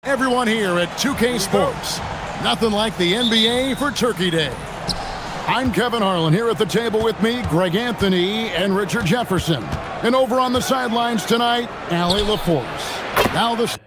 Everyone here at 2K Sports. Nothing like the NBA for Turkey Day. I'm Kevin Harlan. Here at the table with me, Greg Anthony and Richard Jefferson. And over on the sidelines tonight, Allie LaForce. Now the...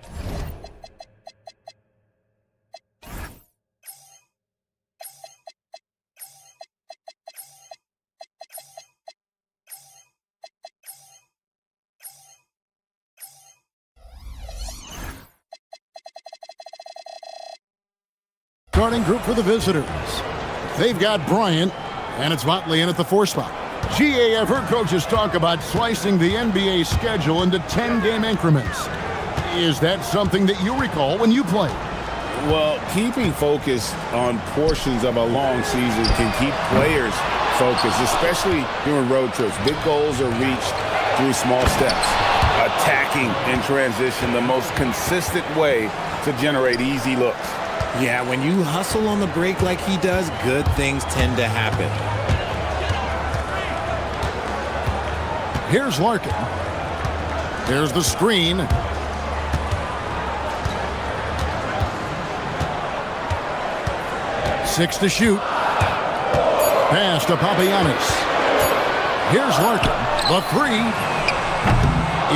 Starting group for the visitors. They've got Bryant, and it's Motley in at the 4 spot. GA, I've heard coaches talk about slicing the NBA schedule into 10-game increments. Is that something that you recall when you played? Well, keeping focus on portions of a long season can keep players focused, especially during road trips. Big goals are reached through small steps. Attacking in transition, the most consistent way to generate easy looks. Yeah, when you hustle on the break like he does, good things tend to happen. Here's Larkin. There's the screen. Six to shoot. Pass to Papagiannis. Here's Larkin. The three.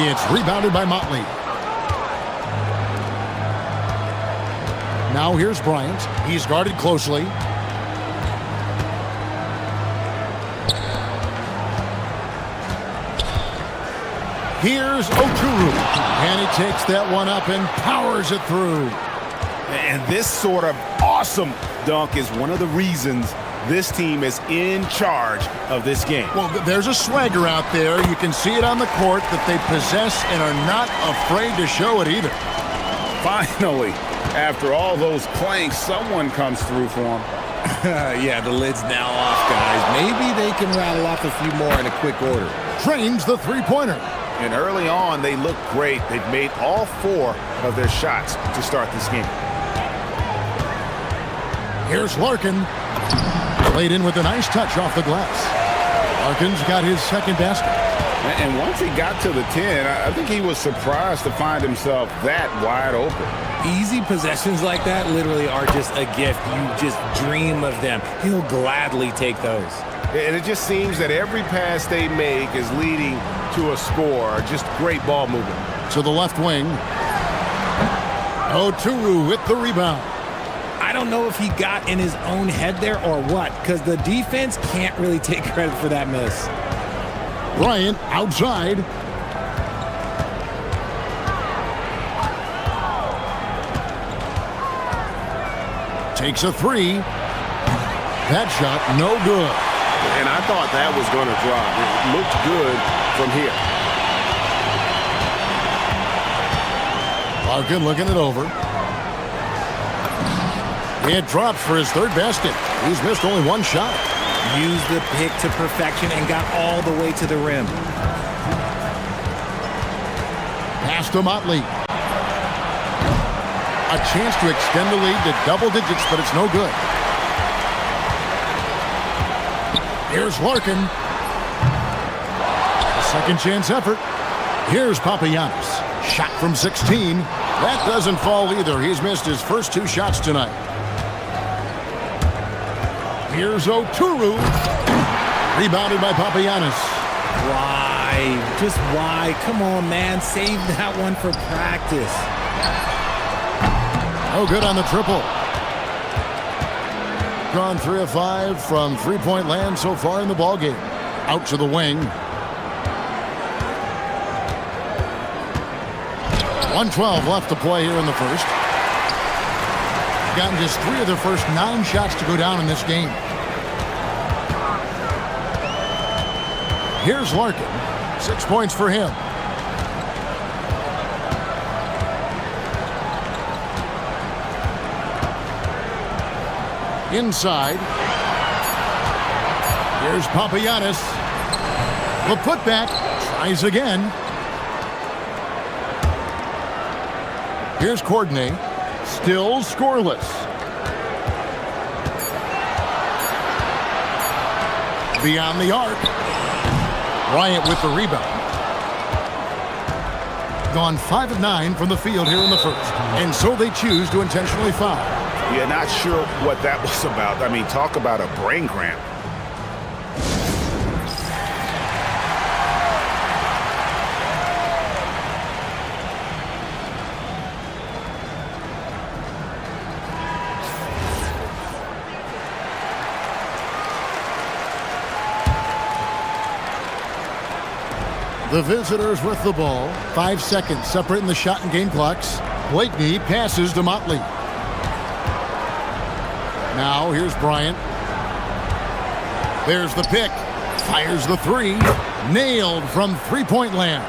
It's rebounded by Motley. Now here's Bryant. He's guarded closely. Here's Oturu. And he takes that one up and powers it through. And this sort of awesome dunk is one of the reasons this team is in charge of this game. Well, there's a swagger out there. You can see it on the court that they possess and are not afraid to show it either. Finally, after all those planks, someone comes through for them. Yeah, the lid's now off, guys. Maybe they can rattle off a few more in a quick order. Trains the three-pointer. And early on, they look great. They've made all 4 of their shots to start this game. Here's Larkin. Played in with a nice touch off the glass. Larkin's got his second basket. And once he got to the 10, I think he was surprised to find himself that wide open. Easy possessions like that literally are just a gift. You just dream of them. He'll gladly take those. And it just seems that every pass they make is leading to a score. Just great ball movement. To the left wing. Oturu with the rebound. I don't know if he got in his own head there or what, because the defense can't really take credit for that miss. Bryant outside. Takes a three. That shot no good. And I thought that was going to drop. It looked good from here. Larkin looking it over. It drops for his third basket. He's missed only one shot. Used the pick to perfection and got all the way to the rim. Pass to Motley. A chance to extend the lead to double digits, but it's no good. Here's Larkin. A second chance effort. Here's Papagiannis. Shot from 16. That doesn't fall either. He's missed his first 2 shots tonight. Here's Oturu. Rebounded by Papagiannis. Why? Just why? Come on, man. Save that one for practice. Oh, good on the triple. Gone 3 of 5 from three-point land so far in the ballgame. Out to the wing. 1:12 left to play here in the first. Gotten just 3 of their first 9 shots to go down in this game. Here's Larkin. 6 points for him. Inside. Here's Papagiannis. The putback. Tries again. Here's Courtney. Still scoreless. Beyond the arc. Bryant with the rebound. Gone 5 of 9 from the field here in the first. And so they choose to intentionally foul. Yeah, not sure what that was about. I mean, talk about a brain cramp. The visitors with the ball. 5 seconds separating the shot and game clocks. Blakeney passes to Motley. Now here's Bryant. There's the pick. Fires the three. Nailed from three-point land.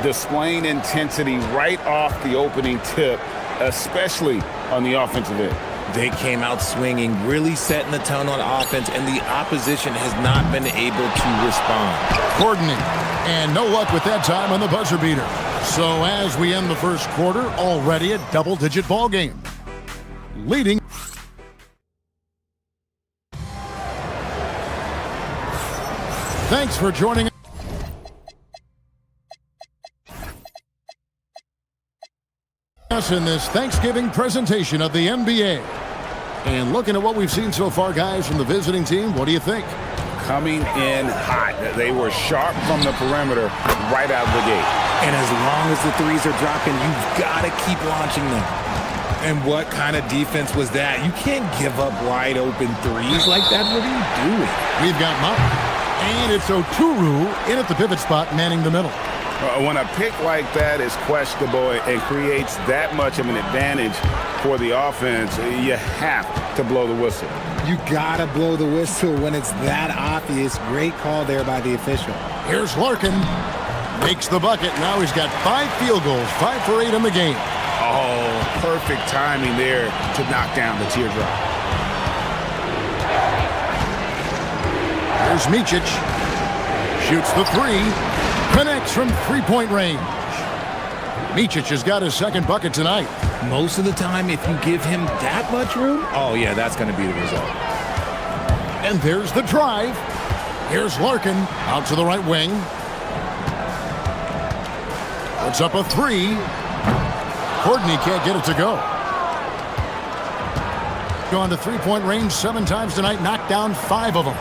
Displaying intensity right off the opening tip, especially on the offensive end. They came out swinging, really setting the tone on offense, and the opposition has not been able to respond. Coordinating, and no luck with that time on the buzzer beater. So as we end the first quarter, already a double-digit ball game. Leading. Thanks for joining us in this Thanksgiving presentation of the NBA. And looking at what we've seen so far, guys, from the visiting team, what do you think? Coming in hot. They were sharp from the perimeter right out of the gate. And as long as the threes are dropping, you've got to keep launching them. And what kind of defense was that? You can't give up wide open threes like that. What are you doing? We've got Motley. And it's Oturu in at the pivot spot, manning the middle. When a pick like that is questionable and creates that much of an advantage for the offense, you have to blow the whistle. You gotta blow the whistle when it's that obvious. Great call there by the official. Here's Larkin. Makes the bucket. Now he's got 5 field goals, 5 for 8 in the game. Oh, perfect timing there to knock down the teardrop. Here's Micic. Shoots the three. Connects from three-point range. Micic has got his second bucket tonight. Most of the time, if you give him that much room, oh yeah, that's going to be the result. And there's the drive. Here's Larkin out to the right wing. Puts up a three. Courtney can't get it to go. Gone to three-point range 7 times tonight, knocked down 5 of them.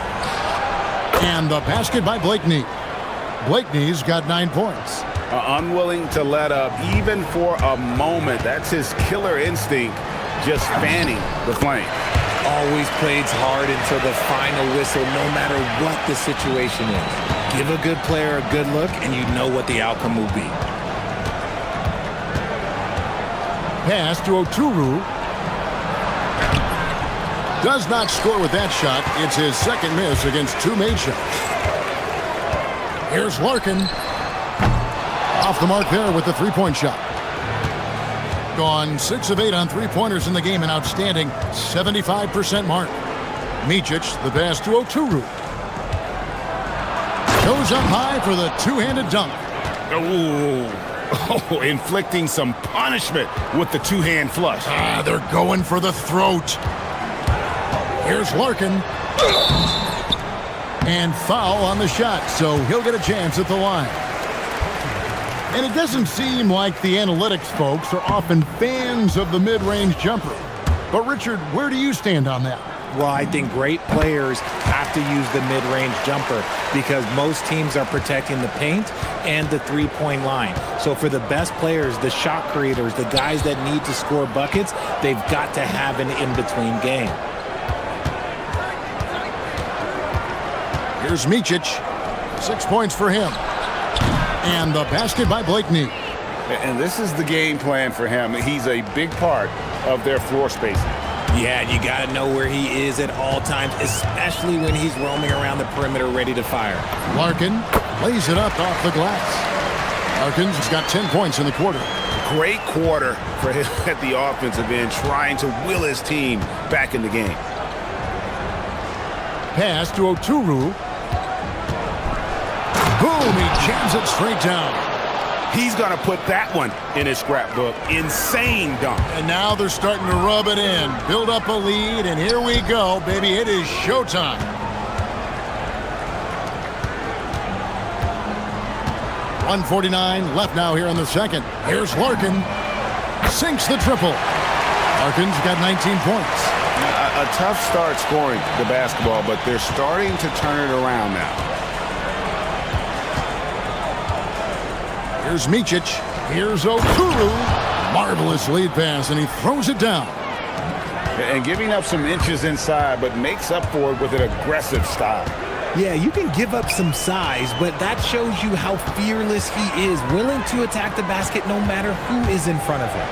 And the basket by Blakeney. Blakeney's got 9 points. Unwilling to let up even for a moment. That's his killer instinct, just fanning the flame. Always plays hard until the final whistle, no matter what the situation is. Give a good player a good look, and you know what the outcome will be. Pass to Oturu. Does not score with that shot. It's his second miss against 2 made shots. Here's Larkin. Off the mark there with the three-point shot. Gone 6 of 8 on three-pointers in the game, an outstanding 75% mark. Micic, the pass to Oturu. Goes up high for the two-handed dunk. Oh, inflicting some punishment with the two-hand flush. They're going for the throat. Here's Larkin. And foul on the shot, so he'll get a chance at the line. And it doesn't seem like the analytics folks are often fans of the mid-range jumper. But Richard, where do you stand on that? Well, I think great players have to use the mid-range jumper because most teams are protecting the paint and the three-point line. So for the best players, the shot creators, the guys that need to score buckets, they've got to have an in-between game. Here's Micic. 6 points for him. And the basket by Blakeney. And this is the game plan for him. He's a big part of their floor spacing. Yeah, you got to know where he is at all times, especially when he's roaming around the perimeter ready to fire. Larkin lays it up off the glass. Larkin's got 10 points in the quarter. Great quarter for him at the offensive end, trying to will his team back in the game. Pass to Oturu. Boom, he jams it straight down. He's going to put that one in his scrapbook. Insane dunk. And now they're starting to rub it in. Build up a lead, and here we go, baby. It is showtime. 1:49 left now here in the second. Here's Larkin. Sinks the triple. Larkin's got 19 points. A tough start scoring the basketball, but they're starting to turn it around now. Here's Micic. Here's Okuru. Marvelous lead pass, and he throws it down. And giving up some inches inside, but makes up for it with an aggressive style. Yeah, you can give up some size, but that shows you how fearless he is, willing to attack the basket no matter who is in front of him.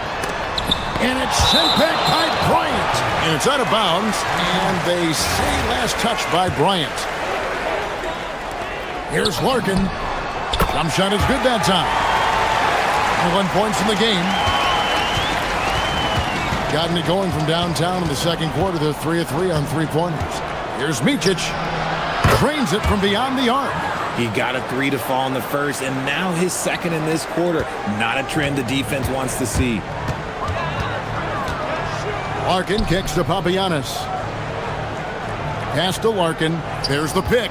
And it's sent back by Bryant. And it's out of bounds, and they say last touch by Bryant. Here's Larkin. Jump shot is good that time. 1 point in the game. Gotten it going from downtown in the second quarter. They're 3 of 3 on three-pointers. Here's Micic. Trains it from beyond the arc. He got a 3 to fall in the first, and now his second in this quarter. Not a trend the defense wants to see. Larkin kicks to Papagiannis. Pass to Larkin. There's the pick.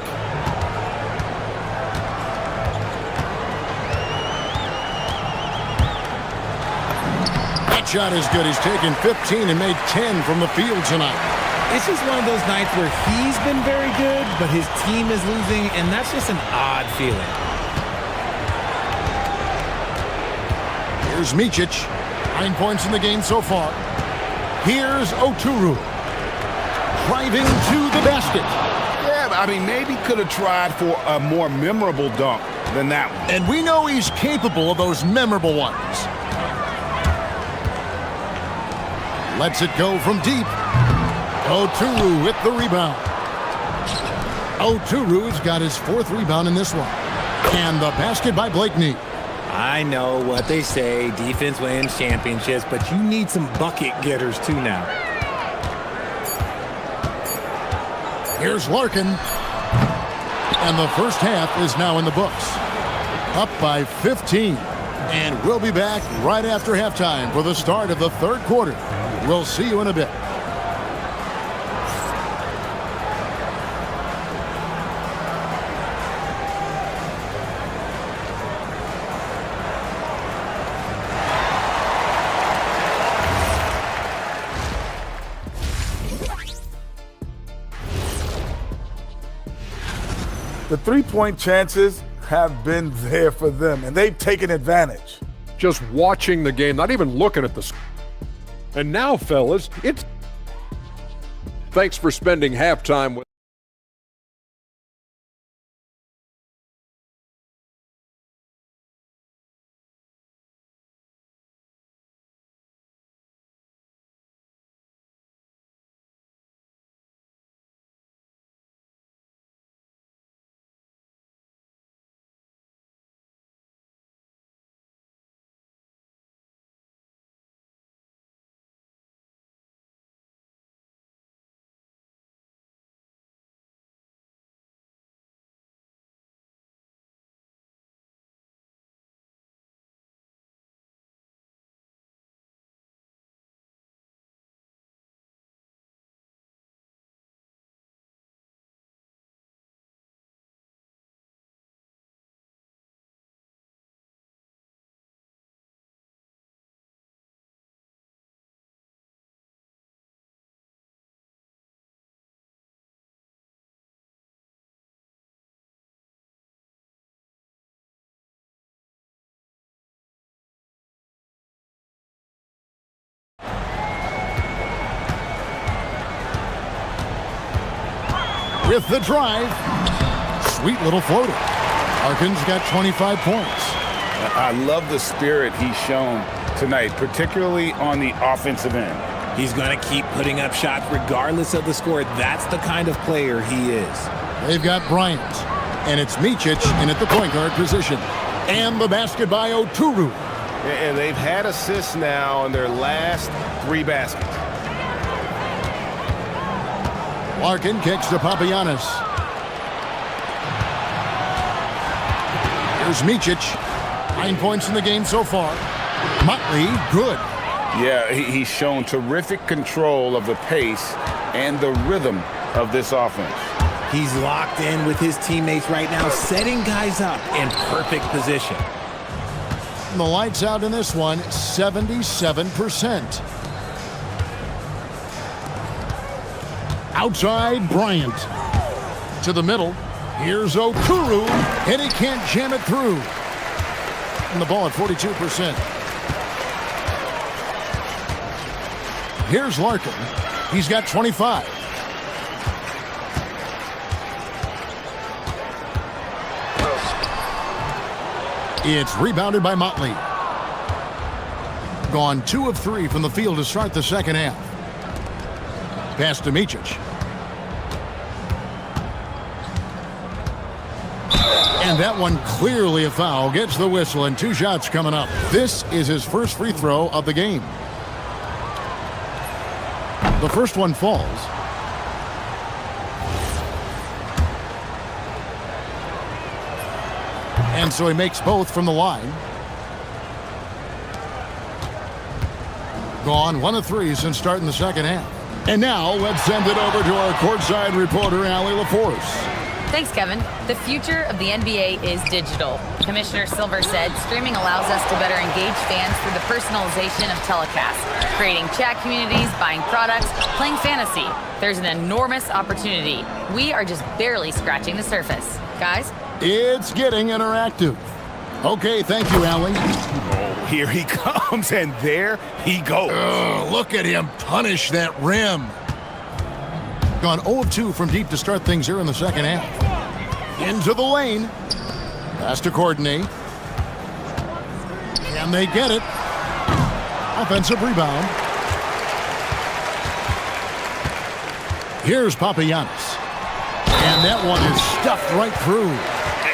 That shot is good. He's taken 15 and made 10 from the field tonight. It's just one of those nights where he's been very good, but his team is losing, and that's just an odd feeling. Here's Micic. 9 points in the game so far. Here's Oturu. Driving to the basket. Yeah, I mean, maybe could have tried for a more memorable dunk than that one. And we know he's capable of those memorable ones. Lets it go from deep. Oturu with the rebound. Oturu's got his 4th rebound in this one. And the basket by Blakeney. I know what they say, defense wins championships, but you need some bucket getters too now. Here's Larkin. And the first half is now in the books. Up by 15. And we'll be back right after halftime for the start of the third quarter. We'll see you in a bit. The three-point chances have been there for them, and they've taken advantage. Just watching the game, not even looking at the score. And now, fellas, it's... Thanks for spending halftime with... With the drive. Sweet little floater. Larkin's got 25 points. I love the spirit he's shown tonight, particularly on the offensive end. He's going to keep putting up shots regardless of the score. That's the kind of player he is. They've got Bryant. And it's Micic in at the point guard position. And the basket by Oturu. And they've had assists now in their last 3 baskets. Larkin kicks to Papagiannis. Here's Micic. 9 points in the game so far. Motley, good. Yeah, he's shown terrific control of the pace and the rhythm of this offense. He's locked in with his teammates right now, setting guys up in perfect position. And the lights out in this one, 77%. Outside, Bryant. To the middle. Here's Okuru, and he can't jam it through. And the ball at 42%. Here's Larkin. He's got 25. It's rebounded by Motley. Gone 2 of 3 from the field to start the second half. Pass to Micic. And that one clearly a foul. Gets the whistle and 2 shots coming up. This is his first free throw of the game. The first one falls. And so he makes both from the line. Gone 1 of 3 since starting the second half. And now let's send it over to our courtside reporter, Allie LaForce. Thanks, Kevin. The future of the NBA is digital. Commissioner Silver said streaming allows us to better engage fans through the personalization of telecasts, creating chat communities, buying products, playing fantasy. There's an enormous opportunity. We are just barely scratching the surface. Guys? It's getting interactive. Okay, thank you, Allie. Oh, here he comes, and there he goes. Look at him punish that rim. Gone 0 of 2 from deep to start things here in the second half. Into the lane. Pass to Courtney. Can they get it? Offensive rebound. Here's Papagiannis. And that one is stuffed right through.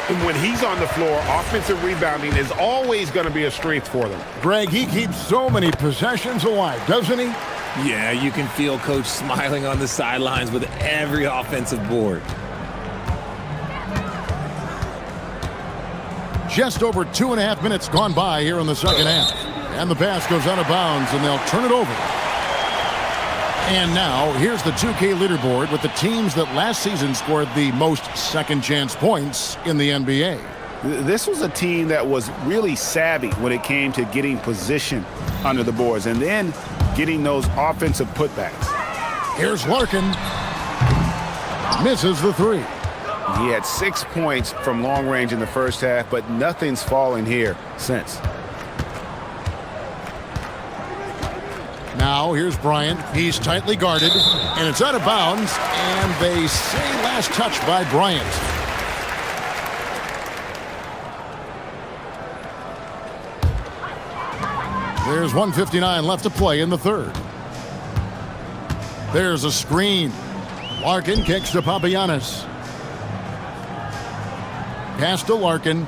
And when he's on the floor, offensive rebounding is always going to be a strength for them. Greg, he keeps so many possessions alive, doesn't he? Yeah, you can feel Coach smiling on the sidelines with every offensive board. Just over 2.5 minutes gone by here in the second half. And the pass goes out of bounds, and they'll turn it over. And now, here's the 2K leaderboard with the teams that last season scored the most second-chance points in the NBA. This was a team that was really savvy when it came to getting position under the boards and then getting those offensive putbacks. Here's Larkin. Misses the 3. He had 6 points from long range in the first half, but nothing's fallen here since. Now, here's Bryant. He's tightly guarded, and it's out of bounds, and they say last touch by Bryant. There's 1:59 left to play in the third. There's a screen. Larkin kicks to Papagiannis. Pass to Larkin.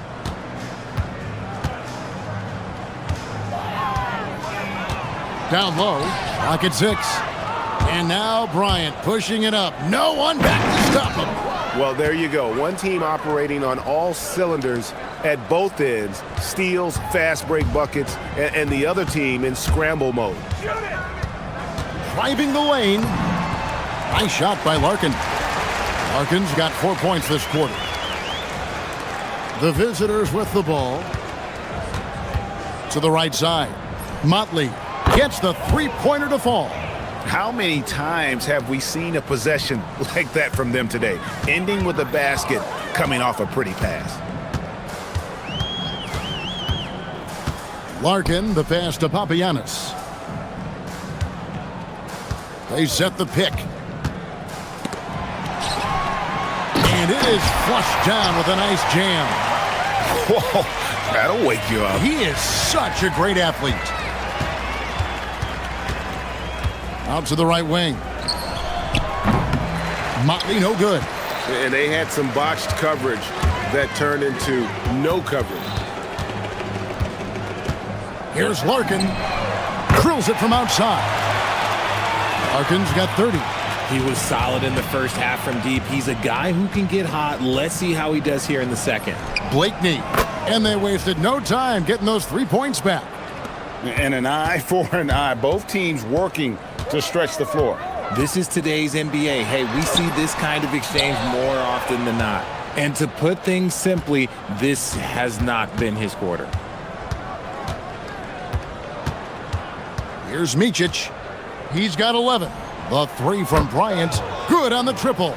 Down low. Clock at 6. And now Bryant pushing it up. No one back to stop him. Well, there you go. One team operating on all cylinders at both ends. Steals, fast break buckets, and the other team in scramble mode. Driving the lane. Nice shot by Larkin. Larkin's got 4 points this quarter. The visitors with the ball. To the right side. Motley gets the three-pointer to fall. How many times have we seen a possession like that from them today, ending with a basket coming off a pretty pass? Larkin, the pass to Papagiannis. They set the pick. And it is flushed down with a nice jam. Whoa, that'll wake you up. He is such a great athlete. Out to the right wing. Motley, no good. And they had some botched coverage that turned into no coverage. Here's Larkin. Drills it from outside. Larkin's got 30. He was solid in the first half from deep. He's a guy who can get hot. Let's see how he does here in the second. Blakeney. And they wasted no time getting those 3 points back. And an eye for an eye. Both teams working to stretch the floor. This is today's NBA. Hey, we see this kind of exchange more often than not. And to put things simply, this has not been his quarter. Here's Micic. He's got 11. The three from Bryant. Good on the triple.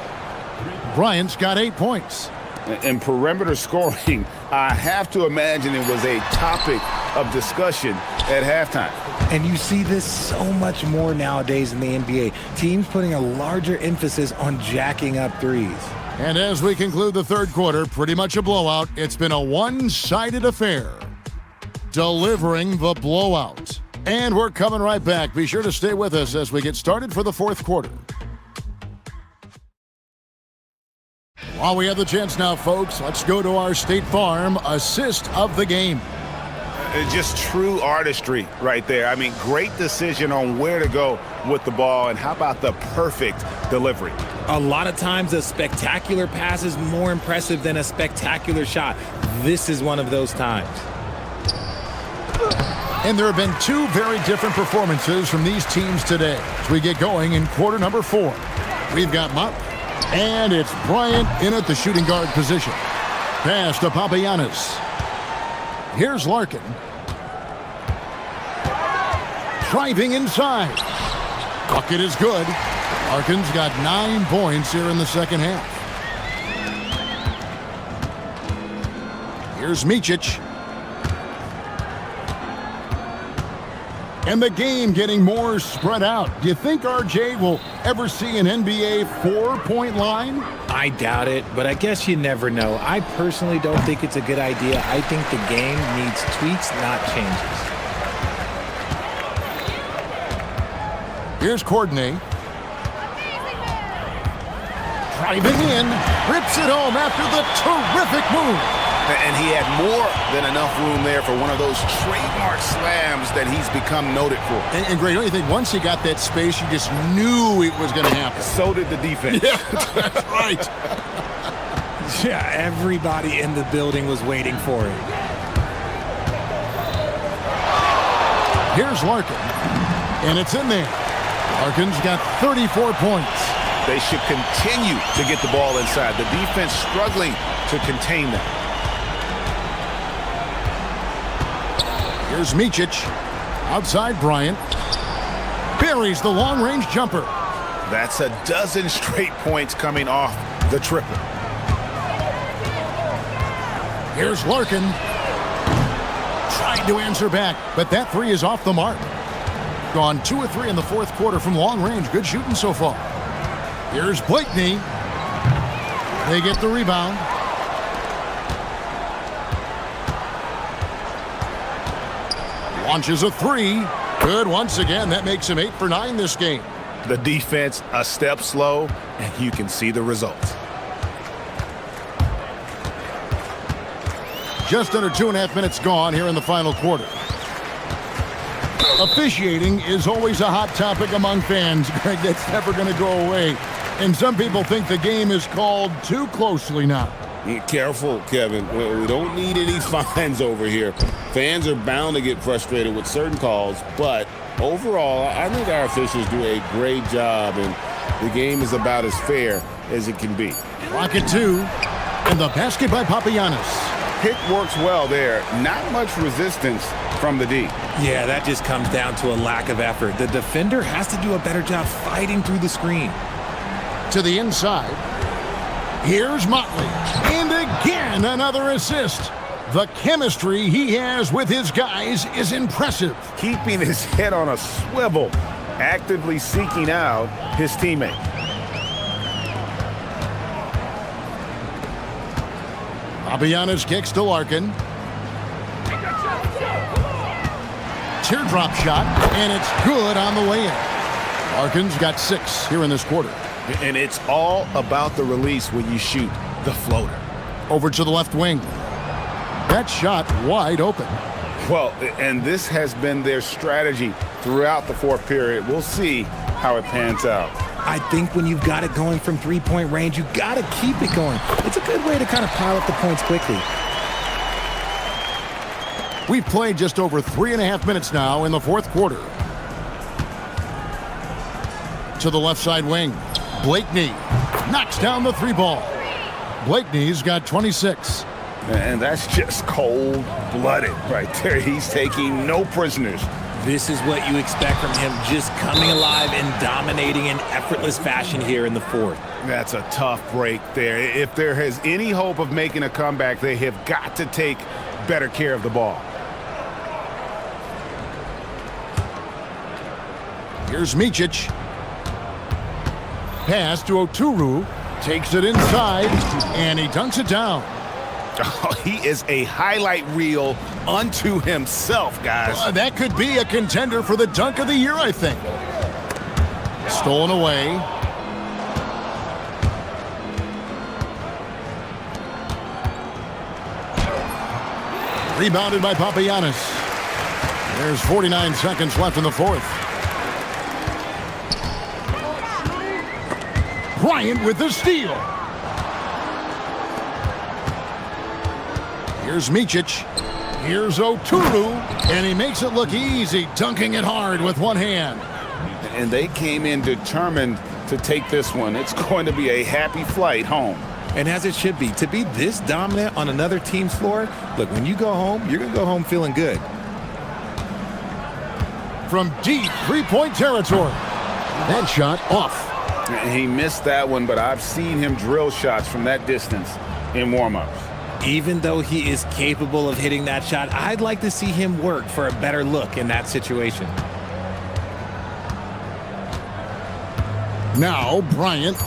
Bryant's got 8 points. In perimeter scoring, I have to imagine it was a topic of discussion at halftime. And you see this so much more nowadays in the NBA. Teams putting a larger emphasis on jacking up threes. And as we conclude the third quarter, pretty much a blowout. It's been a one-sided affair. Delivering the blowout. And we're coming right back. Be sure to stay with us as we get started for the fourth quarter. While we have the chance now, folks, let's go to our State Farm assist of the game. Just true artistry right there. I mean, great decision on where to go with the ball, and how about the perfect delivery? A lot of times a spectacular pass is more impressive than a spectacular shot. This is one of those times. And there have been two very different performances from these teams today. As we get going in quarter number 4, we've got Mott, and it's Bryant in at the shooting guard position. Pass to Papagiannis. Here's Larkin. Driving inside. Bucket is good. Larkin's got 9 points here in the second half. Here's Micic. And the game getting more spread out. Do you think RJ will ever see an NBA 4-point line? I doubt it, but I guess you never know. I personally don't think it's a good idea. I think the game needs tweaks, not changes. Here's Courtney. Driving in, rips it home after the terrific move. And he had more than enough room there for one of those trademark slams that he's become noted for. And Greg, don't you think once he got that space, you just knew it was going to happen? So did the defense. Yeah, that's right. Yeah, everybody in the building was waiting for it. Here's Larkin, and it's in there. Larkin's got 34 points. They should continue to get the ball inside. The defense struggling to contain them. Here's Micic. Outside Bryant. Buries the long-range jumper. That's a dozen straight points coming off the triple. Here's Larkin. Tried to answer back, but that three is off the mark. Gone 2 of 3 in the fourth quarter from long range. Good shooting so far. Here's Blakeney. They get the rebound. Launches a 3. Good once again. That makes him 8 for 9 this game. The defense a step slow, and you can see the results. Just under 2.5 minutes gone here in the final quarter. Officiating is always a hot topic among fans. Greg, that's never going to go away. And some people think the game is called too closely now. Be careful, Kevin. We don't need any fines over here. Fans are bound to get frustrated with certain calls, but overall, I think our officials do a great job, and the game is about as fair as it can be. Clock at 2, and the basket by Papagiannis. Pick works well there. Not much resistance from the D. Yeah, that just comes down to a lack of effort. The defender has to do a better job fighting through the screen. To the inside. Here's Motley. And again, another assist. The chemistry he has with his guys is impressive. Keeping his head on a swivel, actively seeking out his teammate. Papagiannis kicks to Larkin. Teardrop shot, and it's good on the way in. Larkin's got 6 here in this quarter. And it's all about the release when you shoot the floater. Over to the left wing. That shot wide open. Well, and this has been their strategy throughout the fourth period. We'll see how it pans out. I think when you've got it going from three-point range, you got to keep it going. It's a good way to kind of pile up the points quickly. We've played just over 3.5 minutes now in the fourth quarter. to the left side wing. Blakeney knocks down the three ball. Blakeney's got 26. And that's just cold-blooded right there. He's taking no prisoners. This is what you expect from him, just coming alive and dominating in effortless fashion here in the fourth. That's a tough break there. If there is any hope of making a comeback, they have got to take better care of the ball. Here's Micic. Pass to Oturu. Takes it inside, and he dunks it down. Oh, he is a highlight reel unto himself, guys. That could be a contender for the dunk of the year, I think. Stolen away. Rebounded by Papagiannis. There's 49 seconds left in the fourth. Bryant with the steal. Here's Micic. Here's Oturu. And he makes it look easy, dunking it hard with one hand. And they came in determined to take this one. It's going to be a happy flight home. And as it should be, to be this dominant on another team's floor, look, when you go home, you're going to go home feeling good. From deep three-point territory. That shot off. He missed that one, but I've seen him drill shots from that distance in warm-ups. Even though he is capable of hitting that shot, I'd like to see him work for a better look in that situation. Now Bryant.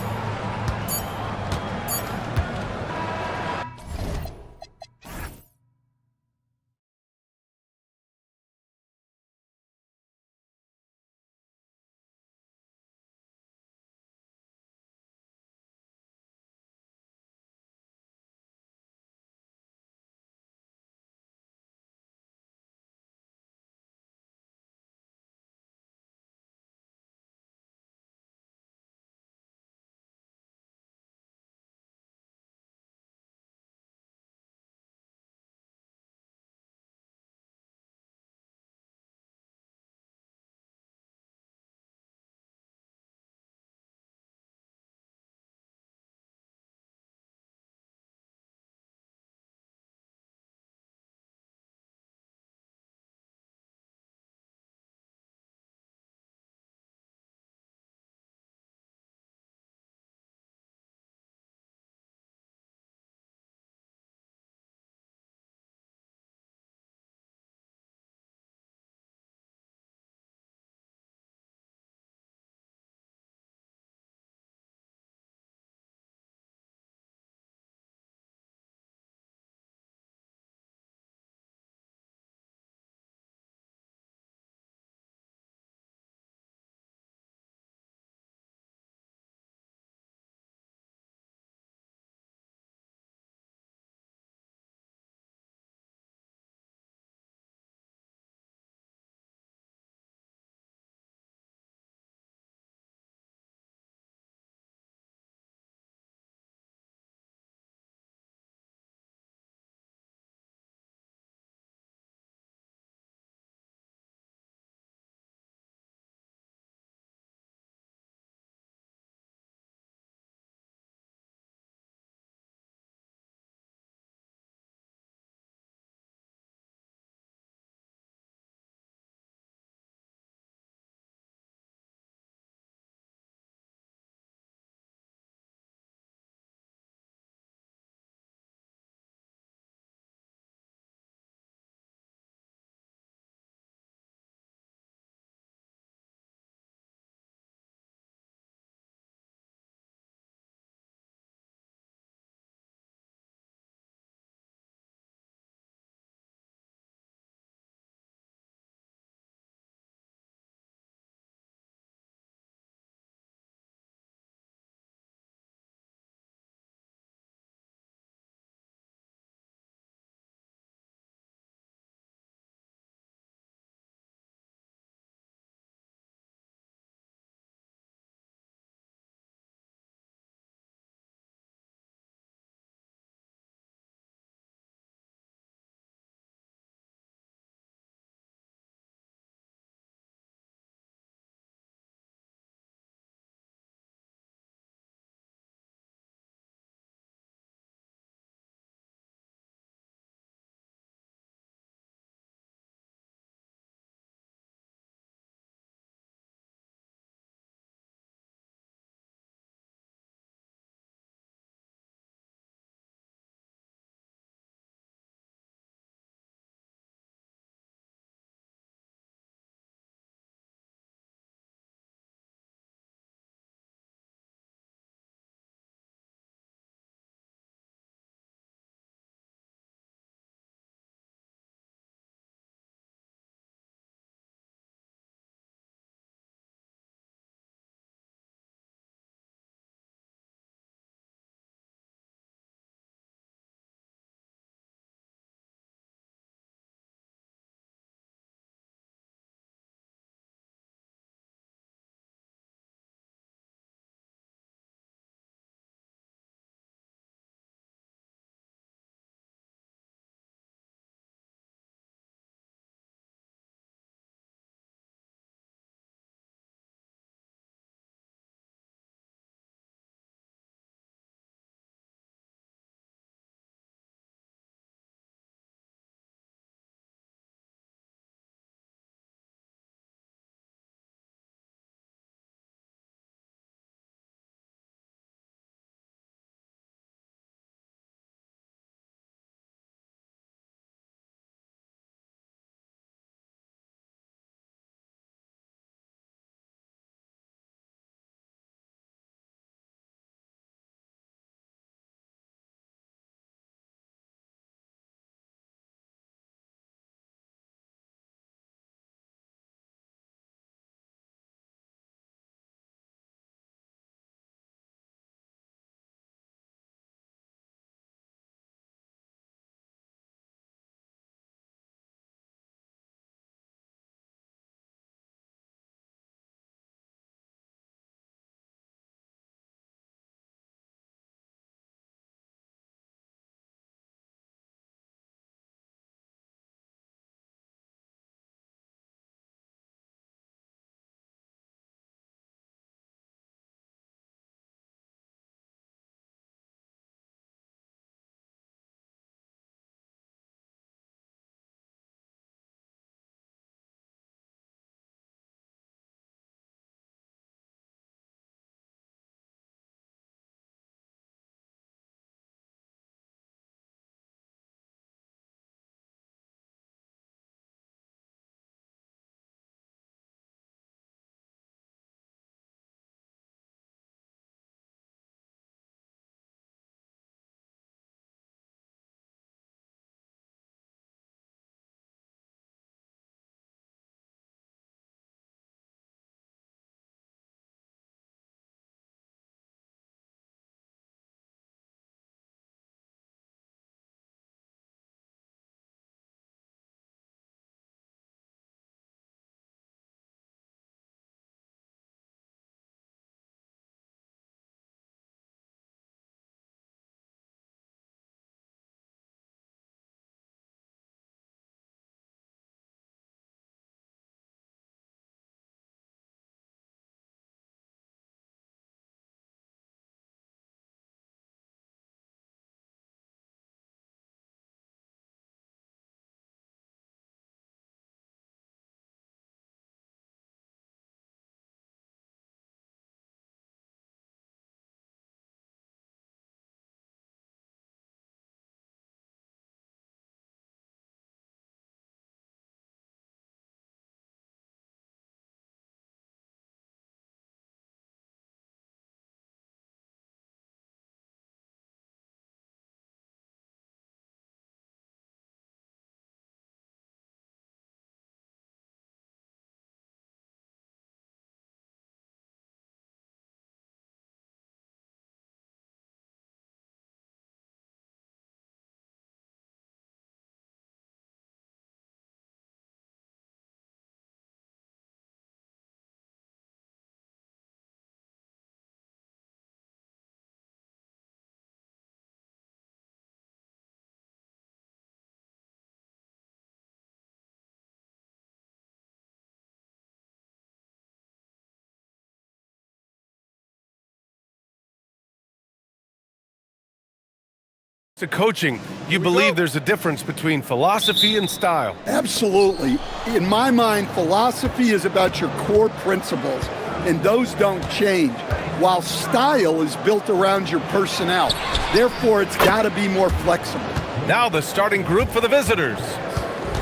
To coaching, you believe there's a difference between philosophy and style. Absolutely. In my mind, philosophy is about your core principles, and those don't change, while style is built around your personnel. Therefore, it's got to be more flexible. Now the starting group for the visitors.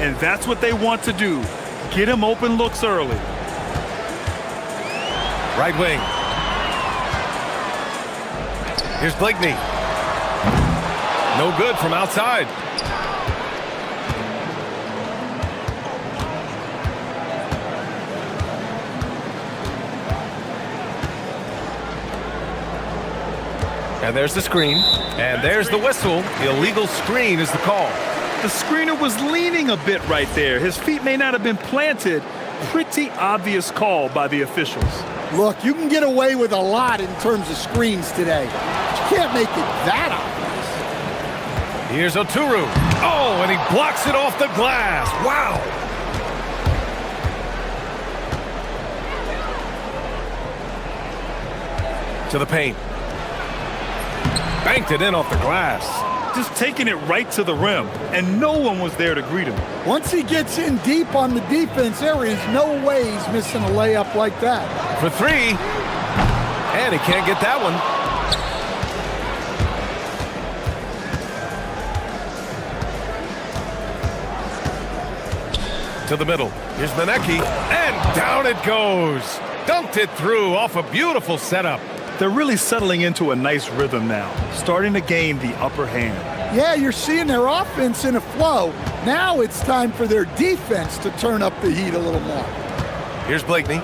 And that's what they want to do. Get him open looks early. Right wing. Here's Blakeney. No good from outside. And there's the screen. And there's the whistle. The illegal screen is the call. The screener was leaning a bit right there. His feet may not have been planted. Pretty obvious call by the officials. Look, you can get away with a lot in terms of screens today. But you can't make it that obvious. Here's Oturu. Oh, and he blocks it off the glass. Wow. To the paint. Banked it in off the glass. Just taking it right to the rim, and no one was there to greet him. Once he gets in deep on the defense, there is no way he's missing a layup like that. For three. And he can't get that one. To the middle. Here's Manecki. And down it goes. Dunked it through off a beautiful setup. They're really settling into a nice rhythm now, starting to gain the upper hand. Yeah, you're seeing their offense in a flow. Now it's time for their defense to turn up the heat a little more. Here's Blakeney.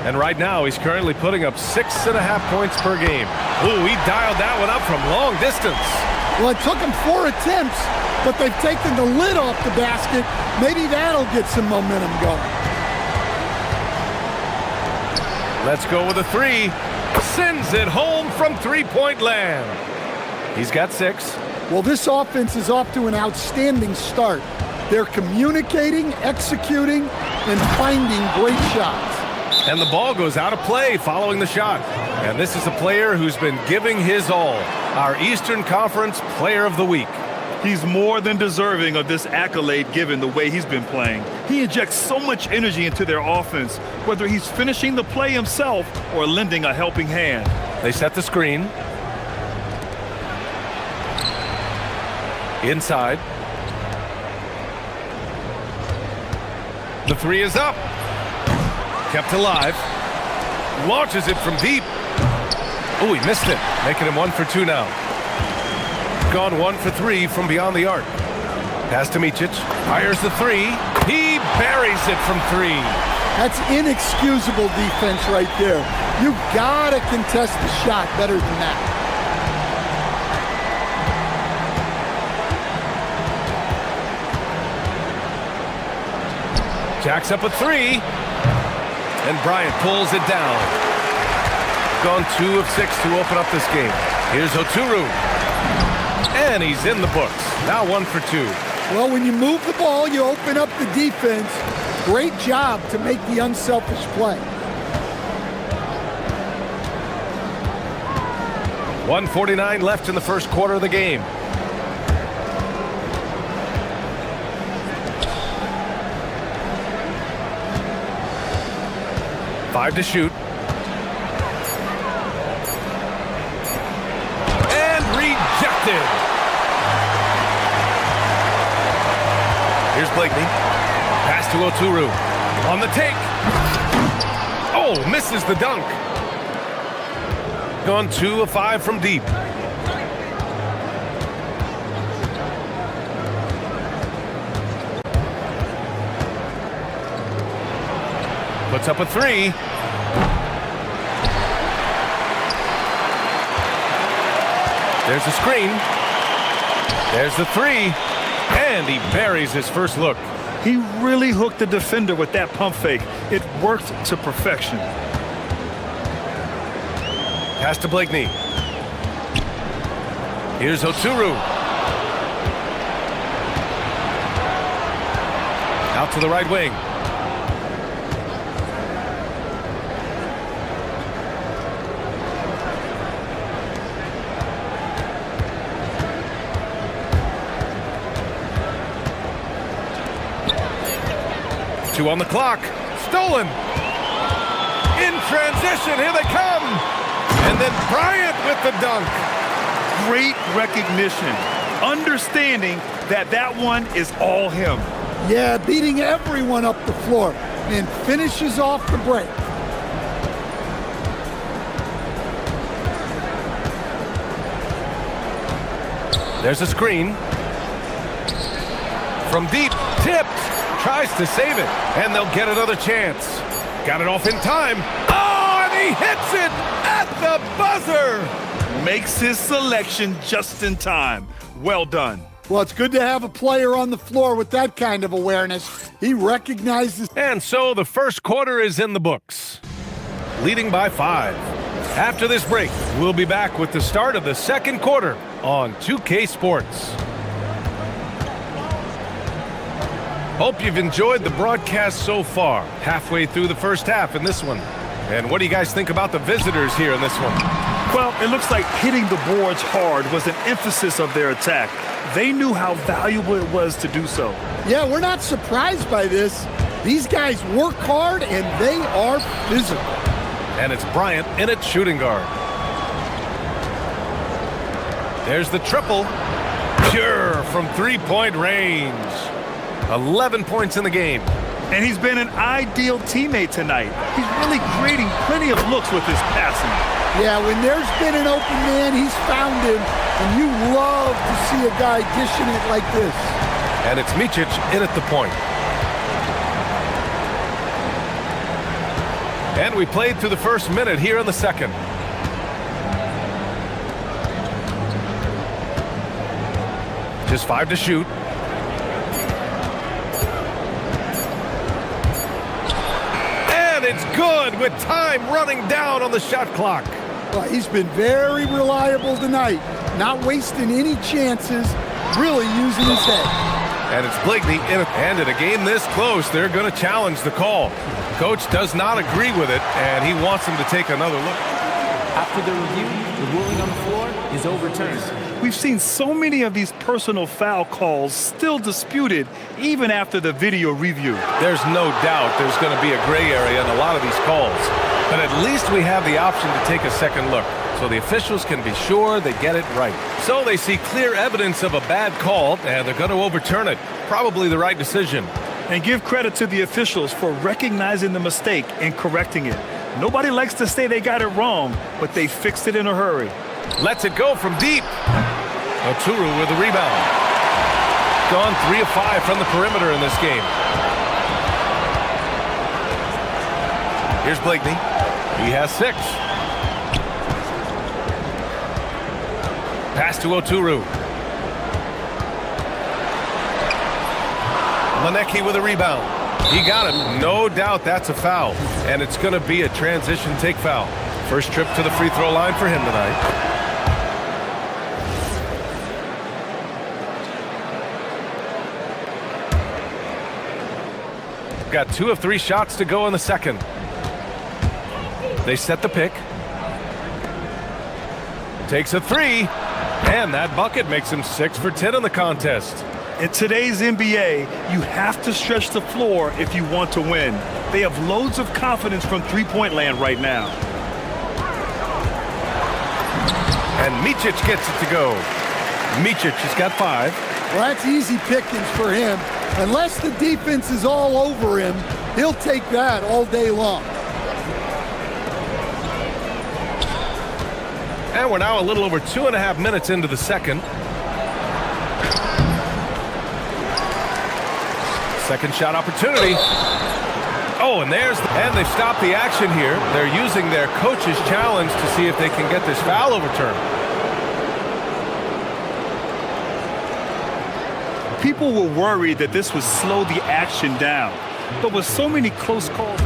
And right now he's currently putting up 6.5 points per game. Ooh, he dialed that one up from long distance. Well, it took him 4 attempts, but they've taken the lid off the basket. Maybe that'll get some momentum going. Let's go with a three. Sends it home from three-point land. He's got 6. Well, this offense is off to an outstanding start. They're communicating, executing, and finding great shots. And the ball goes out of play following the shot. And this is a player who's been giving his all. Our Eastern Conference Player of the Week. He's more than deserving of this accolade given the way he's been playing. He injects so much energy into their offense, whether he's finishing the play himself or lending a helping hand. They set the screen. Inside. The three is up. Kept alive. Launches it from deep. Oh, he missed it. Making him 1 for 2 now. Gone 1 for 3 from beyond the arc. Pass to Micic. Fires the three. He buries it from 3. That's inexcusable defense right there. You've got to contest the shot better than that. Jacks up a 3. And Bryant pulls it down. Gone 2 of 6 to open up this game. Here's Oturu. And he's in the books. Now 1 for 2. Well, when you move the ball, you open up the defense. Great job to make the unselfish play. 1:49 left in the first quarter of the game. Five to shoot. And rejected. Here's Blakeney. Pass to Oturu. On the take. Oh, misses the dunk. Gone 2 of 5 from deep. Puts up a 3. There's a screen. There's the 3. And he buries his first look. He really hooked the defender with that pump fake. It worked to perfection. Pass to Blakeney. Here's Oturu. Out to the right wing. 2 on the clock. Stolen. In transition, here they come. And then Bryant with the dunk. Great recognition. Understanding that that one is all him. Yeah, beating everyone up the floor and finishes off the break. There's a screen. From deep, tipped. Tries to save it, and they'll get another chance. Got it off in time. Oh, and he hits it at the buzzer. Makes his selection just in time. Well done. Well, it's good to have a player on the floor with that kind of awareness. He recognizes. And so the first quarter is in the books, leading by 5. After this break, we'll be back with the start of the second quarter on 2K Sports. Hope you've enjoyed the broadcast so far. Halfway through the first half in this one. And what do you guys think about the visitors here in this one? Well, it looks like hitting the boards hard was an emphasis of their attack. They knew how valuable it was to do so. Yeah, we're not surprised by this. These guys work hard and they are physical. And it's Bryant in at shooting guard. There's the triple. Pure from three-point range. 11 points in the game. And he's been an ideal teammate tonight. He's really creating plenty of looks with his passing. Yeah, when there's been an open man, he's found him. And you love to see a guy dishing it like this. And it's Micic in at the point. And we played through the first minute here in the second. Just 5 to shoot. And it's good with time running down on the shot clock. Well, he's been very reliable tonight. Not wasting any chances, really using his head. And it's Blakeney in it. And in a game this close, they're going to challenge the call. Coach does not agree with it, and he wants him to take another look. After the review, the ruling on the floor is overturned. We've seen so many of these personal foul calls still disputed even after the video review. There's no doubt there's going to be a gray area in a lot of these calls. But at least we have the option to take a second look, so the officials can be sure they get it right. So they see clear evidence of a bad call, and they're going to overturn it. Probably the right decision. And give credit to the officials for recognizing the mistake and correcting it. Nobody likes to say they got it wrong, but they fixed it in a hurry. Lets it go from deep. Oturu with the rebound. Gone 3 of 5 from the perimeter in this game. Here's Blakeney. He has 6. Pass to Oturu. Lenecki with a rebound. He got it. No doubt that's a foul. And it's going to be a transition take foul. First trip to the free throw line for him tonight. Got 2 of 3 shots to go in the second. They set the pick. Takes a 3. And that bucket makes him 6 for 10 in the contest. In today's NBA, you have to stretch the floor if you want to win. They have loads of confidence from three-point land right now. And Micic gets it to go. Micic has got 5. Well, that's easy pickings for him. Unless the defense is all over him, he'll take that all day long. And we're now a little over 2.5 minutes into the second. Second shot opportunity. Oh, and they've stopped the action here. They're using their coach's challenge to see if they can get this foul overturned. People were worried that this would slow the action down, but with so many close calls,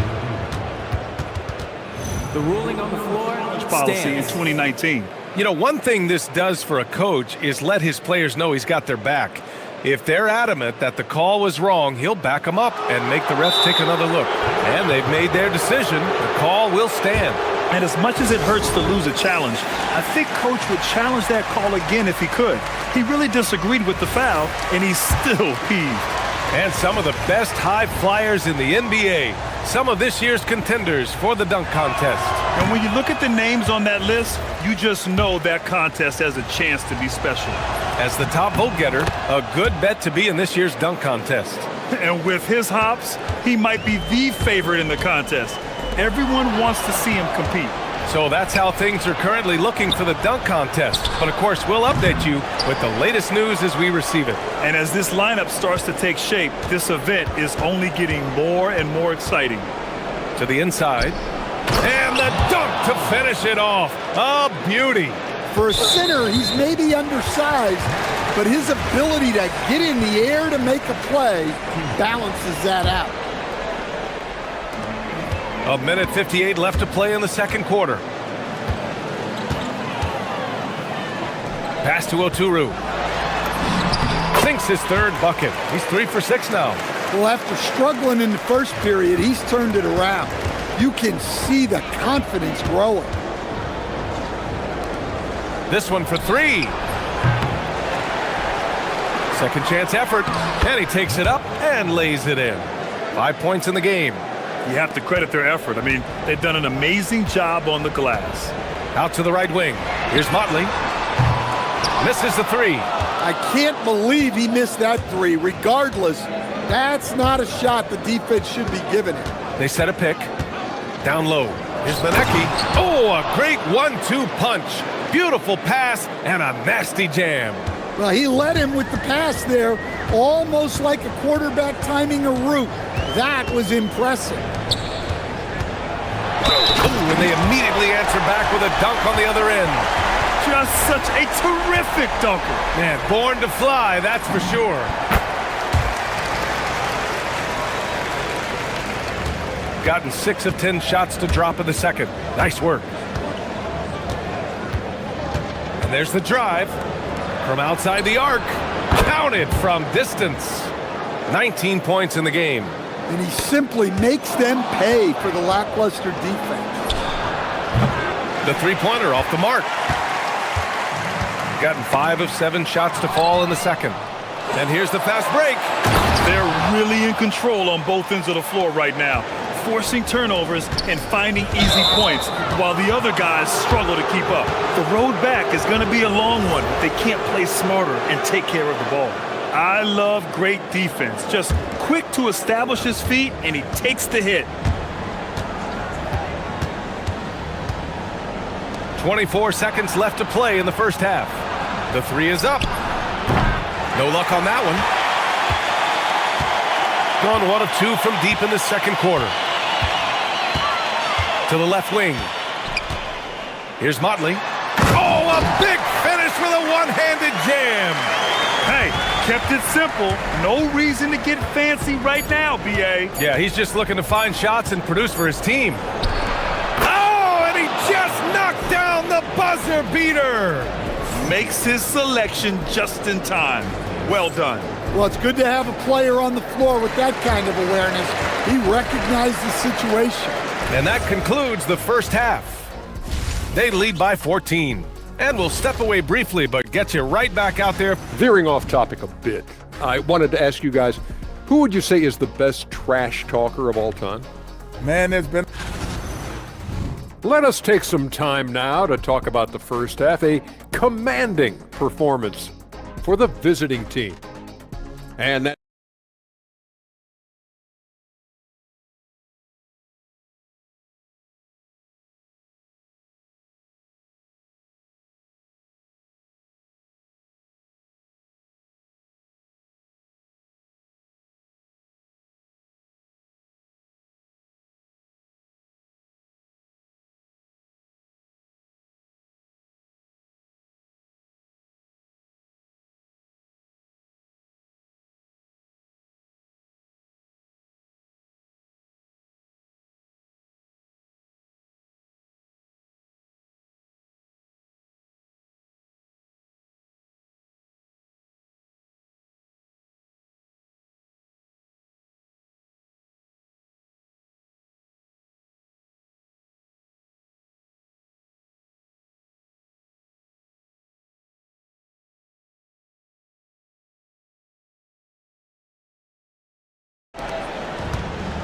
the ruling on the floor policy in stands. 2019. You know, one thing this does for a coach is let his players know he's got their back. If they're adamant that the call was wrong, he'll back them up and make the refs take another look. And they've made their decision. The call will stand. And as much as it hurts to lose a challenge, I think Coach would challenge that call again if he could. He really disagreed with the foul, and he's still peeved. And some of the best high flyers in the NBA. Some of this year's contenders for the dunk contest. And when you look at the names on that list, you just know that contest has a chance to be special. As the top vote getter, a good bet to be in this year's dunk contest. And with his hops, he might be the favorite in the contest. Everyone wants to see him compete. So that's how things are currently looking for the dunk contest. But of course, we'll update you with the latest news as we receive it. And as this lineup starts to take shape, this event is only getting more and more exciting. To the inside. And the dunk to finish it off. A beauty. For a center, he's maybe undersized, but his ability to get in the air to make a play balances that out. A minute 58 left to play in the second quarter. Pass to Oturu. Sinks his third bucket. He's 3 for 6 now. Well, after struggling in the first period, he's turned it around. You can see the confidence growing. This one for 3. Second chance effort. And he takes it up and lays it in. 5 points in the game. You have to credit their effort. I mean, they've done an amazing job on the glass. Out to the right wing. Here's Motley. Misses the 3. I can't believe he missed that 3. Regardless, that's not a shot the defense should be giving it. They set a pick. Down low. Here's Benecki. Oh, a great 1-2 punch. Beautiful pass and a nasty jam. Well, he led him with the pass there, almost like a quarterback timing a route. That was impressive. Ooh, and they immediately answer back with a dunk on the other end. Just such a terrific dunker. Man, born to fly, that's for sure. Gotten 6 of 10 shots to drop in the second. Nice work. And there's the drive from outside the arc. Counted from distance. 19 points in the game. And he simply makes them pay for the lackluster defense. The three-pointer off the mark. Gotten 5 of 7 shots to fall in the second. And here's the fast break. They're really in control on both ends of the floor right now, forcing turnovers and finding easy points while the other guys struggle to keep up. The road back is going to be a long one if they can't play smarter and take care of the ball. I love great defense. Just quick to establish his feet, and he takes the hit. 24 seconds left to play in the first half. The 3 is up. No luck on that one. Gone 1 of 2 from deep in the second quarter. To the left wing. Here's Motley. Oh, a big finish with a one-handed jam. Hey, kept it simple. No reason to get fancy right now, B.A. Yeah, he's just looking to find shots and produce for his team. Oh, and he just knocked down the buzzer beater. Makes his selection just in time. Well done. Well, it's good to have a player on the floor with that kind of awareness. He recognized the situation. And that concludes the first half. They lead by 14. And we'll step away briefly, but get you right back out there. Veering off topic a bit, I wanted to ask you guys, who would you say is the best trash talker of all time? Man, there's been... Let us take some time now to talk about the first half, a commanding performance for the visiting team. And that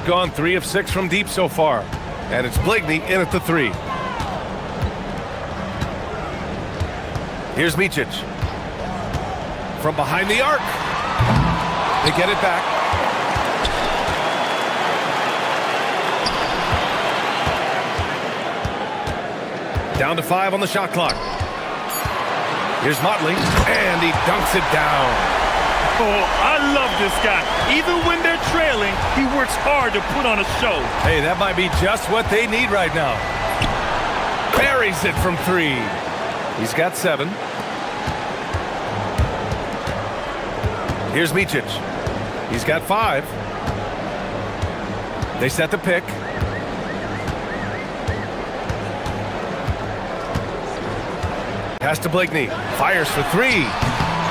gone 3 of 6 from deep so far. And it's Blakeney in at the 3. Here's Micic. From behind the arc. They get it back. Down to 5 on the shot clock. Here's Motley, and he dunks it down. Oh, I love this guy. Even when they're trailing, he works hard to put on a show. Hey, that might be just what they need right now. Buries it from 3. He's got 7. Here's Micic. He's got 5. They set the pick. Pass to Blakeney. Fires for 3.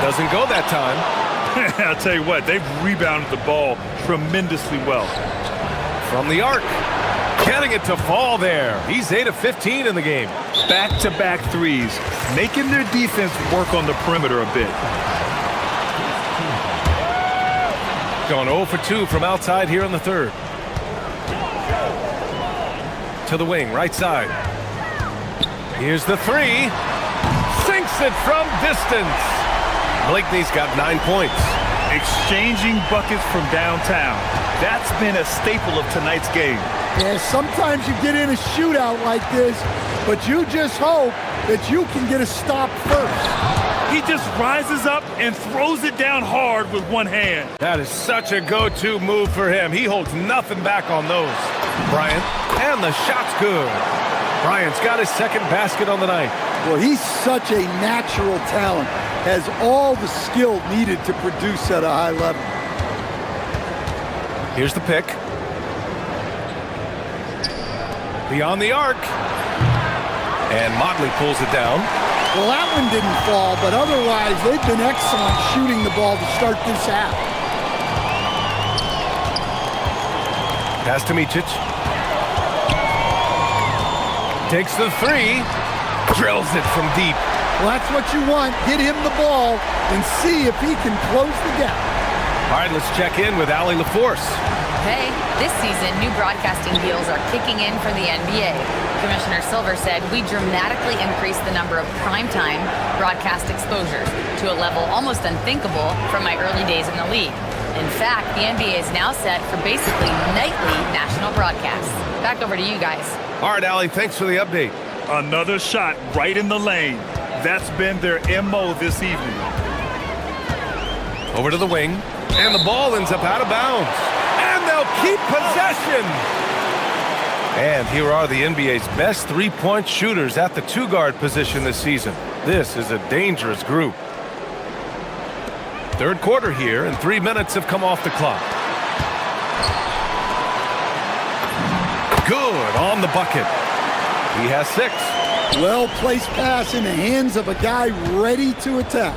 Doesn't go that time. I'll tell you what, they've rebounded the ball tremendously well. From the arc. Getting it to fall there. He's 8 of 15 in the game. Back-to-back threes, making their defense work on the perimeter a bit. Going 0 for 2 from outside here in the 3rd. To the wing, right side. Here's the 3. Sinks it from distance. Blakeney's got 9 points. Exchanging buckets from downtown. That's been a staple of tonight's game. Yeah, sometimes you get in a shootout like this, but you just hope that you can get a stop first. He just rises up and throws it down hard with one hand. That is such a go-to move for him. He holds nothing back on those. Bryant, and the shot's good. Bryant's got his 2nd basket on the night. Well, he's such a natural talent, has all the skill needed to produce at a high level. Here's the pick. Beyond the arc. And Motley pulls it down. Well, that one didn't fall, but otherwise they've been excellent shooting the ball to start this half. Pass to Micic. Takes the 3. Drills it from deep. Well, that's what you want. Get him the ball and see if he can close the gap. All right, let's check in with Allie LaForce. Hey, this season, new broadcasting deals are kicking in for the NBA. Commissioner Silver said we dramatically increased the number of primetime broadcast exposures to a level almost unthinkable from my early days in the league. In fact, the NBA is now set for basically nightly national broadcasts. Back over to you guys. All right, Allie, thanks for the update. Another shot right in the lane. That's been their MO this evening. Over to the wing, and the ball ends up out of bounds. And they'll keep possession. And here are the NBA's best three-point shooters at the 2-guard position this season. This is a dangerous group. 3rd quarter here, and 3 minutes have come off the clock. Good on the bucket. He has 6. Well-placed pass in the hands of a guy ready to attack.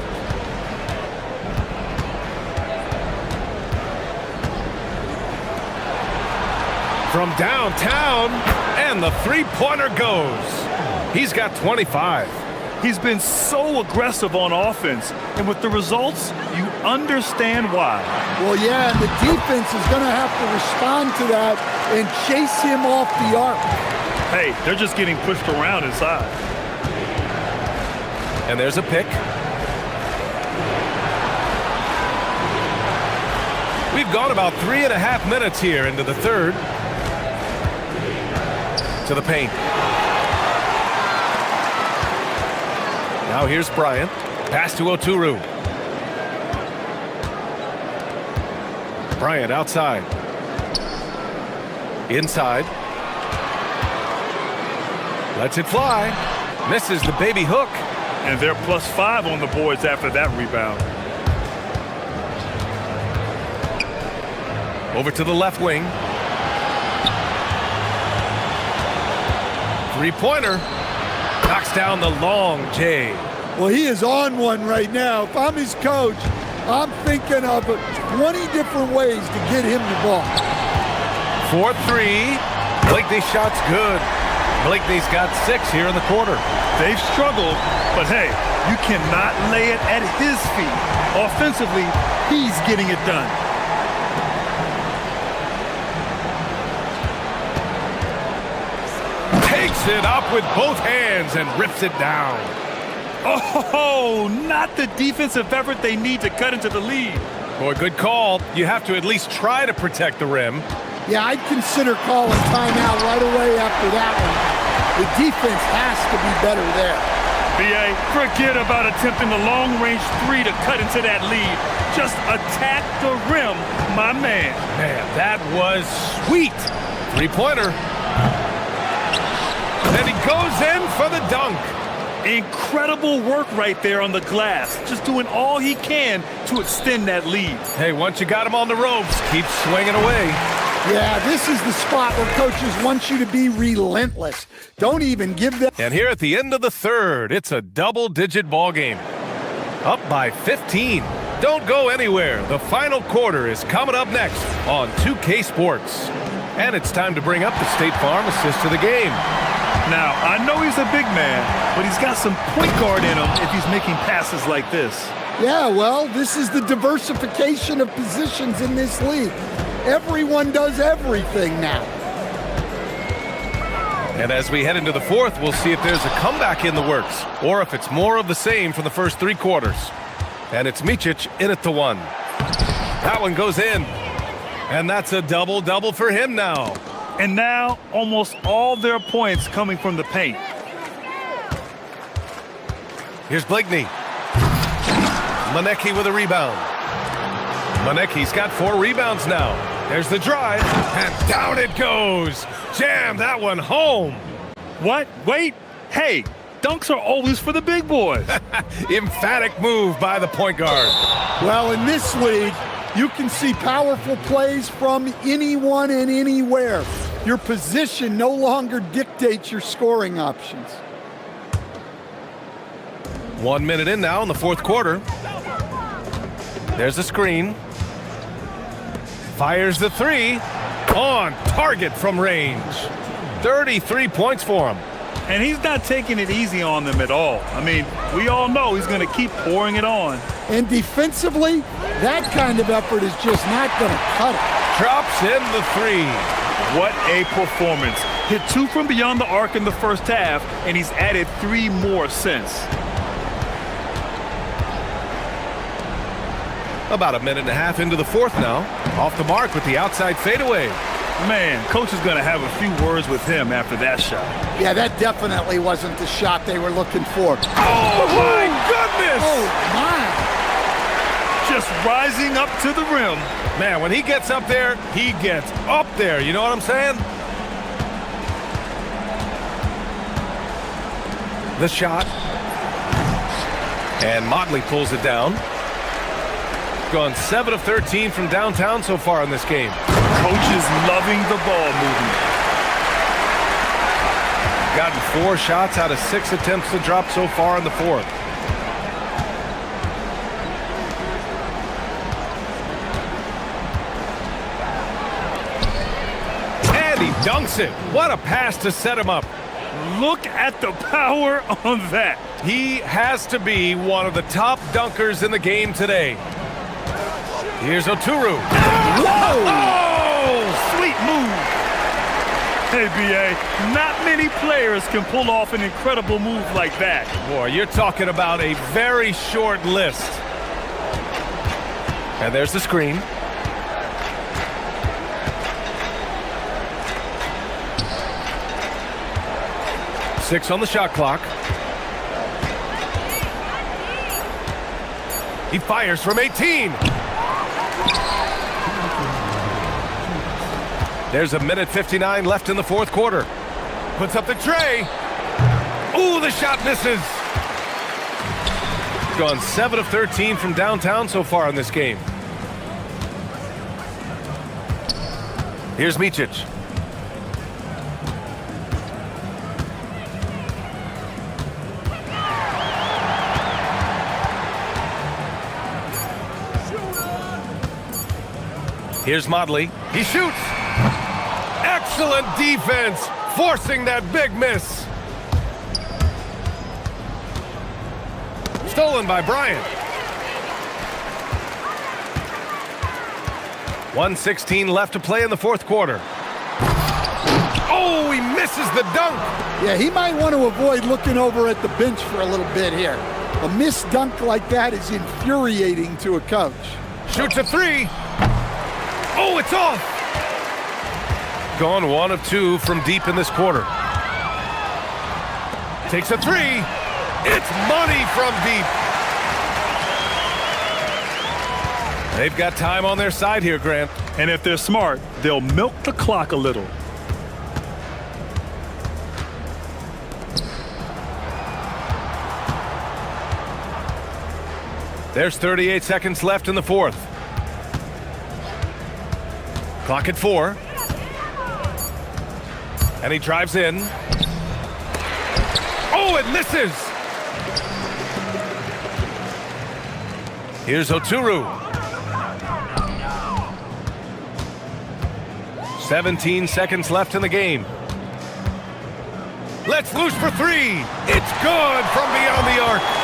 From downtown, and the 3-pointer goes. He's got 25. He's been so aggressive on offense, and with the results, you understand why. Well, yeah, and the defense is going to have to respond to that and chase him off the arc. Hey, they're just getting pushed around inside. And there's a pick. We've gone about 3.5 minutes here into the 3rd. To the paint. Now here's Bryant. Pass to Oturu. Bryant outside. Inside. Lets it fly. Misses the baby hook. And they're +5 on the boards after that rebound. Over to the left wing. 3-pointer. Knocks down the long J. Well, he is on one right now. If I'm his coach, I'm thinking of 20 different ways to get him the ball. 4-3. Blakeney's shot's good. Blakeney's got 6 here in the quarter. They've struggled, but hey, you cannot lay it at his feet. Offensively, he's getting it done. Picks it up with both hands and rips it down. Oh, not the defensive effort they need to cut into the lead. Boy, good call. You have to at least try to protect the rim. Yeah, I'd consider calling timeout right away after that one. The defense has to be better there. BA, forget about attempting the long-range three to cut into that lead. Just attack the rim, my man. Man, that was sweet. Three-pointer. And he goes in for the dunk. Incredible work right there on the glass. Just doing all he can to extend that lead. Hey, once you got him on the ropes, keep swinging away. Yeah, this is the spot where coaches want you to be relentless. Don't even give them... And here at the end of the third, it's a double-digit ball game. Up by 15. Don't go anywhere. The final quarter is coming up next on 2K Sports. And it's time to bring up the State Farm assist to the game. Now, I know he's a big man, but he's got some point guard in him if he's making passes like this. Yeah, well, this is the diversification of positions in this league. Everyone does everything now. And as we head into the fourth, we'll see if there's a comeback in the works, or if it's more of the same from the first three quarters. And it's Micic in at the one. That one goes in. And that's a double-double for him now. And now, almost all their points coming from the paint. Here's Blakeney. Manecki with a rebound. Manecki's got 4 rebounds now. There's the drive, and down it goes. Jam that one home. What? Wait. Hey, dunks are always for the big boys. Emphatic move by the point guard. Well, in this league, you can see powerful plays from anyone and anywhere. Your position no longer dictates your scoring options. 1 minute in now in the fourth quarter. There's a screen. Fires the three. On target from range. 33 points for him. And he's not taking it easy on them at all. I mean, we all know he's going to keep pouring it on. And defensively, that kind of effort is just not going to cut it. Drops in the three. What a performance. Hit 2 from beyond the arc in the first half, and he's added 3 more since. About a minute and a half into the fourth now. Off the mark with the outside fadeaway. Man, coach is going to have a few words with him after that shot. Yeah, that definitely wasn't the shot they were looking for. Oh, my goodness! Oh, my. Just rising up to the rim. Man, when he gets up there, he gets up there. You know what I'm saying? The shot. And Motley pulls it down. Gone 7 of 13 from downtown so far in this game. Coach is loving the ball movement. Gotten 4 shots out of 6 attempts to drop so far in the fourth. And he dunks it. What a pass to set him up. Look at the power on that. He has to be one of the top dunkers in the game today. Here's Oturu. Whoa! Oh, sweet move. Hey, B.A., not many players can pull off an incredible move like that. Boy, you're talking about a very short list. And there's the screen. Six on the shot clock. He fires from 18. There's a minute 59 left in the fourth quarter. Puts up the tray. Ooh, the shot misses. Gone 7 of 13 from downtown so far in this game. Here's Micic. Here's Motley. He shoots. Excellent defense, forcing that big miss. Stolen by Bryant. 1:16 left to play in the fourth quarter. Oh, he misses the dunk. Yeah, he might want to avoid looking over at the bench for a little bit here. A missed dunk like that is infuriating to a coach. Shoots a three. Oh, it's off. Gone 1 of 2 from deep in this quarter. Takes a three. It's money from deep. They've got time on their side here, Grant. And if they're smart, they'll milk the clock a little. There's 38 seconds left in the fourth. Clock at 4. And he drives in. Oh, it misses! Here's Oturu. 17 seconds left in the game. Let's loose for 3. It's good from beyond the arc.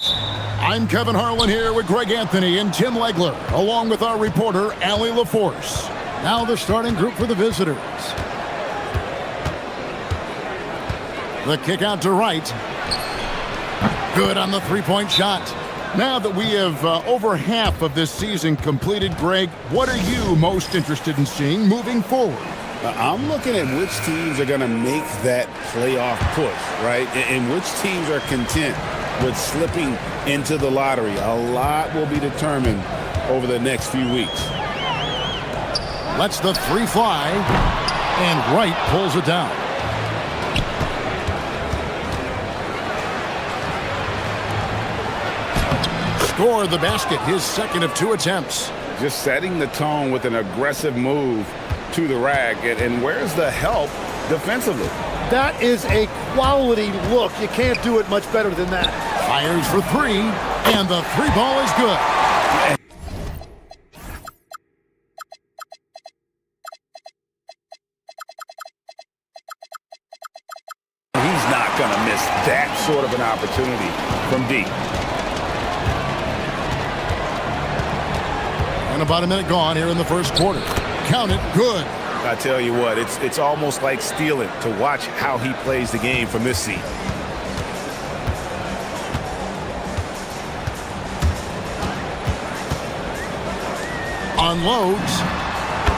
I'm Kevin Harlan here with Greg Anthony and Tim Legler, along with our reporter, Allie LaForce. Now the starting group for the visitors. The kick out to right. Good on the three-point shot. Now that we have over half of this season completed, Greg, what are you most interested in seeing moving forward? I'm looking at which teams are going to make that playoff push, right? And which teams are content with slipping into the lottery. A lot will be determined over the next few weeks. Lets the three fly, and Wright pulls it down. Scored the basket, his second of 2 attempts. Just setting the tone with an aggressive move to the rack. And where's the help defensively? That is a quality look. You can't do it much better than that. Fires for 3, and the 3-ball is good. He's not going to miss that sort of an opportunity from deep. And about a minute gone here in the first quarter. Count it, good. I tell you what, it's almost like stealing to watch how he plays the game from this seat. Unloads.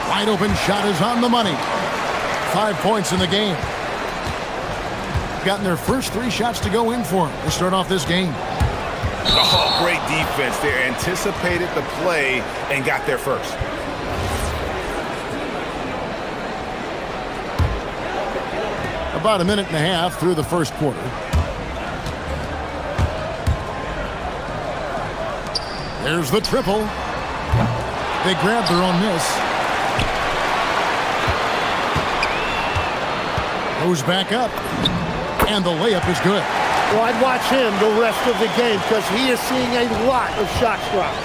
Wide open shot is on the money. 5 points in the game. Gotten their first 3 shots to go in for them to start off this game. Oh, great defense there. Anticipated the play and got there first. About a minute and a half through the first quarter. There's the triple. They grabbed their own miss. Goes back up. And the layup is good. Well, I'd watch him the rest of the game because he is seeing a lot of shots drop.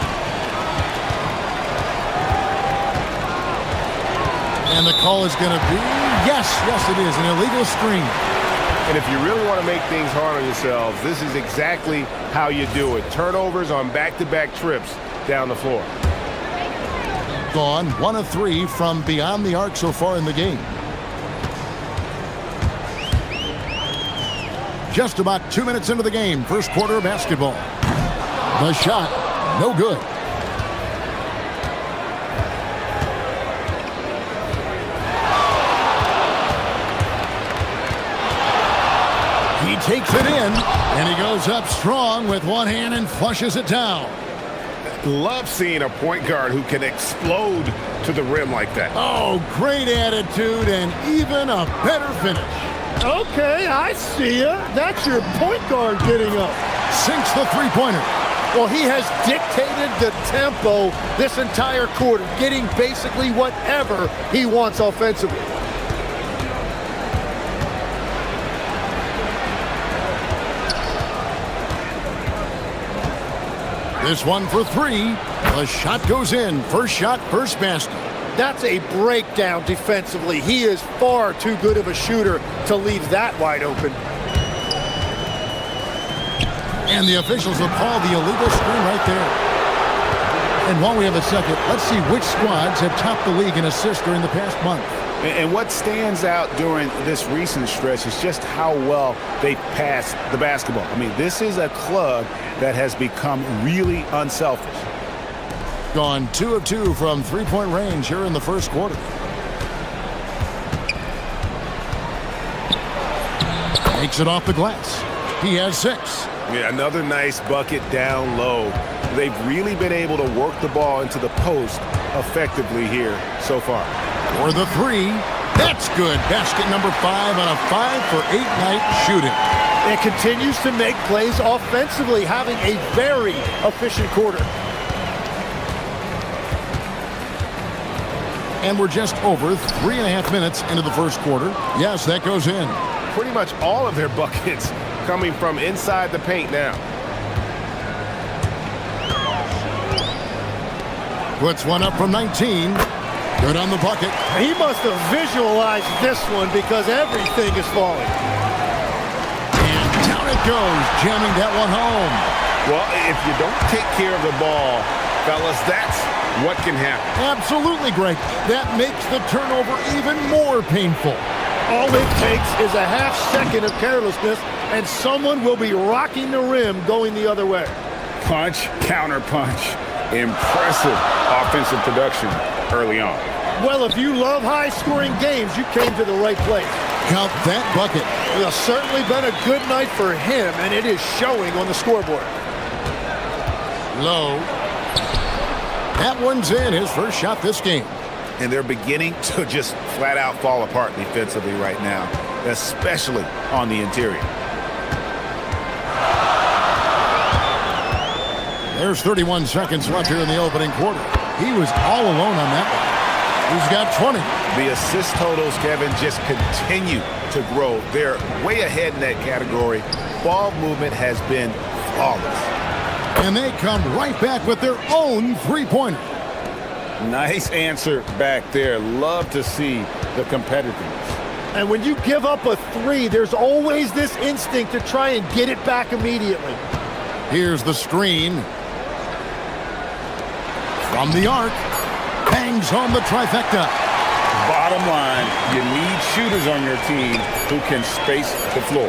And the call is going to be, yes, it is, an illegal screen. And if you really want to make things hard on yourselves, this is exactly how you do it. Turnovers on back-to-back trips down the floor. Gone 1 of 3 from beyond the arc so far in the game. Just about 2 minutes into the game, first quarter of basketball. The shot, no good. He takes it in, and he goes up strong with one hand and flushes it down. Love seeing a point guard who can explode to the rim like that. Oh, great attitude and even a better finish. Okay, I see ya. That's your point guard getting up. Sinks the three-pointer. Well, he has dictated the tempo this entire quarter, getting basically whatever he wants offensively. This one for 3. The shot goes in. First shot, first basket. That's a breakdown defensively. He is far too good of a shooter to leave that wide open. And the officials will call the illegal screen right there. And while we have a second, let's see which squads have topped the league in assists during the past month. And what stands out during this recent stretch is just how well they pass the basketball. I mean, this is a club that has become really unselfish. Gone 2 of 2 from three-point range here in the first quarter. Takes it off the glass. He has 6. Yeah, another nice bucket down low. They've really been able to work the ball into the post effectively here so far. For the 3. That's good. Basket number 5 on a 5-for-8 night shooting. It continues to make plays offensively, having a very efficient quarter. And we're just over 3.5 minutes into the first quarter. Yes, that goes in. Pretty much all of their buckets coming from inside the paint now. Puts one up from 19. Good on the bucket. He must have visualized this one because everything is falling. And down it goes, jamming that one home. Well, if you don't take care of the ball, fellas, that's what can happen. Absolutely, Greg. That makes the turnover even more painful. All it takes is a half second of carelessness, and someone will be rocking the rim going the other way. Punch, counter punch. Impressive offensive production early on. Well, if you love high-scoring games, you came to the right place. Count that bucket. It has certainly been a good night for him, and it is showing on the scoreboard. Low. That one's in, his first shot this game. And they're beginning to just flat out fall apart defensively right now, especially on the interior. There's 31 seconds left here in the opening quarter. He was all alone on that one. He's got 20. The assist totals, Kevin, just continue to grow. They're way ahead in that category. Ball movement has been flawless. And they come right back with their own three-pointer. Nice answer back there. Love to see the competitiveness. And when you give up a three, there's always this instinct to try and get it back immediately. Here's the screen. From the arc. Bangs home the trifecta. Bottom line, you need shooters on your team who can space the floor.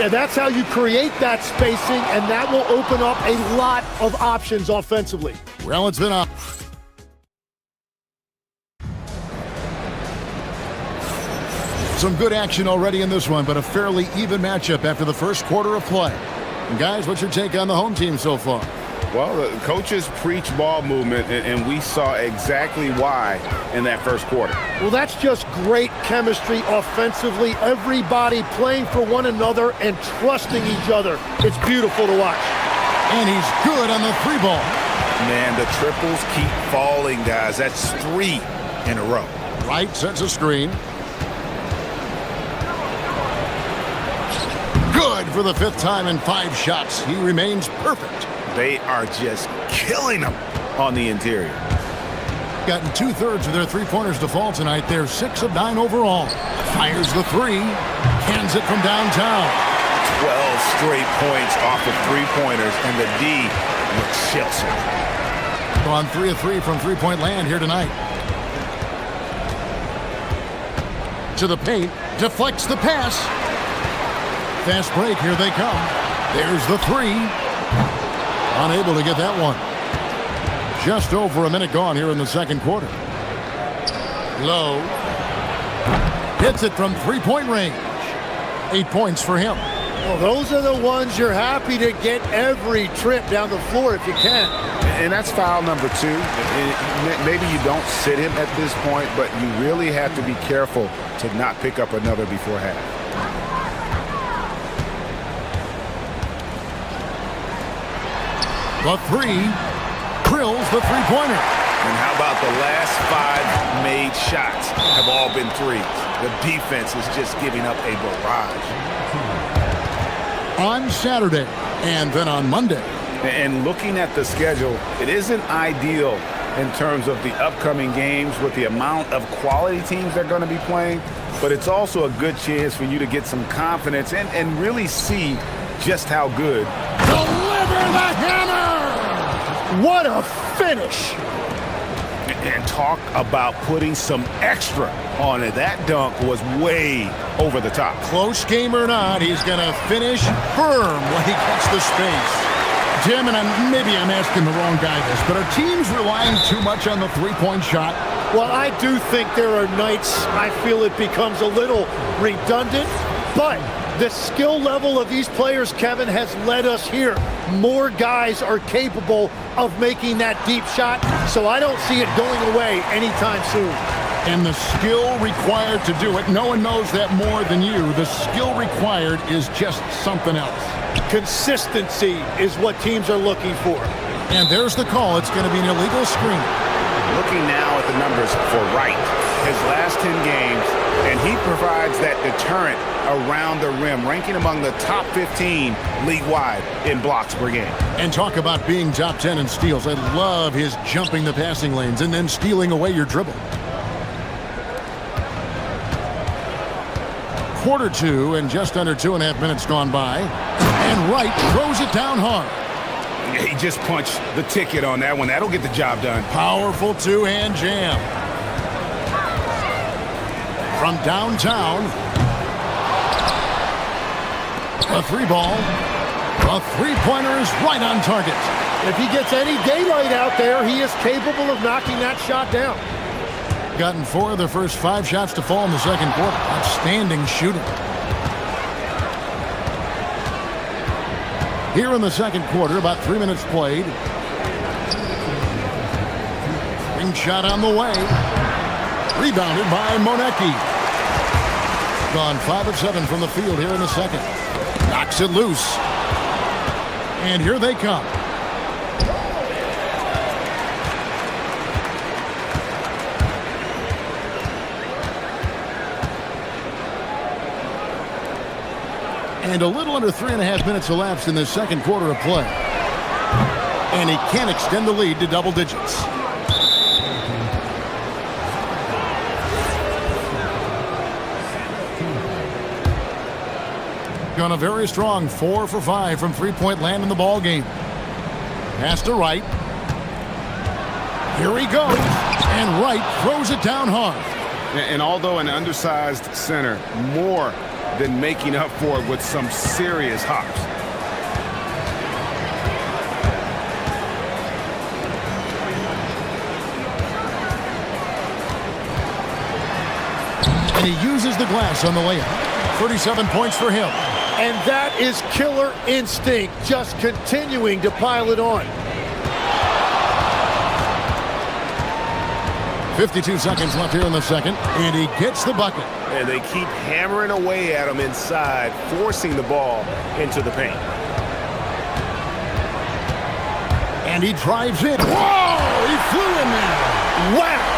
And that's how you create that spacing, and that will open up a lot of options offensively. Well, it's been up. Some good action already in this one, but a fairly even matchup after the first quarter of play. And guys, what's your take on the home team so far? Well, the coaches preach ball movement, and we saw exactly why in that first quarter. Well, that's just great chemistry offensively. Everybody playing for one another and trusting each other. It's beautiful to watch. And he's good on the three ball. Man, the triples keep falling, guys. That's 3 in a row. Right, sets a screen. Good for the 5th time in 5 shots. He remains perfect. They are just killing them on the interior. Gotten 2/3 of their three-pointers to fall tonight. They're 6 of 9 overall. Fires the three. Cans it from downtown. 12 straight points off of three-pointers, and the D looks Chelsea. On 3 of 3 from three-point land here tonight. To the paint. Deflects the pass. Fast break. Here they come. There's the three. Unable to get that one. Just over a minute gone here in the second quarter. Low. Hits it from three-point range. 8 points for him. Well, those are the ones you're happy to get every trip down the floor if you can. And that's foul number 2. Maybe you don't sit him at this point, but you really have to be careful to not pick up another before half. The three drills the three-pointer. And how about the last 5 made shots have all been threes? The defense is just giving up a barrage. On Saturday and then on Monday. And looking at the schedule, it isn't ideal in terms of the upcoming games with the amount of quality teams they're going to be playing, but it's also a good chance for you to get some confidence and really see just how good. Deliver the hammer! What a finish! And talk about putting some extra on it. That dunk was way over the top. Close game or not, he's going to finish firm when he gets the space. Jim, and maybe I'm asking the wrong guy this, but are teams relying too much on the three-point shot? Well, I do think there are nights I feel it becomes a little redundant, but the skill level of these players, Kevin, has led us here. More guys are capable of making that deep shot, so I don't see it going away anytime soon. And the skill required to do it, no one knows that more than you. The skill required is just something else. Consistency is what teams are looking for. And there's the call. It's going to be an illegal screen. Looking now at the numbers for Wright, his last 10 games, and he provides that deterrent around the rim, ranking among the top 15 league-wide in blocks per game. And talk about being top 10 in steals. I love his jumping the passing lanes and then stealing away your dribble. Quarter 2 and just under 2.5 minutes gone by. And Wright throws it down hard. just punch the ticket on that one. That'll get the job done. Powerful two-hand jam. From downtown. A three ball. A three-pointer is right on target. If he gets any daylight out there, he is capable of knocking that shot down. Gotten 4 of their first 5 shots to fall in the second quarter. Outstanding shooting. Here in the second quarter, about 3 minutes played. Ring shot on the way. Rebounded by Monecki. Gone 5 of 7 from the field here in the second. Knocks it loose. And here they come. And a little under 3.5 minutes elapsed in the second quarter of play. And he can extend the lead to double digits. Gone a very strong 4 for 5 from three-point land in the ball game. Pass to Wright. Here he goes. And Wright throws it down hard. And although an undersized center, more than making up for it with some serious hops. And he uses the glass on the layup. 37 points for him. And that is killer instinct, just continuing to pile it on. 52 seconds left here in the second, and he gets the bucket. And they keep hammering away at him inside, forcing the ball into the paint. And he drives in. Whoa! He flew in there. Wow!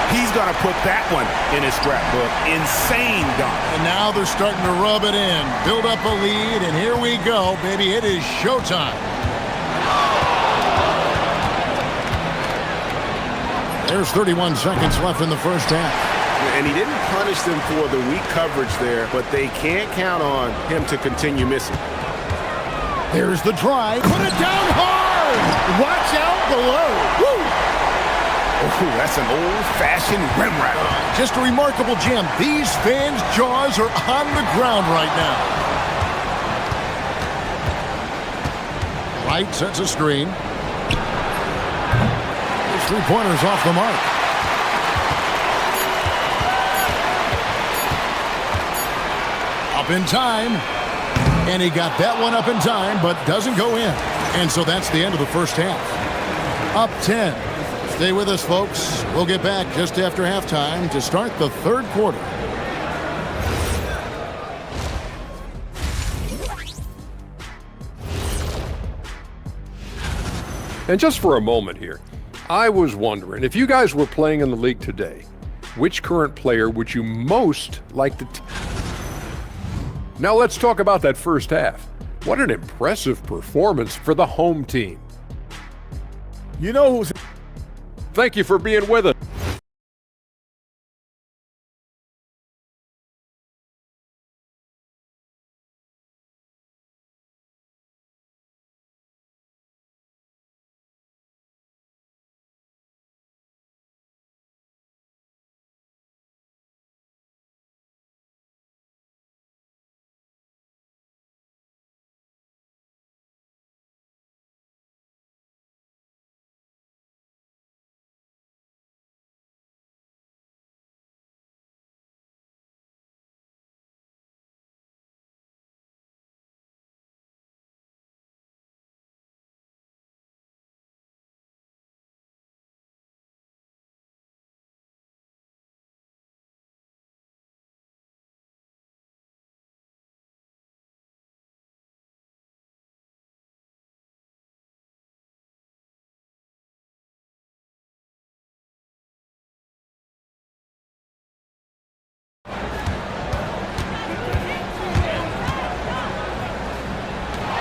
He's going to put that one in his scrapbook. Insane dunk. And now they're starting to rub it in, build up a lead, and here we go, baby. It is showtime. There's 31 seconds left in the first half. And he didn't punish them for the weak coverage there, but they can't count on him to continue missing. There's the drive. Put it down hard. Watch out below. Woo! Oh, that's an old-fashioned rim wrap. Just a remarkable jam. These fans' jaws are on the ground right now. Wright sets a screen. His three-pointer's off the mark. Up in time. And he got that one up in time, but doesn't go in. And so that's the end of the first half. Up 10. Stay with us, folks. We'll get back just after halftime to start the third quarter. And just for a moment here, I was wondering, if you guys were playing in the league today, which current player would you most like to... Now let's talk about that first half. What an impressive performance for the home team. You know who's... Thank you for being with us.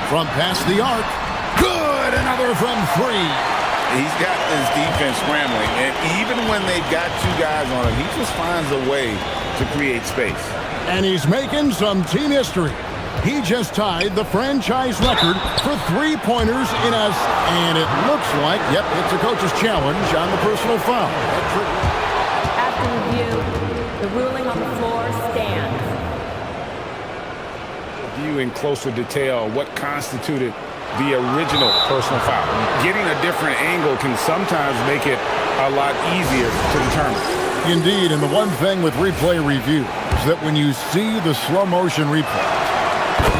From past the arc. Good! Another from 3. He's got his defense scrambling, and even when they've got 2 guys on him, he just finds a way to create space. And he's making some team history. He just tied the franchise record for three-pointers in and it looks like, yep, it's a coach's challenge on the personal foul. After review, the ruling on the floor stands. View in closer detail what constituted the original personal foul. Getting a different angle can sometimes make it a lot easier to determine. Indeed, and the one thing with replay review is that when you see the slow motion replay,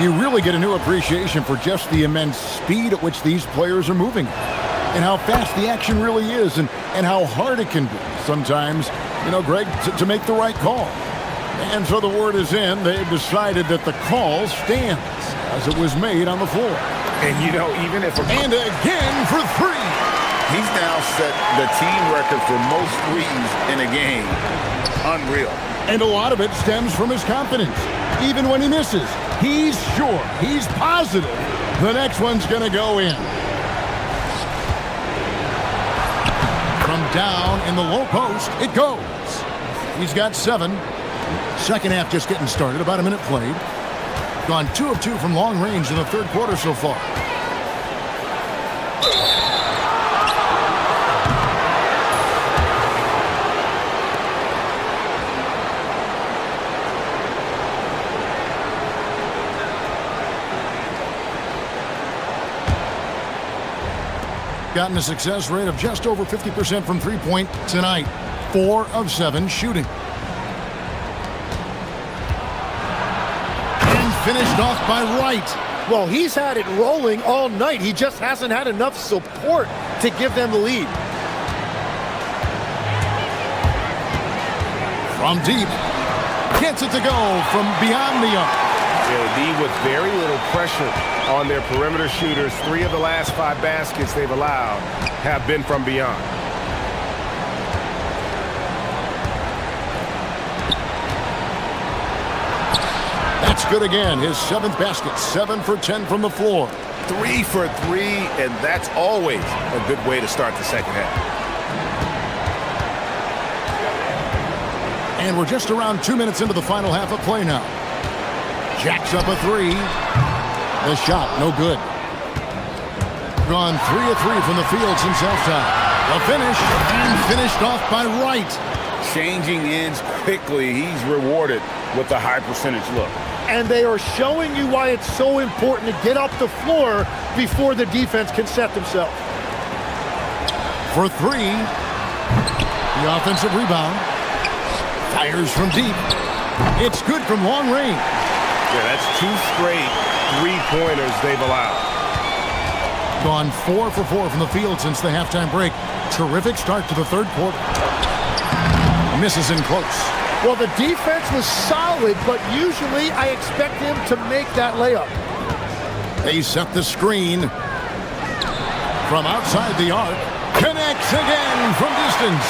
you really get a new appreciation for just the immense speed at which these players are moving and how fast the action really is and how hard it can be sometimes, you know, Greg, to make the right call. And so the word is in. They've decided that the call stands as it was made on the floor. And, you know, even if... And again for three. He's now set the team record for most threes in a game. Unreal. And a lot of it stems from his confidence. Even when he misses, he's sure, he's positive the next one's going to go in. From down in the low post, it goes. He's got 7. Second half just getting started, about a minute played. Gone 2 of 2 from long range in the third quarter so far. Gotten a success rate of just over 50% from three-point tonight. 4 of 7 shooting. Finished off by Wright. Well, he's had it rolling all night. He just hasn't had enough support to give them the lead. From deep. Gets it to go from beyond the arc. JD with very little pressure on their perimeter shooters. 3 of the last 5 baskets they've allowed have been from beyond. That's good again. His 7th basket. 7 for 10 from the floor. 3 for 3, and that's always a good way to start the second half. And we're just around 2 minutes into the final half of play now. Jacks up a 3. The shot, no good. Gone 3 of 3 from the field since halftime. The finish, and finished off by Wright. Changing ends quickly. He's rewarded with a high percentage look. And they are showing you why it's so important to get up the floor before the defense can set themselves. For 3. The offensive rebound. Fires from deep. It's good from long range. Yeah, that's 2 straight 3-pointers they've allowed. Gone 4 for 4 from the field since the halftime break. Terrific start to the third quarter. Misses in close. Well, the defense was solid, but usually I expect him to make that layup. They set the screen from outside the arc. Connects again from distance.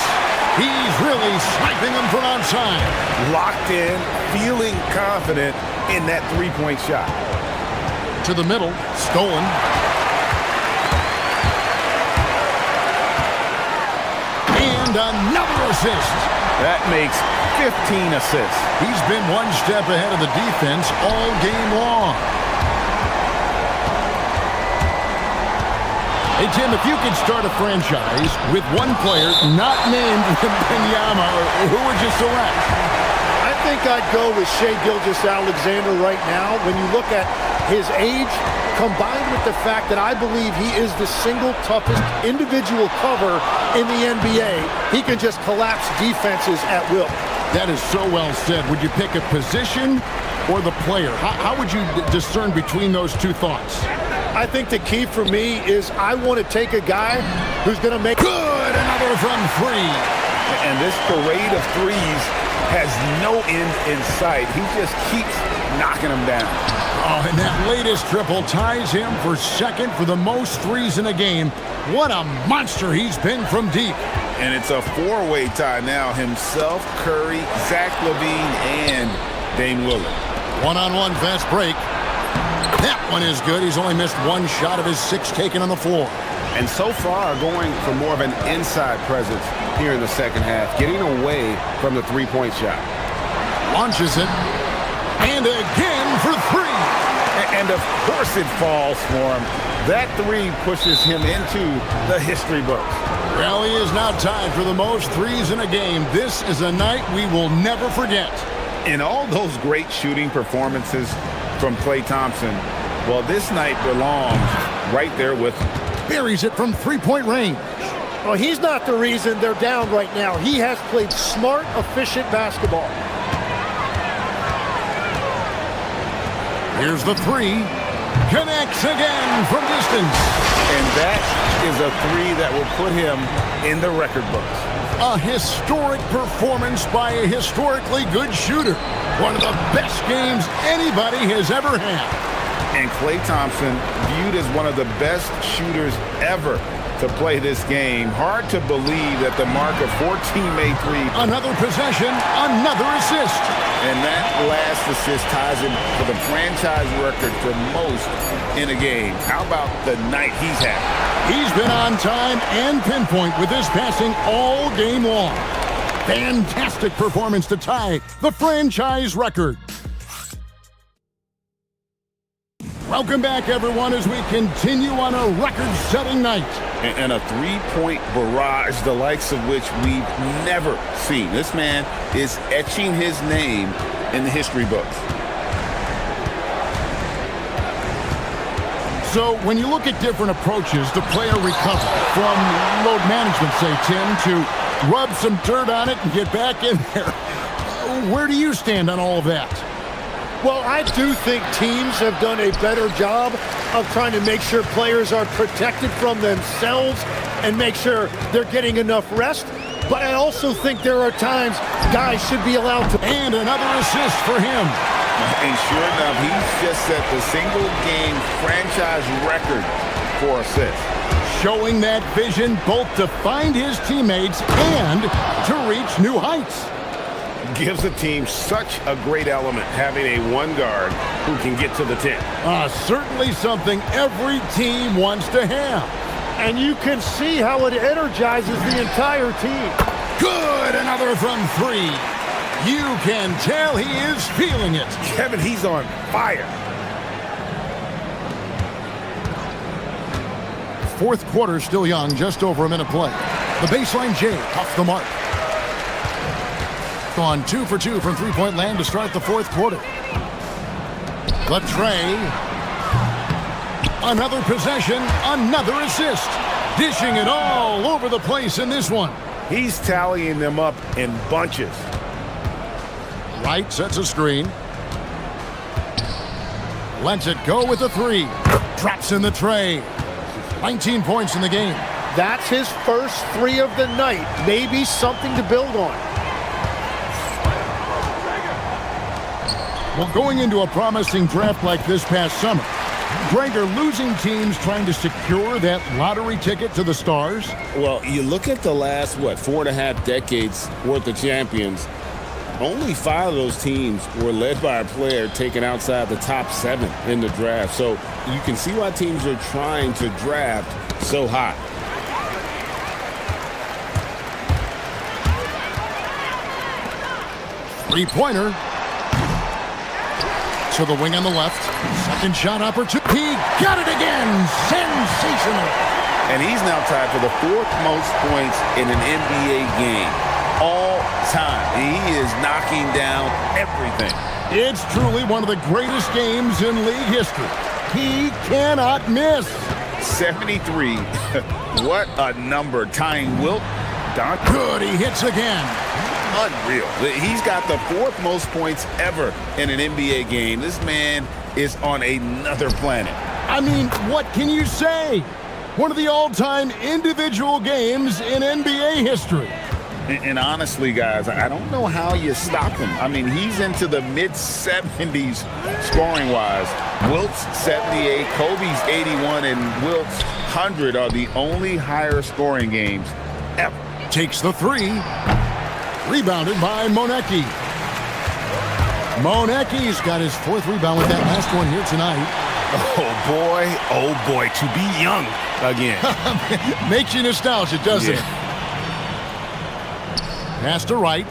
He's really sniping them from outside. Locked in, feeling confident in that 3-point shot. To the middle, stolen. And another assist. That makes 15 assists. He's been one step ahead of the defense all game long. Hey, Tim, if you could start a franchise with one player not named Benyama, who would you select? I think I'd go with Shai Gilgeous-Alexander right now. When you look at his age, combined with the fact that I believe he is the single toughest individual cover in the NBA, he can just collapse defenses at will. That is so well said. Would you pick a position or the player? How would you discern between those two thoughts? I think the key for me is I want to take a guy who's going to make... Good! Another from 3. And this parade of threes has no end in sight. He just keeps knocking them down. Oh, and that latest triple ties him for second for the most threes in a game. What a monster he's been from deep. And it's a 4-way tie now. Himself, Curry, Zach LaVine, and Dame Lillard. One-on-one fast break. That one is good. He's only missed 1 shot of his 6 taken on the floor. And so far, going for more of an inside presence here in the second half, getting away from the 3-point shot. Launches it. And again for 3. And of course it falls for him. That three pushes him into the history books. Well, he is now tied for the most threes in a game. This is a night we will never forget. In all those great shooting performances from Klay Thompson, well, this night belongs right there with him. Buries it from three-point range. Well, he's not the reason they're down right now. He has played smart, efficient basketball. Here's the three. Connects again from distance. And that is a three that will put him in the record books. A historic performance by a historically good shooter. One of the best games anybody has ever had. And Klay Thompson viewed as one of the best shooters ever to play this game. Hard to believe that the mark of 14 made threes. Another possession, another assist. And that last assist ties him for the franchise record for most in a game. How about the night he's had? He's been on time and pinpoint with his passing all game long. Fantastic performance to tie the franchise record. Welcome back, everyone, as we continue on a record-setting night. And a three-point barrage, the likes of which we've never seen. This man is etching his name in the history books. So when you look at different approaches to play a recovery, from load management, say, Tim, to rub some dirt on it and get back in there, where do you stand on all of that? Well, I do think teams have done a better job of trying to make sure players are protected from themselves and make sure they're getting enough rest. But I also think there are times guys should be allowed to. And another assist for him. And sure enough, he's just set the single-game franchise record for assists. Showing that vision both to find his teammates and to reach new heights. Gives a team such a great element having a one guard who can get to the 10. Certainly something every team wants to have. And you can see how it energizes the entire team. Good, another from three. You can tell he is feeling it. Kevin, he's on fire. Fourth quarter still young, just over a minute play. The baseline J off the mark. Gone 2 for 2 from three-point land to start the fourth quarter. The tray. Another possession, another assist. Dishing it all over the place in this one. He's tallying them up in bunches. Wright sets a screen. Lets it go with the three. Drops in the tray. 19 points in the game. That's his first three of the night. Maybe something to build on. Well, going into a promising draft like this past summer, Greg, are losing teams trying to secure that lottery ticket to the stars? Well, you look at the last, 4.5 decades worth of champions, only 5 of those teams were led by a player taken outside the top 7 in the draft. So you can see why teams are trying to draft so high. Three-pointer. To the wing on the left. Second shot opportunity. He got it again. Sensational. And he's now tied for the 4th most points in an NBA game all time. He is knocking down everything. It's truly one of the greatest games in league history. He cannot miss. 73. What a number. Tying Wilt. Good. He hits again. Unreal. He's got the 4th most points ever in an NBA game. This man is on another planet. I mean, what can you say? One of the all-time individual games in NBA history. And honestly, guys, I don't know how you stop him. I mean, he's into the mid-70s scoring-wise. Wilt's 78, Kobe's 81, and Wilt's 100 are the only higher scoring games ever. Takes the three. Rebounded by Monecki. Monecki's got his 4th rebound with that last one here tonight. Oh boy, to be young again. Makes you nostalgic, doesn't it? Pass to Wright.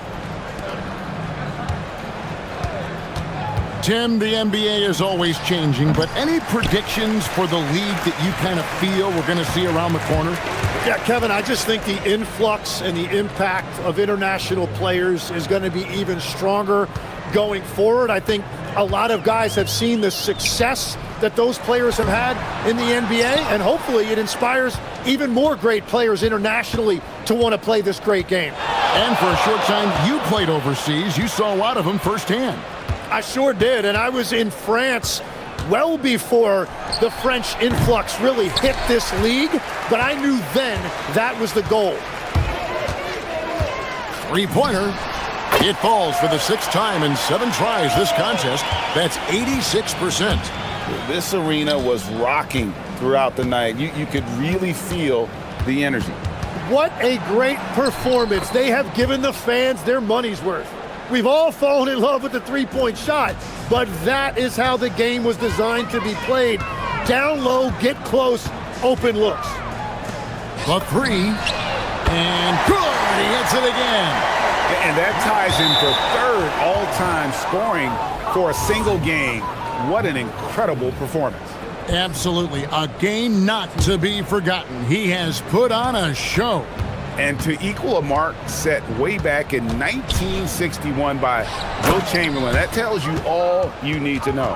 Tim, the NBA is always changing, but any predictions for the league that you kind of feel we're going to see around the corner? Yeah, Kevin, I just think the influx and the impact of international players is going to be even stronger going forward. I think a lot of guys have seen the success that those players have had in the NBA, and hopefully it inspires even more great players internationally to want to play this great game. And for a short time, you played overseas. You saw a lot of them firsthand. I sure did, and I was in France well before the French influx really hit this league, but I knew then that was the goal. Three-pointer. It falls for the 6th time in 7 tries this contest. That's 86%. This arena was rocking throughout the night. You could really feel the energy. What a great performance. They have given the fans their money's worth. We've all fallen in love with the three-point shot, but that is how the game was designed to be played. Down low, get close, open looks. The three, and good, he hits it again. And that ties in for 3rd all-time scoring for a single game. What an incredible performance. Absolutely, a game not to be forgotten. He has put on a show. And to equal a mark set way back in 1961 by Bill Chamberlain, that tells you all you need to know.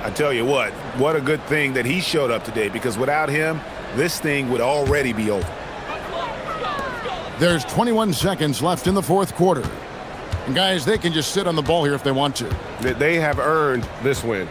I tell you what a good thing that he showed up today, because without him, this thing would already be over. There's 21 seconds left in the 4th quarter. And guys, they can just sit on the ball here if they want to. They have earned this win.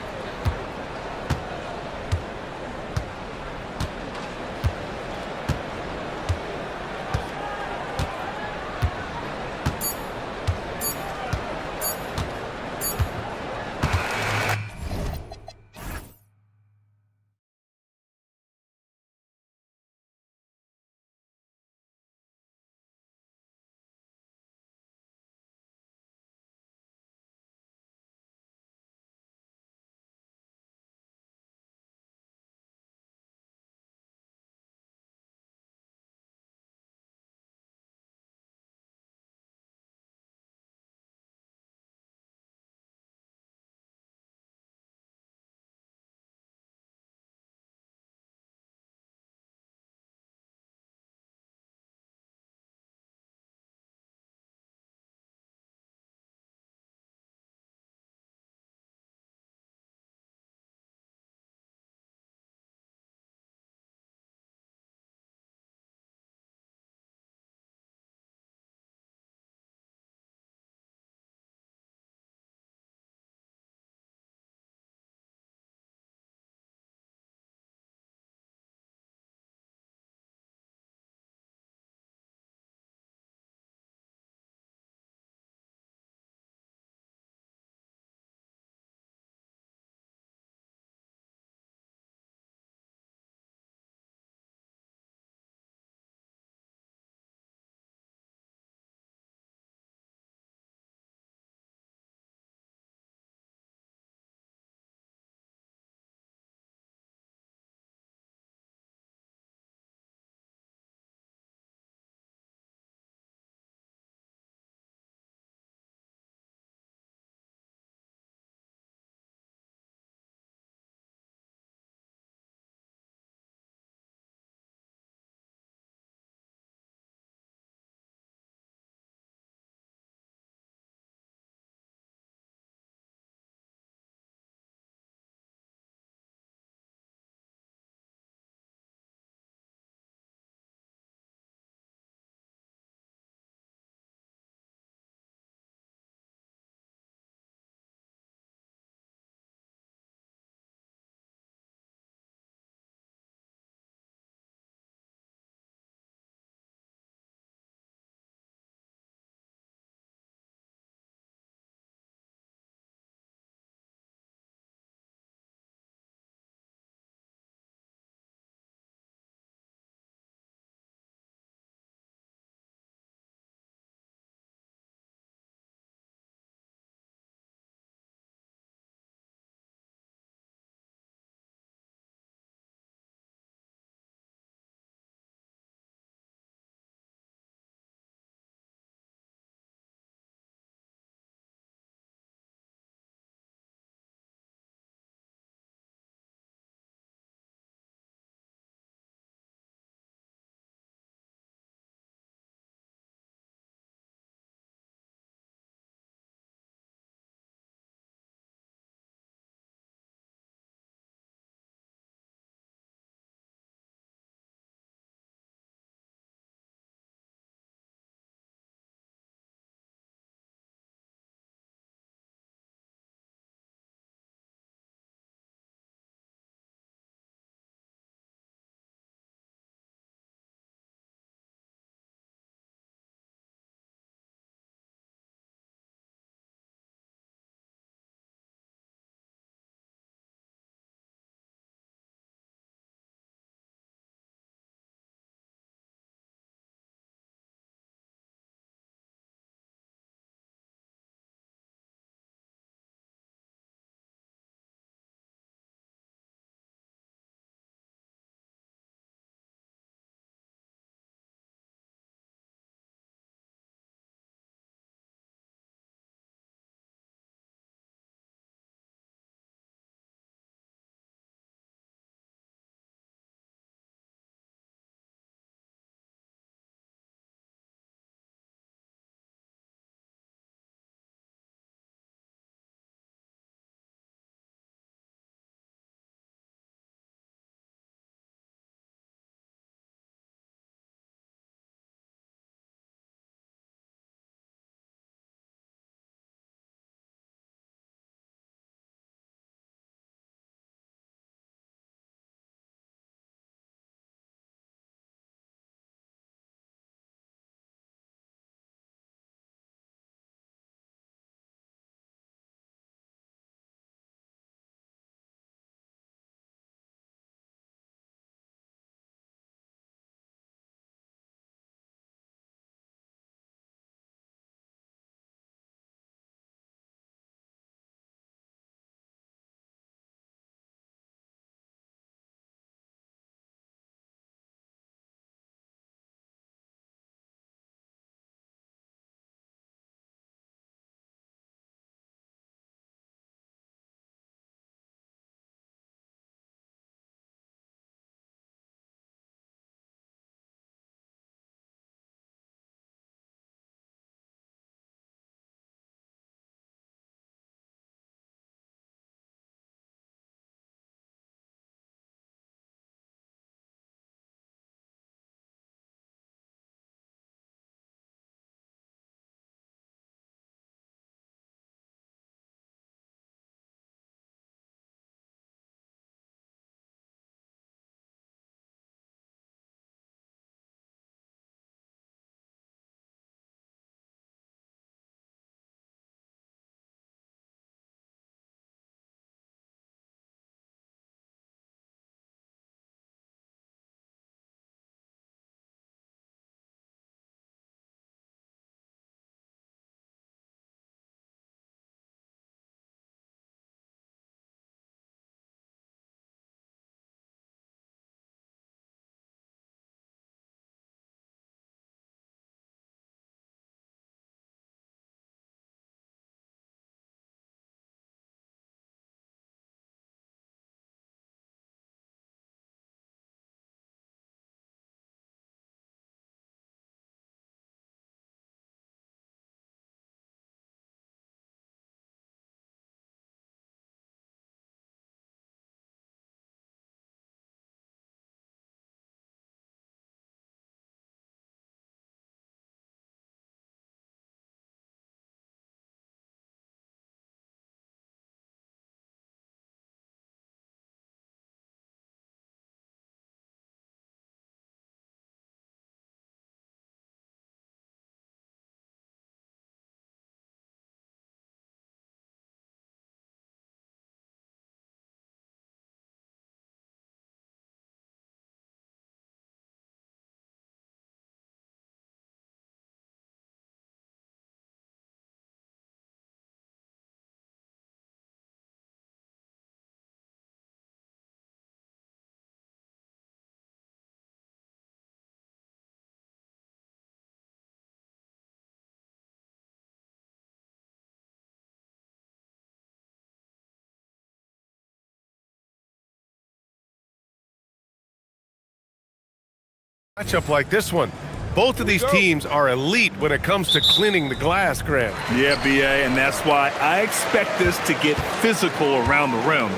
Matchup like this one. Both of these teams are elite when it comes to cleaning the glass, Grant. Yeah, BA, and that's why I expect this to get physical around the rim,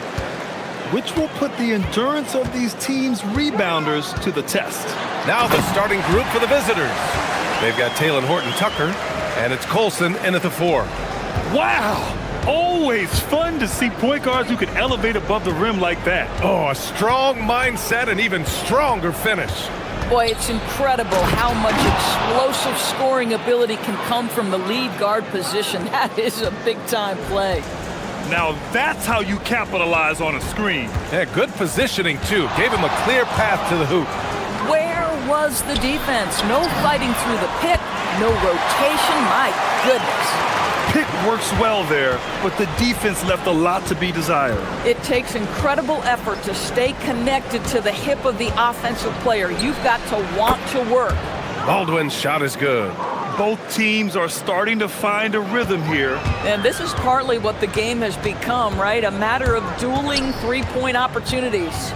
which will put the endurance of these teams' rebounders to the test. Now the starting group for the visitors. They've got Taylor Horton-Tucker, and it's Colson in at the 4. Wow! Always fun to see point guards who can elevate above the rim like that. Oh, a strong mindset and even stronger finish. Boy, it's incredible how much explosive scoring ability can come from the lead guard position. That is a big-time play. Now that's how you capitalize on a screen. Yeah, good positioning, too. Gave him a clear path to the hoop. Where was the defense? No fighting through the pick, no rotation. My goodness. Pick works well there, but the defense left a lot to be desired. It takes incredible effort to stay connected to the hip of the offensive player. You've got to want to work. Baldwin's shot is good. Both teams are starting to find a rhythm here. And this is partly what the game has become, right? A matter of dueling three-point opportunities.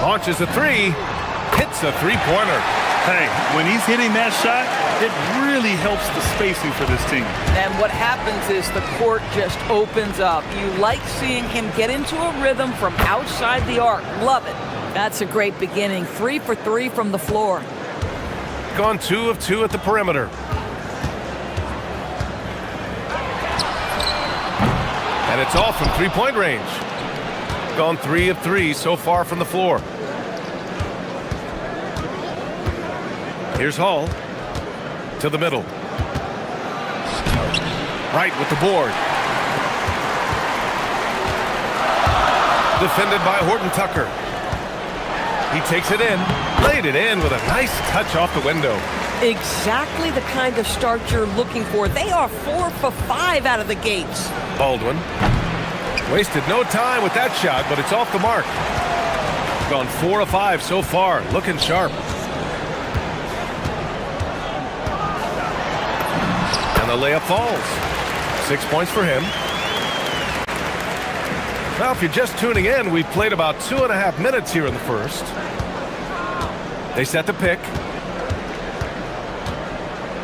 Launches a 3, hits a 3-pointer. Hey, when he's hitting that shot, it really helps the spacing for this team. And what happens is the court just opens up. You like seeing him get into a rhythm from outside the arc. Love it. That's a great beginning. 3 for 3 from the floor. Gone 2 of 2 at the perimeter. And it's all from three-point range. Gone 3 of 3 so far from the floor. Here's Hall to the middle. Right with the board. Defended by Horton-Tucker. He takes it in, laid it in with a nice touch off the window. Exactly the kind of start you're looking for. They are 4 for 5 out of the gates. Baldwin wasted no time with that shot, but it's off the mark. Gone 4 of 5 so far, looking sharp. And the layup falls. 6 points for him. Now, if you're just tuning in, we've played about 2.5 minutes here in the first. They set the pick.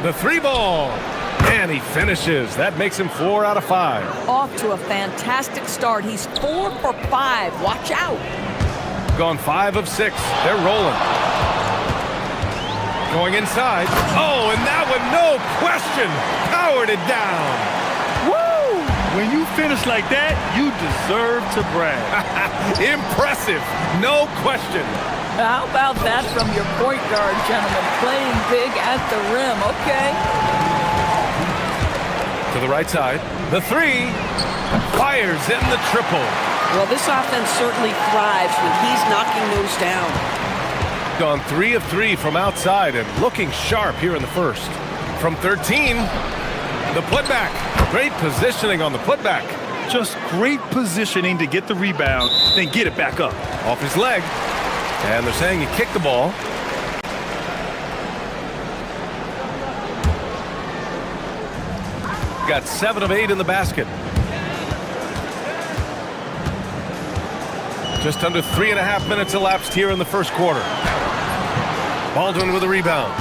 The 3-ball. And he finishes. That makes him 4 out of 5. Off to a fantastic start. He's 4 for 5. Watch out. Gone 5 of 6. They're rolling. Going inside. Oh, and that one, no question, powered it down. Woo! When you finish like that, you deserve to brag. Impressive, no question. How about that from your point guard, gentlemen? Playing big at the rim, okay. To the right side, the 3, fires in the triple. Well, this offense certainly thrives when he's knocking those down. Gone 3 of 3 from outside and looking sharp here in the first. From 13, the putback. Great positioning on the putback. Just great positioning to get the rebound, then get it back up. Off his leg. And they're saying he kicked the ball. Got 7 of 8 in the basket. Just under 3.5 minutes elapsed here in the first quarter. Baldwin with a rebound.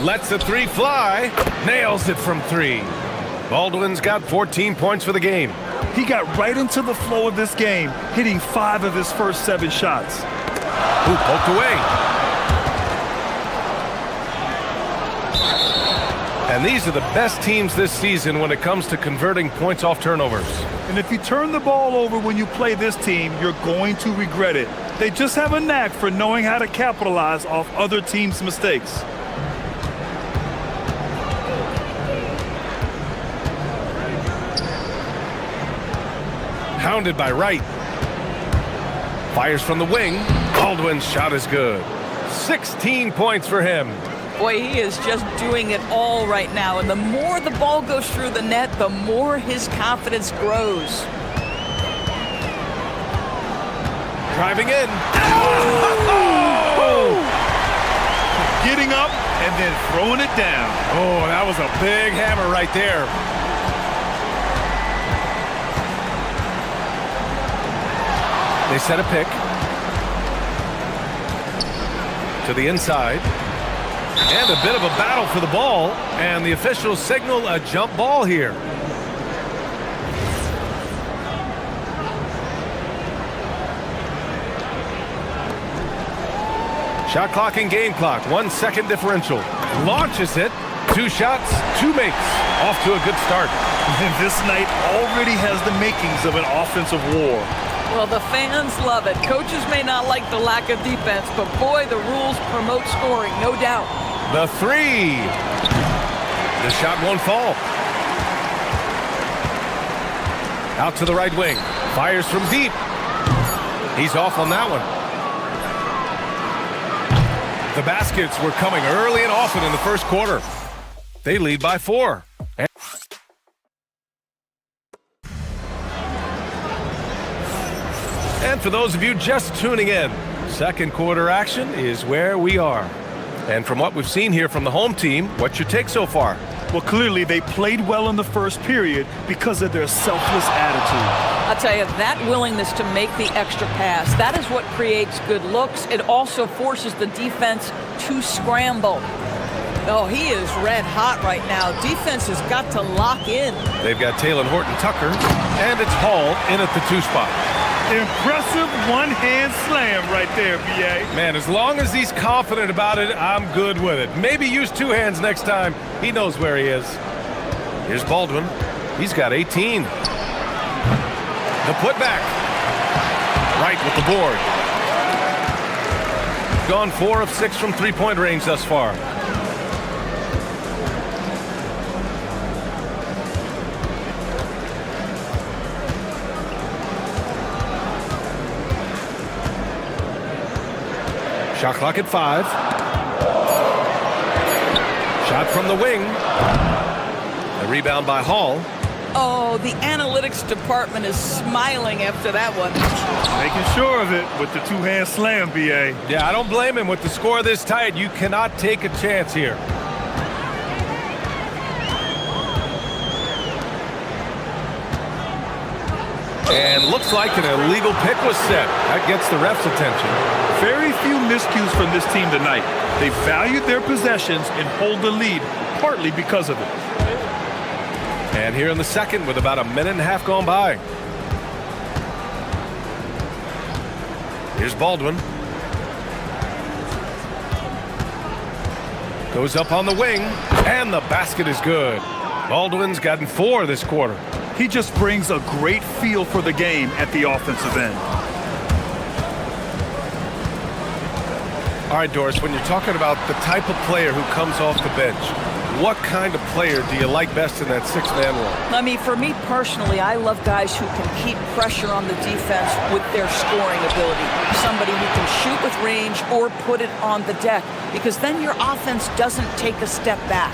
Lets the 3 fly. Nails it from 3. Baldwin's got 14 points for the game. He got right into the flow of this game, hitting 5 of his first 7 shots. Ooh, poked away. And these are the best teams this season when it comes to converting points off turnovers. And if you turn the ball over when you play this team, you're going to regret it. They just have a knack for knowing how to capitalize off other teams' mistakes. Hounded by Wright. Fires from the wing. Baldwin's shot is good. 16 points for him. Boy, he is just doing it all right now. And the more the ball goes through the net, the more his confidence grows. Driving in. Oh! Getting up and then throwing it down. Oh, that was a big hammer right there. They set a pick. To the inside. And a bit of a battle for the ball. And the officials signal a jump ball here. Shot clock and game clock. 1 second differential. Launches it. 2 shots, 2 makes. Off to a good start. And this night already has the makings of an offensive war. Well, the fans love it. Coaches may not like the lack of defense, but boy, the rules promote scoring, no doubt. The 3. The shot won't fall. Out to the right wing. Fires from deep. He's off on that one. The baskets were coming early and often in the first quarter. They lead by 4. And for those of you just tuning in, second quarter action is where we are. And from what we've seen here from the home team, what's your take so far? Well, clearly they played well in the first period because of their selfless attitude. I'll tell you, that willingness to make the extra pass, that is what creates good looks. It also forces the defense to scramble. Oh, he is red hot right now. Defense has got to lock in. They've got Taylor Horton-Tucker, and it's Hall in at the 2 spot. Impressive one-hand slam right there, B.A. Man, as long as he's confident about it, I'm good with it. Maybe use 2 hands next time. He knows where he is. Here's Baldwin. He's got 18. The putback. Right with the board. Gone 4 of 6 from three-point range thus far. Shot clock at 5. Shot from the wing. A rebound by Hall. Oh, the analytics department is smiling after that one. Making sure of it with the 2-hand slam, B.A. Yeah, I don't blame him. With the score this tight, you cannot take a chance here. And looks like an illegal pick was set. That gets the ref's attention. Very few miscues from this team tonight. They valued their possessions and hold the lead, partly because of it. And here in the second with about a minute and a half gone by. Here's Baldwin. Goes up on the wing, and the basket is good. Baldwin's gotten 4 this quarter. He just brings a great feel for the game at the offensive end. All right, Doris, when you're talking about the type of player who comes off the bench, what kind of player do you like best in that 6-man role? I mean, for me personally, I love guys who can keep pressure on the defense with their scoring ability. Somebody who can shoot with range or put it on the deck, because then your offense doesn't take a step back.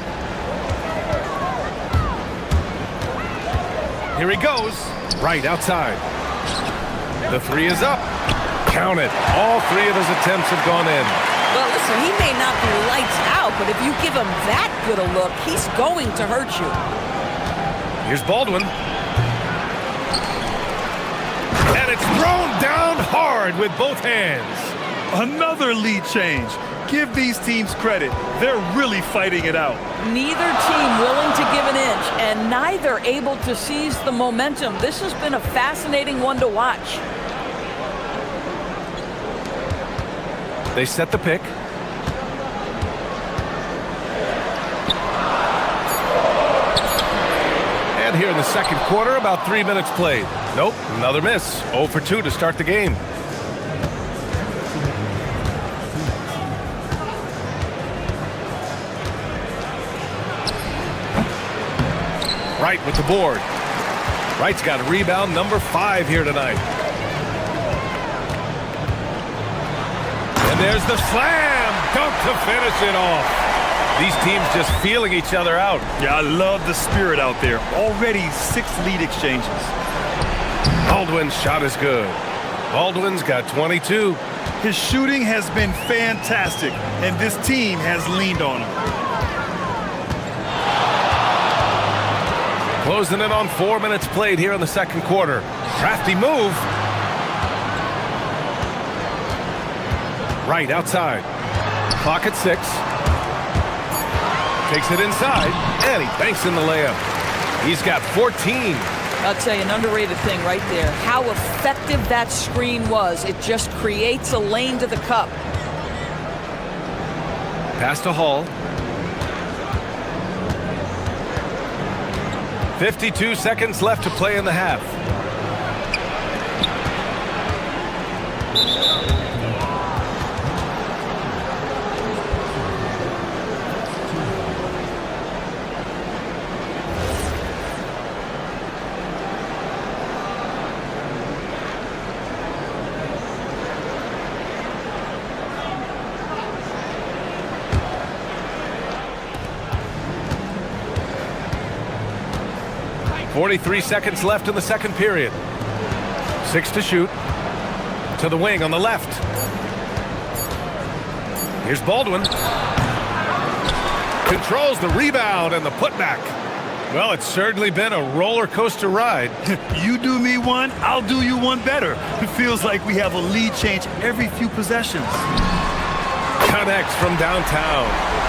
Here he goes. Right outside. The 3 is up. Count it. All 3 of his attempts have gone in. Well, listen, he may not be lights out, but if you give him that good a look, he's going to hurt you. Here's Baldwin. And it's thrown down hard with both hands. Another lead change. Give these teams credit. They're really fighting it out. Neither team willing to give an inch, and neither able to seize the momentum. This has been a fascinating one to watch. They set the pick. And here in the second quarter, about 3 minutes played. Nope, another miss. 0 for 2 to start the game. Wright with the board. Wright's got rebound number 5 here tonight. And there's the slam dunk to finish it off. These teams just feeling each other out. Yeah, I love the spirit out there. Already 6 lead exchanges. Baldwin's shot is good. Baldwin's got 22. His shooting has been fantastic, and this team has leaned on him. Closing in on 4 minutes played here in the second quarter. Crafty move. Right outside. Clock at 6. Takes it inside, and he banks in the layup. He's got 14. I'll tell you, an underrated thing right there. How effective that screen was. It just creates a lane to the cup. Pass to Hall. 52 seconds left to play in the half. .43 seconds left in the second period. 6 to shoot. To the wing on the left. Here's Baldwin. Controls the rebound and the putback. Well, it's certainly been a roller coaster ride. You do me one, I'll do you one better. It feels like we have a lead change every few possessions. Connects from downtown.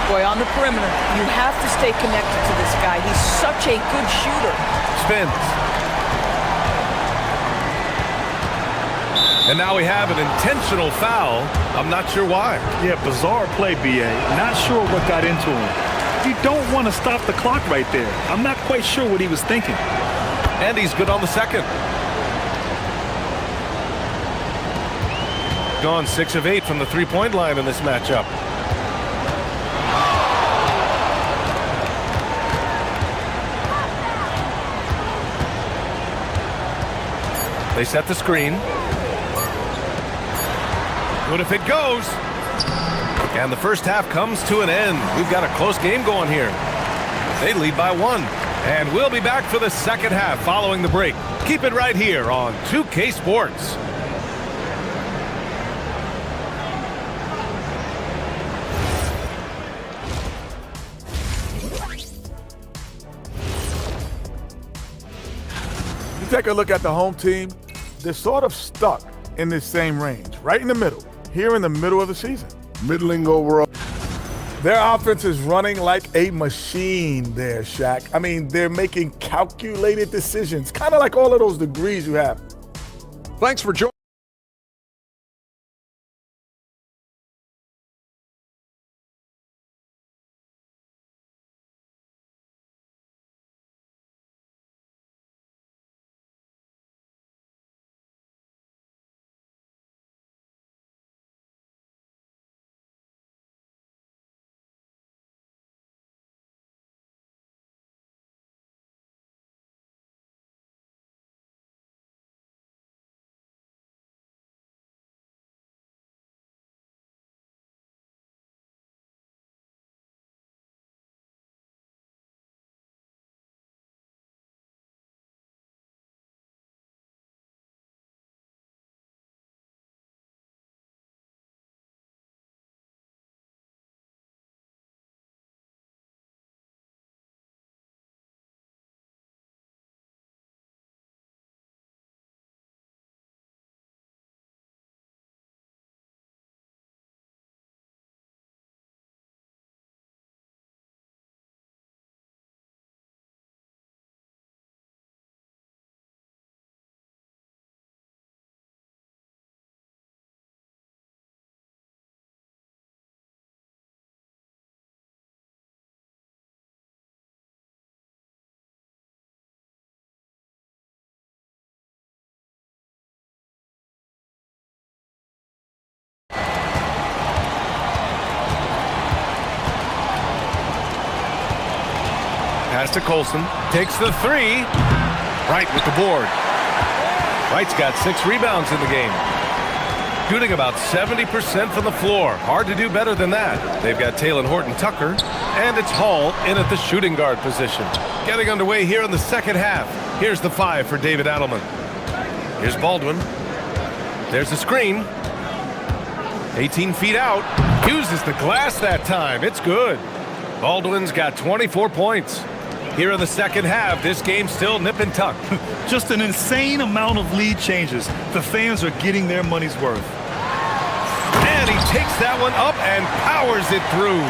Boy, on the perimeter, you have to stay connected to this guy. He's such a good shooter. Spins. And now we have an intentional foul. I'm not sure why. Yeah, bizarre play, BA. Not sure what got into him. You don't want to stop the clock right there. I'm not quite sure what he was thinking. And he's good on the second. Gone 6 of 8 from the three-point line in this matchup. They set the screen. What if it goes? And the first half comes to an end. We've got a close game going here. They lead by 1. And we'll be back for the second half following the break. Keep it right here on 2K Sports. You take a look at the home team, they're sort of stuck in this same range, right in the middle, here in the middle of the season. Middling overall. Their offense is running like a machine there, Shaq. I mean, they're making calculated decisions, kind of like all of those degrees you have. Thanks for joining. Pass to Colson. Takes the 3. Wright with the board. Wright's got 6 rebounds in the game. Shooting about 70% from the floor. Hard to do better than that. They've got Taylor Horton-Tucker. And it's Hall in at the shooting guard position. Getting underway here in the second half. Here's the 5 for David Adelman. Here's Baldwin. There's the screen. 18 feet out. Uses the glass that time. It's good. Baldwin's got 24 points. Here in the second half, this game's still nip and tuck. Just an insane amount of lead changes. The fans are getting their money's worth. And he takes that one up and powers it through.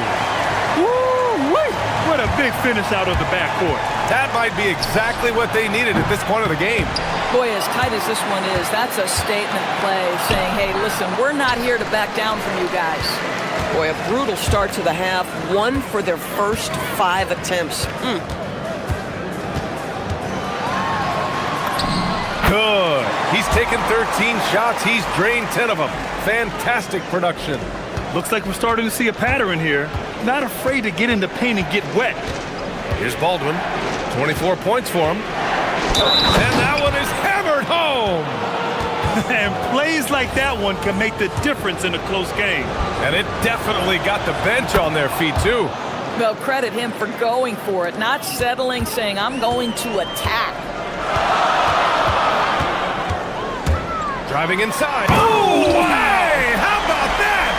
Woo-wee! What a big finish out of the backcourt. That might be exactly what they needed at this point of the game. Boy, as tight as this one is, that's a statement play saying, hey, listen, we're not here to back down from you guys. Boy, a brutal start to the half. 1 for their first 5 attempts. Good. He's taken 13 shots. He's drained 10 of them. Fantastic production. Looks like we're starting to see a pattern here. Not afraid to get in the paint and get wet. Here's Baldwin. 24 points for him. And that one is hammered home. And plays like that one can make the difference in a close game. And it definitely got the bench on their feet, too. Well, credit him for going for it, not settling, saying, I'm going to attack. Driving inside. Oh, hey! How about that?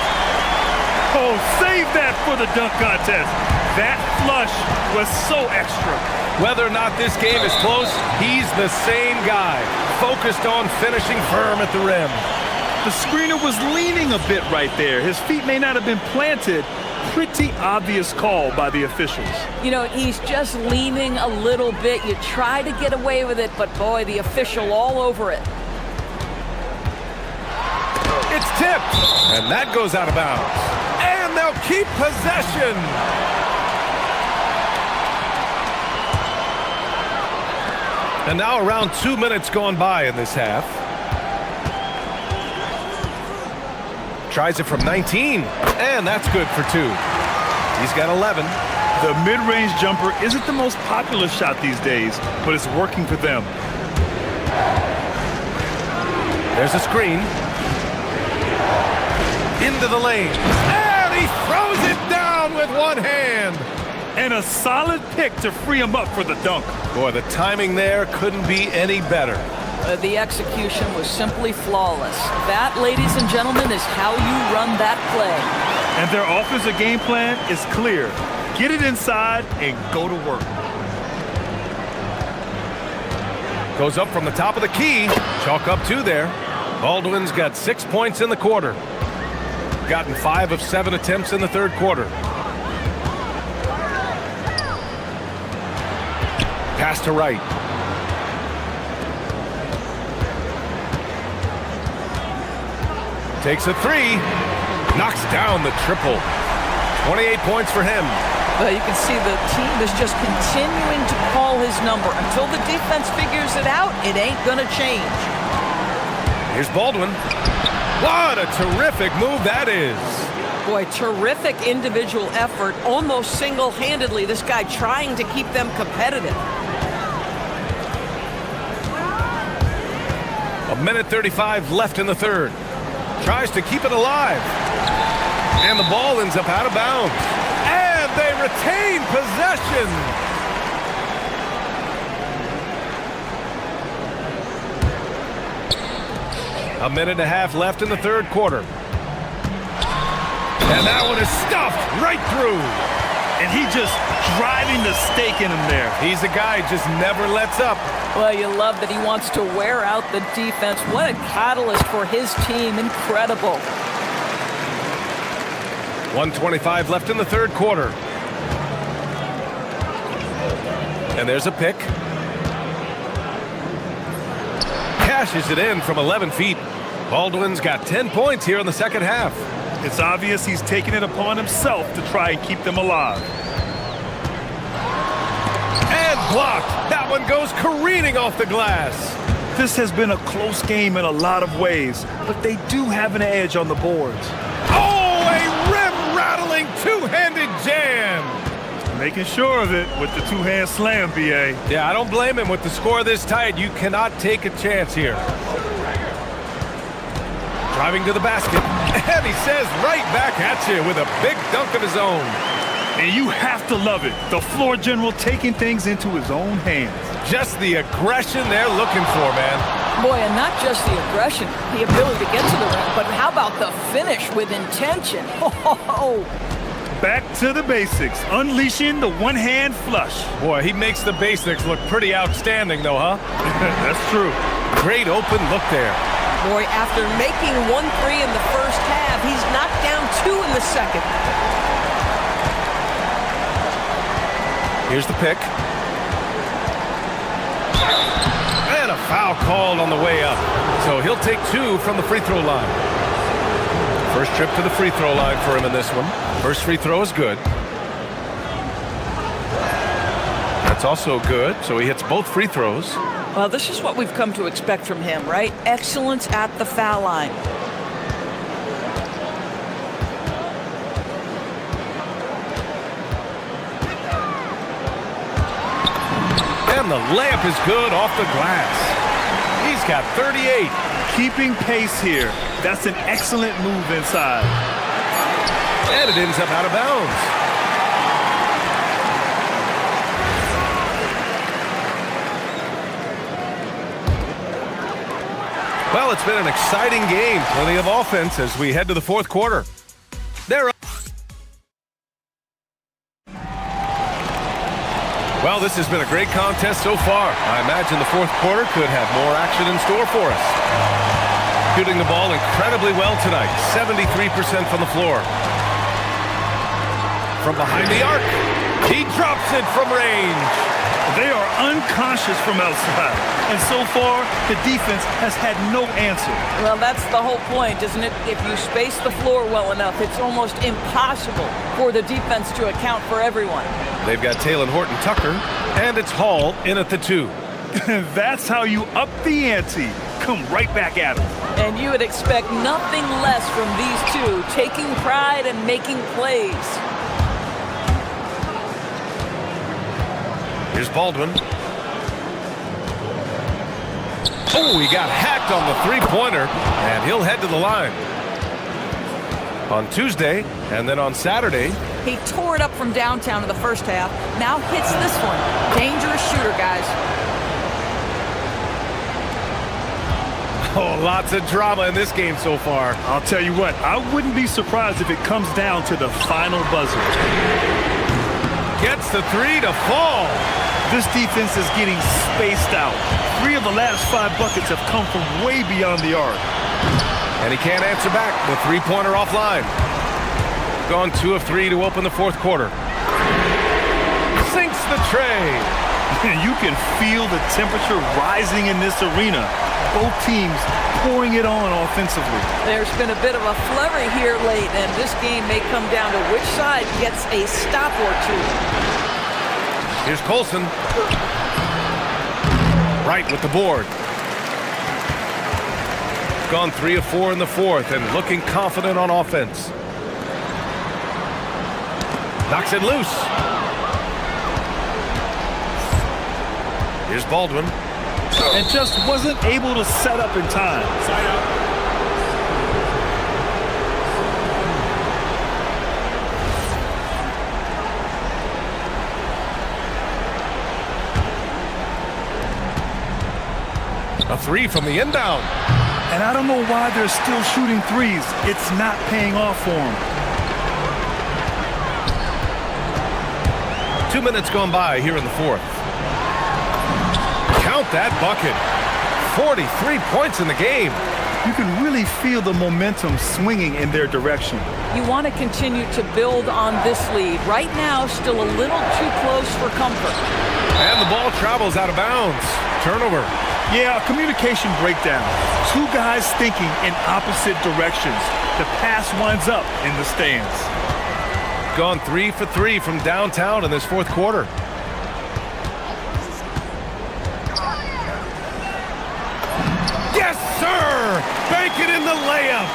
Oh, save that for the dunk contest. That flush was so extra. Whether or not this game is close, he's the same guy, focused on finishing firm at the rim. The screener was leaning a bit right there. His feet may not have been planted. Pretty obvious call by the officials. You know, he's just leaning a little bit. You try to get away with it, but boy, the official all over it. It's tipped, and that goes out of bounds. And they'll keep possession. And now around 2 minutes gone by in this half. Tries it from 19, and that's good for 2. He's got 11. The mid-range jumper isn't the most popular shot these days, but it's working for them. There's a screen. Into the lane. And he throws it down with one hand. And a solid pick to free him up for the dunk. Boy, the timing there couldn't be any better. The execution was simply flawless. That, ladies and gentlemen, is how you run that play. And their offensive game plan is clear. Get it inside and go to work. Goes up from the top of the key. Chalk up 2 there. Baldwin's got 6 points in the quarter. Gotten 5 of 7 attempts in the third quarter. Pass to right. Takes a 3. Knocks down the triple. 28 points for him. Well, you can see the team is just continuing to call his number. Until the defense figures it out, it ain't going to change. Here's Baldwin. What a terrific move that is. Boy, terrific individual effort, almost single-handedly. This guy trying to keep them competitive. 1:35 left in the third. Tries to keep it alive. And the ball ends up out of bounds. And they retain possession. A minute and a half left in the third quarter. And that one is stuffed right through. And he just driving the stake in him there. He's a guy who just never lets up. Well, you love that he wants to wear out the defense. What a catalyst for his team. Incredible. 1:25 left in the third quarter. And there's a pick. Cashes it in from 11 feet. Baldwin's got 10 points here in the second half. It's obvious he's taking it upon himself to try and keep them alive. And blocked. That one goes careening off the glass. This has been a close game in a lot of ways, but they do have an edge on the boards. Oh, a rim-rattling two-handed jam. Making sure of it with the two-hand slam, B.A. Yeah, I don't blame him. With the score this tight, you cannot take a chance here. Driving to the basket. And he says right back at you with a big dunk of his own. And you have to love it. The floor general taking things into his own hands. Just the aggression they're looking for, man. Boy, and not just the aggression, the ability to get to the rim, but how about the finish with intention? Oh. Back to the basics, unleashing the one-hand flush. Boy, he makes the basics look pretty outstanding, though, huh? That's true. Great open look there. Boy, after making 1-3 in the first half, he's knocked down 2 in the second. Here's the pick. And a foul called on the way up. So he'll take 2 from the free throw line. First trip to the free throw line for him in this one. First free throw is good. That's also good, so he hits both free throws. Well, this is what we've come to expect from him, right? Excellence at the foul line. And the layup is good off the glass. He's got 38. Keeping pace here. That's an excellent move inside. And it ends up out of bounds. Well, it's been an exciting game. Plenty of offense as we head to the fourth quarter. They're up. Well, this has been a great contest so far. I imagine the fourth quarter could have more action in store for us. Shooting the ball incredibly well tonight. 73% from the floor. From behind the arc. He drops it from range. They are unconscious from outside. And so far, the defense has had no answer. Well, that's the whole point, isn't it? If you space the floor well enough, it's almost impossible for the defense to account for everyone. They've got Taylor Horton-Tucker, and it's Hall in at the 2. That's how you up the ante. Come right back at him. And you would expect nothing less from these two, taking pride and making plays. Here's Baldwin. Oh, he got hacked on the three-pointer, and he'll head to the line. On Tuesday, and then on Saturday. He tore it up from downtown in the first half, now hits this one. Dangerous shooter, guys. Oh, lots of drama in this game so far. I'll tell you what, I wouldn't be surprised if it comes down to the final buzzer. Gets the 3 to fall. This defense is getting spaced out. 3 of the last 5 buckets have come from way beyond the arc. And he can't answer back. The three-pointer offline. Gone 2 of 3 to open the fourth quarter. Sinks the tray. You can feel the temperature rising in this arena. Both teams pouring it on offensively. There's been a bit of a flurry here late, and this game may come down to which side gets a stop or two. Here's Colson. Right with the board. Gone 3 of 4 in the fourth and looking confident on offense. Knocks it loose. Here's Baldwin. And just wasn't able to set up in time. Side out. A 3 from the inbound. And I don't know why they're still shooting threes. It's not paying off for them. 2 minutes gone by here in the fourth. Count that bucket. 43 points in the game. You can really feel the momentum swinging in their direction. You want to continue to build on this lead. Right now, still a little too close for comfort. And the ball travels out of bounds. Turnover. Yeah, communication breakdown. 2 guys thinking in opposite directions. The pass winds up in the stands. Gone 3 for 3 from downtown in this fourth quarter. Yes, sir! Bank it in the layup!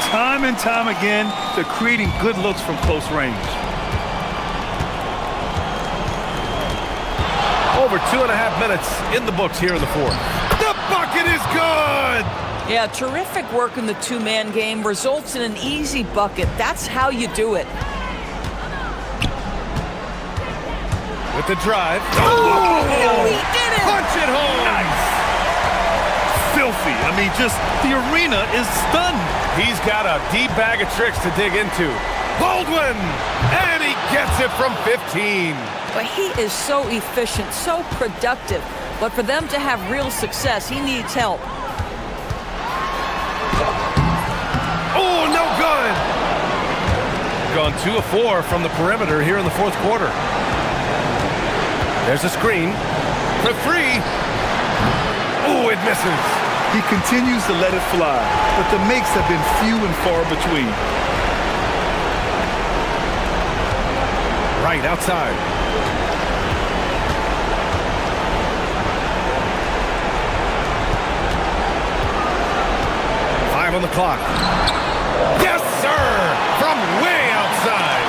Time and time again, they're creating good looks from close range. Over 2.5 minutes in the books here in the fourth. The bucket is good! Yeah, terrific work in the two-man game results in an easy bucket. That's how you do it. With the drive. Oh, he did it! Punch it home! Nice! Filthy. I mean, just the arena is stunned. He's got a deep bag of tricks to dig into. Baldwin! And he gets it from 15. But he is so efficient, so productive. But for them to have real success, he needs help. Oh, no good. Gone 2 of 4 from the perimeter here in the fourth quarter. There's a screen for 3. Oh, it misses. He continues to let it fly, but the makes have been few and far between. Right outside. On the clock. Yes, sir! From way outside.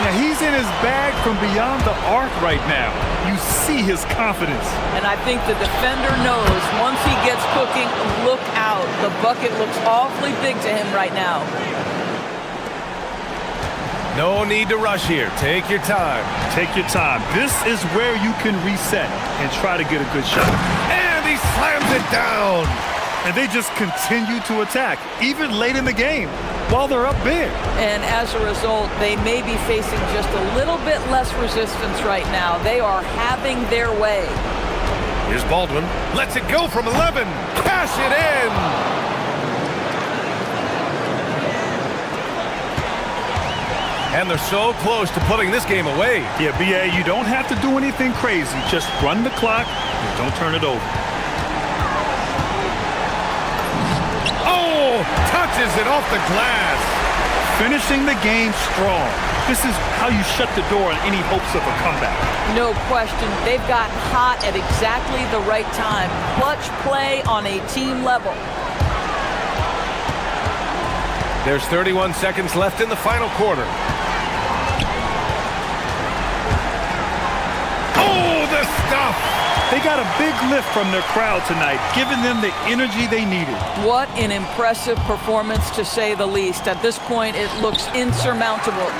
Now he's in his bag from beyond the arc right now. You see his confidence. And I think the defender knows once he gets cooking, look out. The bucket looks awfully big to him right now. No need to rush here. Take your time. Take your time. This is where you can reset and try to get a good shot. And he slams it down. And they just continue to attack, even late in the game, while they're up big. And as a result, they may be facing just a little bit less resistance right now. They are having their way. Here's Baldwin. Lets it go from 11. Cash it in. And they're so close to putting this game away. Yeah, BA, you don't have to do anything crazy. Just run the clock and don't turn it over. Touches it off the glass. Finishing the game strong. This is how you shut the door on any hopes of a comeback. No question. They've gotten hot at exactly the right time. Clutch play on a team level. There's 31 seconds left in the final quarter. Oh, the stuff! They got a big lift from their crowd tonight, giving them the energy they needed. What an impressive performance, to say the least. At this point, it looks insurmountable.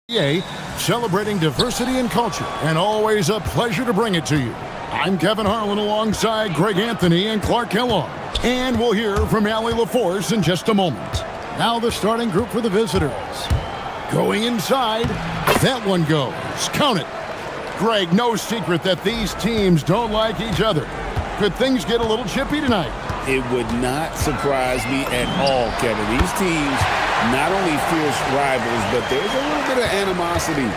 NBA, celebrating diversity and culture, and always a pleasure to bring it to you. I'm Kevin Harlan alongside Greg Anthony and Clark Kellogg. And we'll hear from Allie LaForce in just a moment. Now the starting group for the visitors. Going inside, that one goes. Count it. Greg, no secret that these teams don't like each other. Could things get a little chippy tonight? It would not surprise me at all, Kevin. These teams not only fierce rivals, but there's a little bit of animosity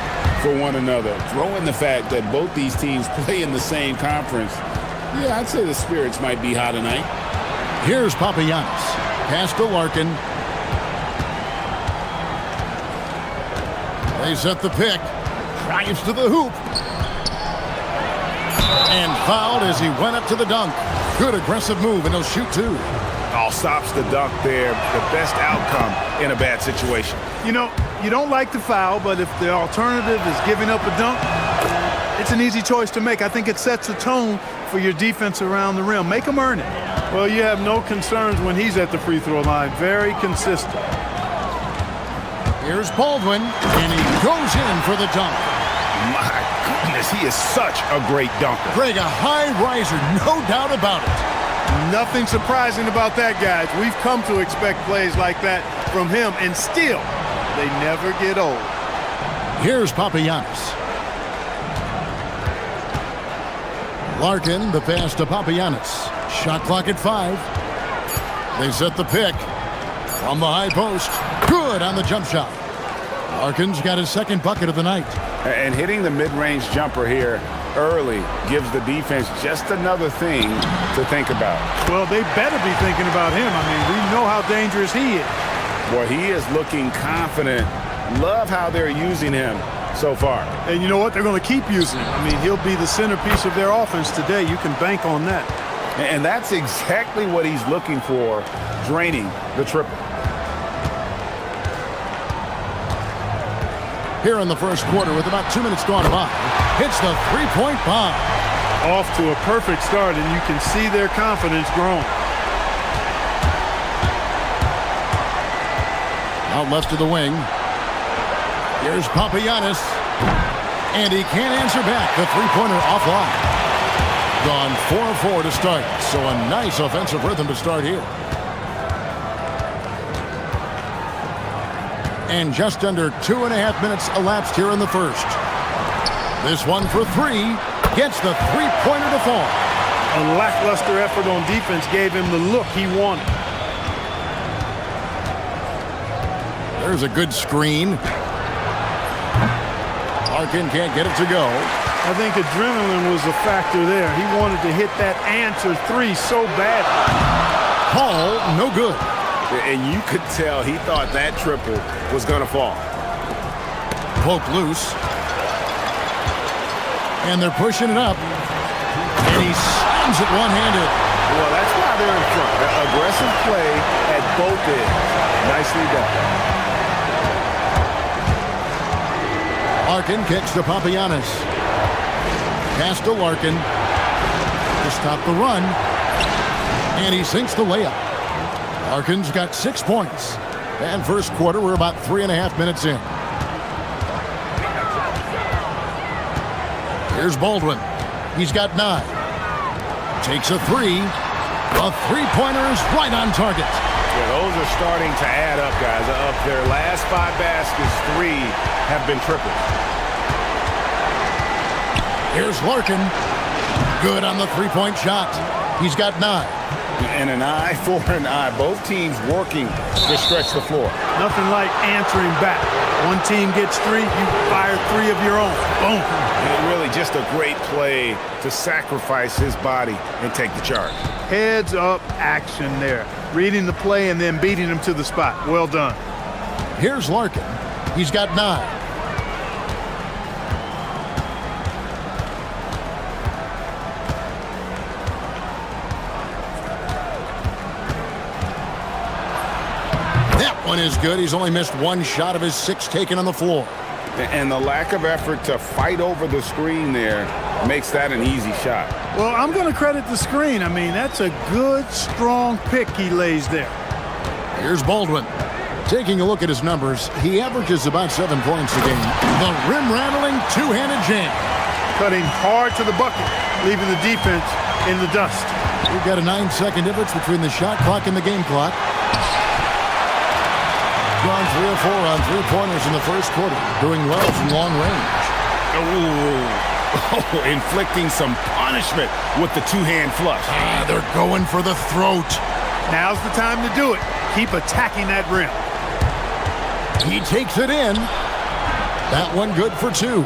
for one another. Throw in the fact that both these teams play in the same conference. Yeah, I'd say the spirits might be high tonight. Here's Papagiannis. Pass to Larkin. They set the pick. Drives to the hoop. And fouled as he went up to the dunk. Good aggressive move, and he'll shoot two. All stops the dunk there. The best outcome in a bad situation. You know, you don't like the foul, but if the alternative is giving up a dunk, it's an easy choice to make. I think it sets the tone for your defense around the rim. Make them earn it. Well, you have no concerns when he's at the free throw line. Very consistent. Here's Baldwin, and he goes in for the dunk. My goodness, he is such a great dunker. Greg, a high riser, no doubt about it. Nothing surprising about that, guys. We've come to expect plays like that from him, and still, they never get old. Here's Papagiannis. Larkin, the pass to Papagiannis. Shot clock at 5. They set the pick from the high post. Good on the jump shot. Larkin's got his second bucket of the night. And hitting the mid-range jumper here early gives the defense just another thing to think about. Well, they better be thinking about him. I mean, we know how dangerous he is. Well, he is looking confident. Love how they're using him so far. And you know what? They're going to keep using him. I mean, he'll be the centerpiece of their offense today. You can bank on that. And that's exactly what he's looking for, draining the triple. Here in the first quarter with about 2 minutes gone by, hits the three-point bomb. Off to a perfect start, and you can see their confidence growing. Out left to the wing. Here's Papagiannis. And he can't answer back. The three-pointer offline. Gone 4-4 to start. So a nice offensive rhythm to start here. And just under 2.5 minutes elapsed here in the first. This one for 3. Gets the three-pointer to fall. A lackluster effort on defense gave him the look he wanted. There's a good screen. Larkin can't get it to go. I think adrenaline was a factor there. He wanted to hit that answer 3 so bad. Hall, no good. And you could tell he thought that triple was going to fall. Poke loose. And they're pushing it up. And he slams it one-handed. Well, that's why they're in front. Aggressive play at both ends. Nicely done. Larkin kicks to Papagiannis. Pass to Larkin. To stop the run. And he sinks the layup. Larkin's got 6 points. And first quarter, we're about 3.5 minutes in. Here's Baldwin. He's got 9. Takes a 3. A three-pointer is right on target. Yeah, those are starting to add up, guys. Of their last 5 baskets, 3 have been triples. Here's Larkin. Good on the three-point shot. He's got 9. And an eye for an eye. Both teams working to stretch the floor. Nothing like answering back. One team gets 3, you fire 3 of your own. Boom. And really just a great play to sacrifice his body and take the charge. Heads up action there. Reading the play and then beating him to the spot. Well done. Here's Larkin. He's got 9. One is good. He's only missed 1 shot of his 6 taken on the floor. And the lack of effort to fight over the screen there makes that an easy shot. Well, I'm going to credit the screen. I mean, that's a good, strong pick he lays there. Here's Baldwin. Taking a look at his numbers, he averages about 7 points a game. The rim-rattling two-handed jam. Cutting hard to the bucket, leaving the defense in the dust. We've got a 9-second difference between the shot clock and the game clock. Gone 3 or 4 on three-pointers in the first quarter, doing well from long range. Oh, inflicting some punishment with the two-hand flush. They're going for the throat. Now's the time to do it. Keep attacking that rim. He takes it in. That one good for 2.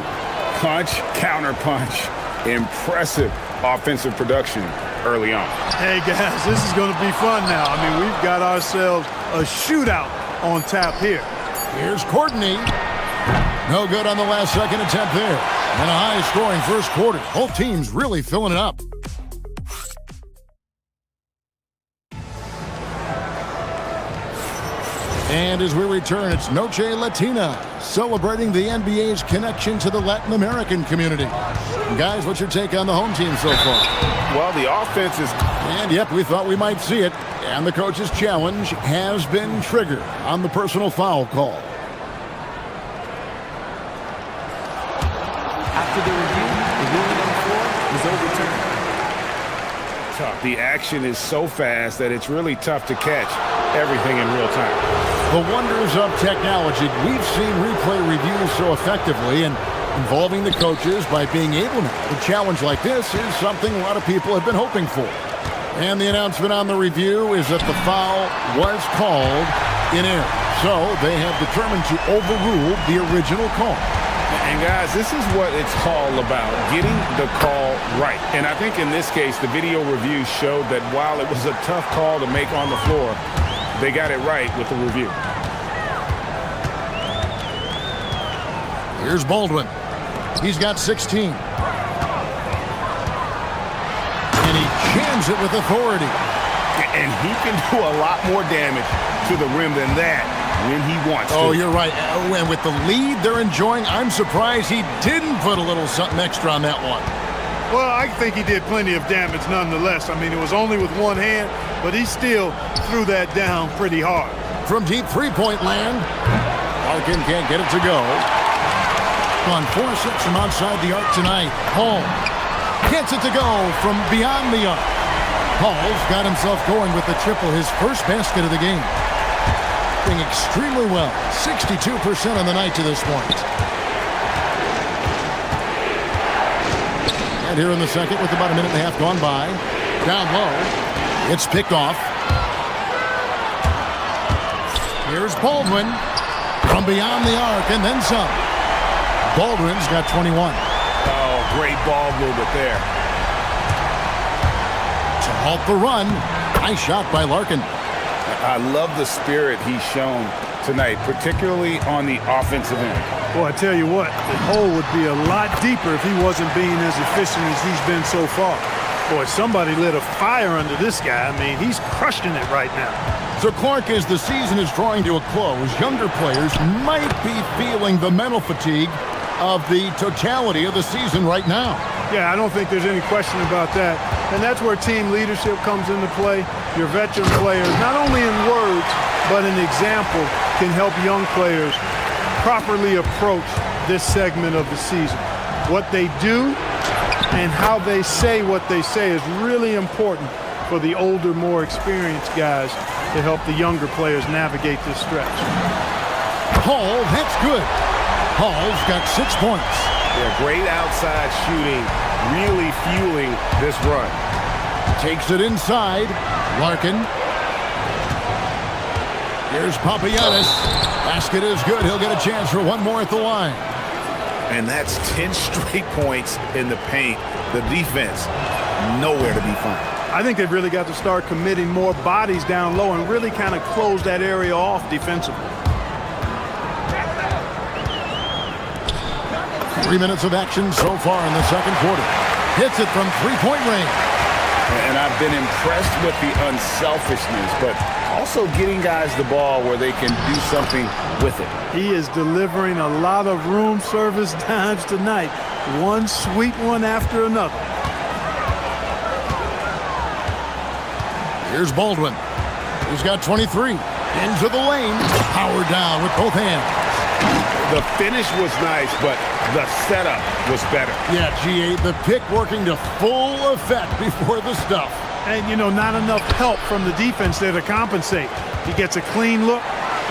Punch, counter punch. Impressive offensive production early on. Hey, guys, this is going to be fun now. I mean, we've got ourselves a shootout on tap here. Here's Courtney. No good on the last second attempt there. And a high-scoring first quarter. Both teams really filling it up. And as we return, it's Noche Latina, celebrating the NBA's connection to the Latin American community. And guys, what's your take on the home team so far? Well, the offense is... And yep, we thought we might see it. And the coach's challenge has been triggered on the personal foul call. After the review, the ruling on the floor is overturned. The action is so fast that it's really tough to catch everything in real time. The wonders of technology. We've seen replay reviews so effectively, and involving the coaches by being able to. A challenge like this is something a lot of people have been hoping for. And the announcement on the review is that the foul was called in error. So they have determined to overrule the original call. And guys, this is what it's all about, getting the call right. And I think in this case, the video review showed that while it was a tough call to make on the floor, they got it right with the review. Here's Baldwin. He's got 16. And he jams it with authority. And he can do a lot more damage to the rim than that when he wants to. Oh, you're right. And with the lead they're enjoying, I'm surprised he didn't put a little something extra on that one. Well, I think he did plenty of damage nonetheless. I mean, it was only with one hand, but he still threw that down pretty hard. From deep three-point land, Larkin can't get it to go. On 4-6 from outside the arc tonight. Hall gets it to go from beyond the arc. Hall's got himself going with the triple, his first basket of the game. Doing extremely well, 62% on the night to this point. And here in the second with about a minute and a half gone by. Down low, it's picked off. Here's Baldwin from beyond the arc and then some. Baldwin's got 21. Oh, great ball movement there. To halt the run, nice shot by Larkin. I love the spirit he's shown tonight, particularly on the offensive end. Boy, I tell you what, the hole would be a lot deeper if he wasn't being as efficient as he's been so far. Boy, somebody lit a fire under this guy. I mean, he's crushing it right now. So, Clark, as the season is drawing to a close, younger players might be feeling the mental fatigue of the totality of the season right now. Yeah, I don't think there's any question about that. And that's where team leadership comes into play. Your veteran players, not only in words, but an example, can help young players properly approach this segment of the season. What they do and how they say what they say is really important for the older, more experienced guys to help the younger players navigate this stretch. Hall, that's good. Hall's got 6 points. Yeah, great outside shooting, really fueling this run. Takes it inside. Larkin. Here's Papagiannis. Basket is good. He'll get a chance for one more at the line. And that's 10 straight points in the paint. The defense, nowhere to be found. I think they've really got to start committing more bodies down low and really kind of close that area off defensively. 3 minutes of action so far in the second quarter. Hits it from three-point range. And I've been impressed with the unselfishness, but also getting guys the ball where they can do something with it. He is delivering a lot of room service dimes tonight. One sweet one after another. Here's Baldwin. He's got 23. Into the lane. Powered down with both hands. The finish was nice, but the setup was better. Yeah, G8, the pick working to full effect before the stuff. And, you know, not enough help from the defense there to compensate. He gets a clean look,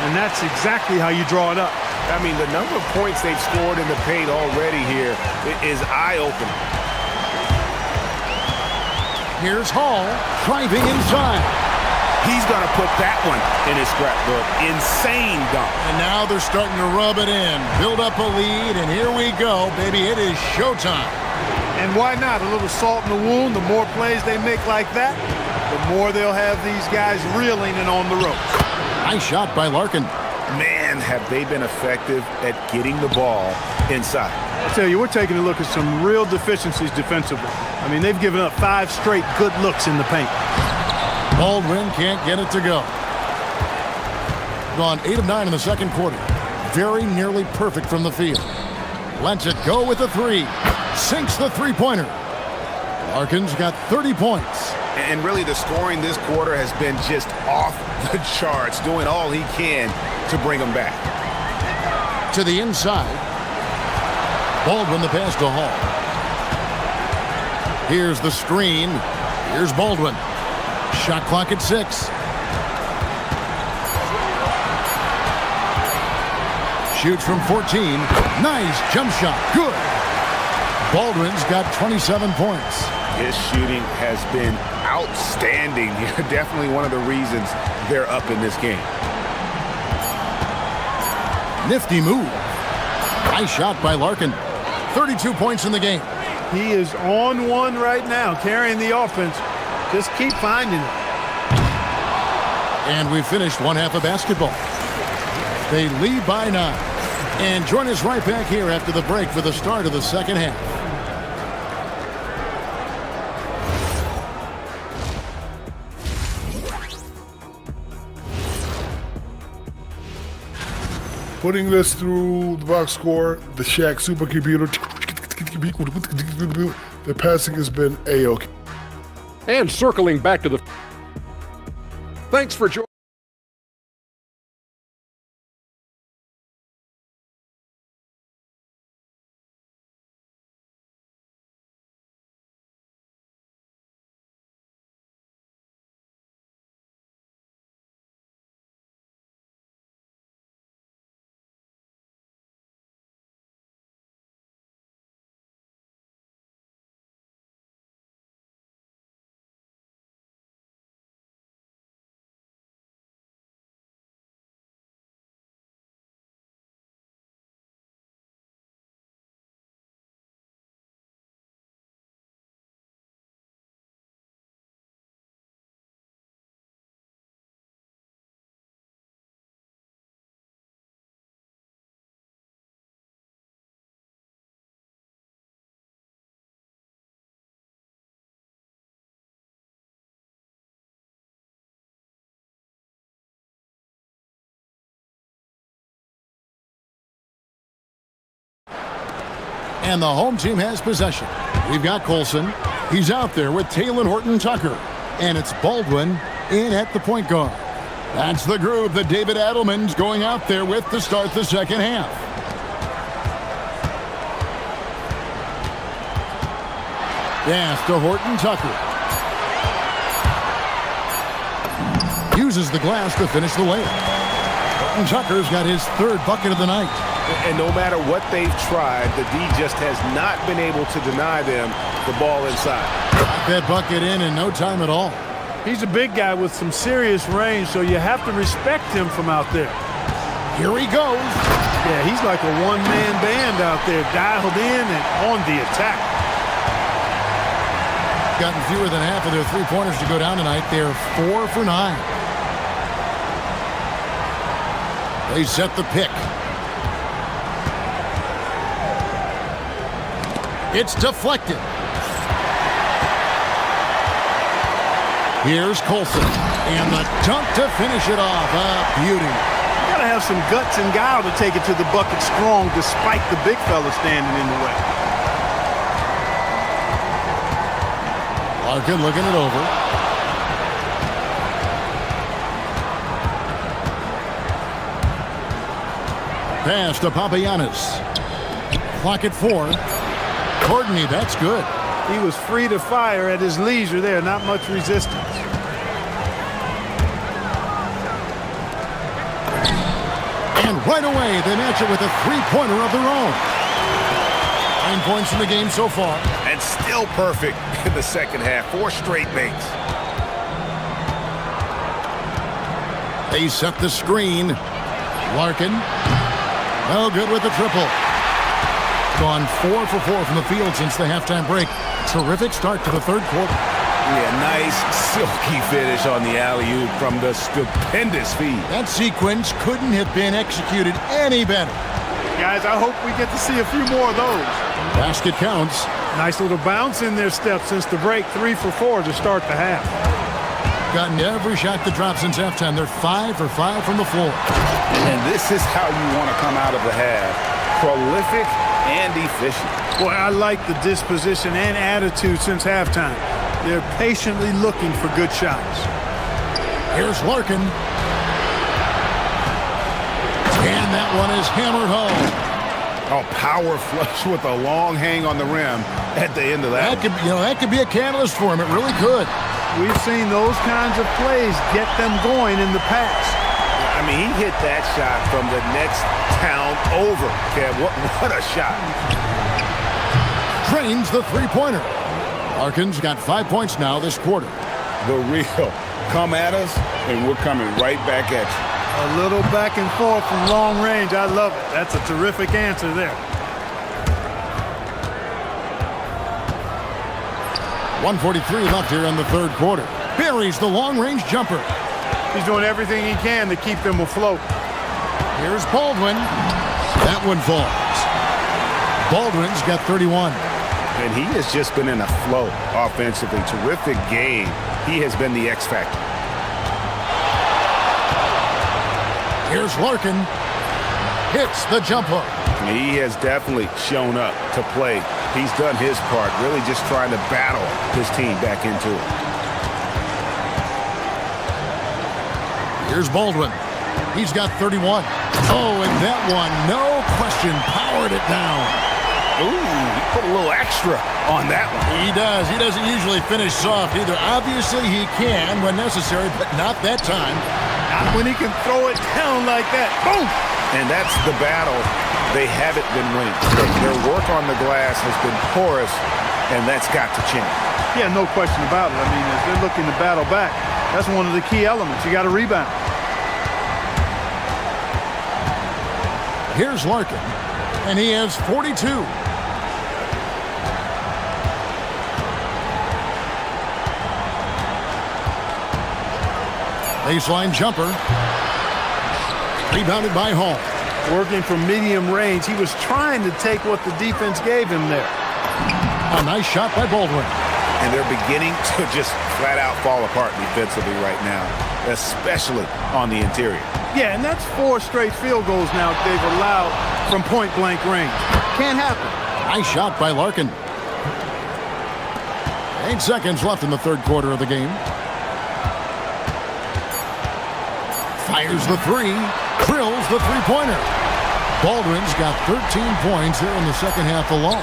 and that's exactly how you draw it up. I mean, the number of points they've scored in the paint already here is eye-opening. Here's Hall, driving inside. He's going to put that one in his scrapbook. Insane dunk. And now they're starting to rub it in, build up a lead, and here we go, baby. It is showtime. And why not? A little salt in the wound. The more plays they make like that, the more they'll have these guys reeling and on the ropes. Nice shot by Larkin. Man, have they been effective at getting the ball inside. I tell you, we're taking a look at some real deficiencies defensively. I mean, they've given up 5 straight good looks in the paint. Baldwin can't get it to go. Gone 8 of 9 in the second quarter. Very nearly perfect from the field. Lets it go with a 3. Sinks the three-pointer. Larkin's got 30 points. And really the scoring this quarter has been just off the charts, doing all he can to bring them back. To the inside. Baldwin the pass to Hall. Here's the screen. Here's Baldwin. Shot clock at 6. Shoots from 14. Nice jump shot. Good. Baldwin's got 27 points. His shooting has been outstanding. Definitely one of the reasons they're up in this game. Nifty move. Nice shot by Larkin. 32 points in the game. He is on one right now, carrying the offense. Just keep finding it. And we finished one half of basketball. They lead by 9. And join us right back here after the break for the start of the second half. Putting this through the box score, the Shaq supercomputer, the passing has been A-OK. And circling back to the... Thanks for joining. And the home team has possession. We've got Colson. He's out there with Taylor Horton-Tucker. And it's Baldwin in at the point guard. That's the group that David Adelman's going out there with to start the second half. Pass to Horton-Tucker. Uses the glass to finish the layup. Horton-Tucker's got his 3rd bucket of the night. And no matter what they've tried, the D just has not been able to deny them the ball inside. Got that bucket in no time at all. He's a big guy with some serious range, so you have to respect him from out there. Here he goes. Yeah, he's like a one-man band out there, dialed in and on the attack. Gotten fewer than half of their three-pointers to go down tonight. They're 4 for 9. They set the pick. It's deflected. Here's Colson. And the dunk to finish it off. Beauty. You got to have some guts and guile to take it to the bucket strong despite the big fella standing in the way. Larkin looking it over. pass to Papagiannis. Clock at 4. Courtney, that's good. He was free to fire at his leisure there, not much resistance. And right away, they match it with a three-pointer of their own. 9 points in the game so far. And still perfect in the second half. 4 straight makes. They set the screen. Larkin. No good with the triple. Gone 4 for 4 from the field since the halftime break. Terrific start to the third quarter. Yeah, nice silky finish on the alley-oop from the stupendous feed. That sequence couldn't have been executed any better. Guys, I hope we get to see a few more of those. Basket counts. Nice little bounce in their step since the break. 3 for 4 to start the half. Gotten every shot to drop since halftime. They're 5 for 5 from the floor. And this is how you want to come out of the half. Prolific and efficient. Boy, I like the disposition and attitude since halftime. They're patiently looking for good shots. Here's Larkin. And that one is hammered home. Oh, power flush with a long hang on the rim at the end of that. That could be a catalyst for him. It really could. We've seen those kinds of plays get them going in the past. I mean, he hit that shot from the next town over. Kev, what a shot. Drains the three-pointer. Larkin's got 5 points now this quarter. The real come at us, and we're coming right back at you. A little back and forth from long range. I love it. That's a terrific answer there. 1:43 left here in the third quarter. Buries the long-range jumper. He's doing everything he can to keep them afloat. Here's Baldwin. That one falls. Baldwin's got 31. And he has just been in a flow offensively. Terrific game. He has been the X factor. Here's Larkin. Hits the jump hook. He has definitely shown up to play. He's done his part, really just trying to battle his team back into it. Here's Baldwin. He's got 31. Oh, and that one, no question, powered it down. Ooh, he put a little extra on that one. He does. He doesn't usually finish soft either. Obviously, he can when necessary, but not that time. Not when he can throw it down like that. Boom! And that's the battle they haven't been winning. Their work on the glass has been porous, and that's got to change. Yeah, no question about it. I mean, as they're looking to battle back, that's one of the key elements. You got to rebound. Here's Larkin, and he has 42. Baseline jumper. Rebounded by Hall. Working from medium range. He was trying to take what the defense gave him there. A nice shot by Baldwin. And they're beginning to just flat out fall apart defensively right now, especially on the interior. Yeah, and that's 4 straight field goals now they've allowed from point-blank range. Can't happen. Nice shot by Larkin. 8 seconds left in the third quarter of the game. Fires the three. Drills the three-pointer. Baldwin's got 13 points here in the second half alone.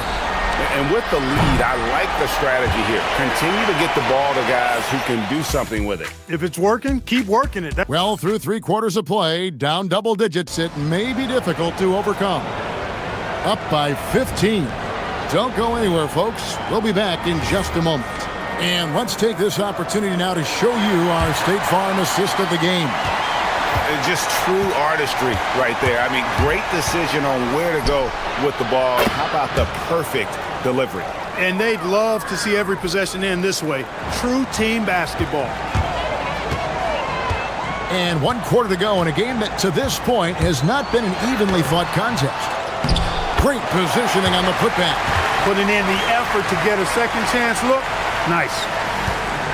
And with the lead, I like the strategy here. Continue to get the ball to guys who can do something with it. If it's working, keep working it. Well, through 3 quarters of play, down double digits, it may be difficult to overcome. Up by 15. Don't go anywhere, folks. We'll be back in just a moment. And let's take this opportunity now to show you our State Farm assist of the game. Just true artistry right there. I mean, great decision on where to go with the ball. How about the perfect delivery? And they'd love to see every possession end this way. True team basketball. And 1 quarter to go in a game that to this point has not been an evenly fought contest. Great positioning on the putback. Putting in the effort to get a second chance look. Nice.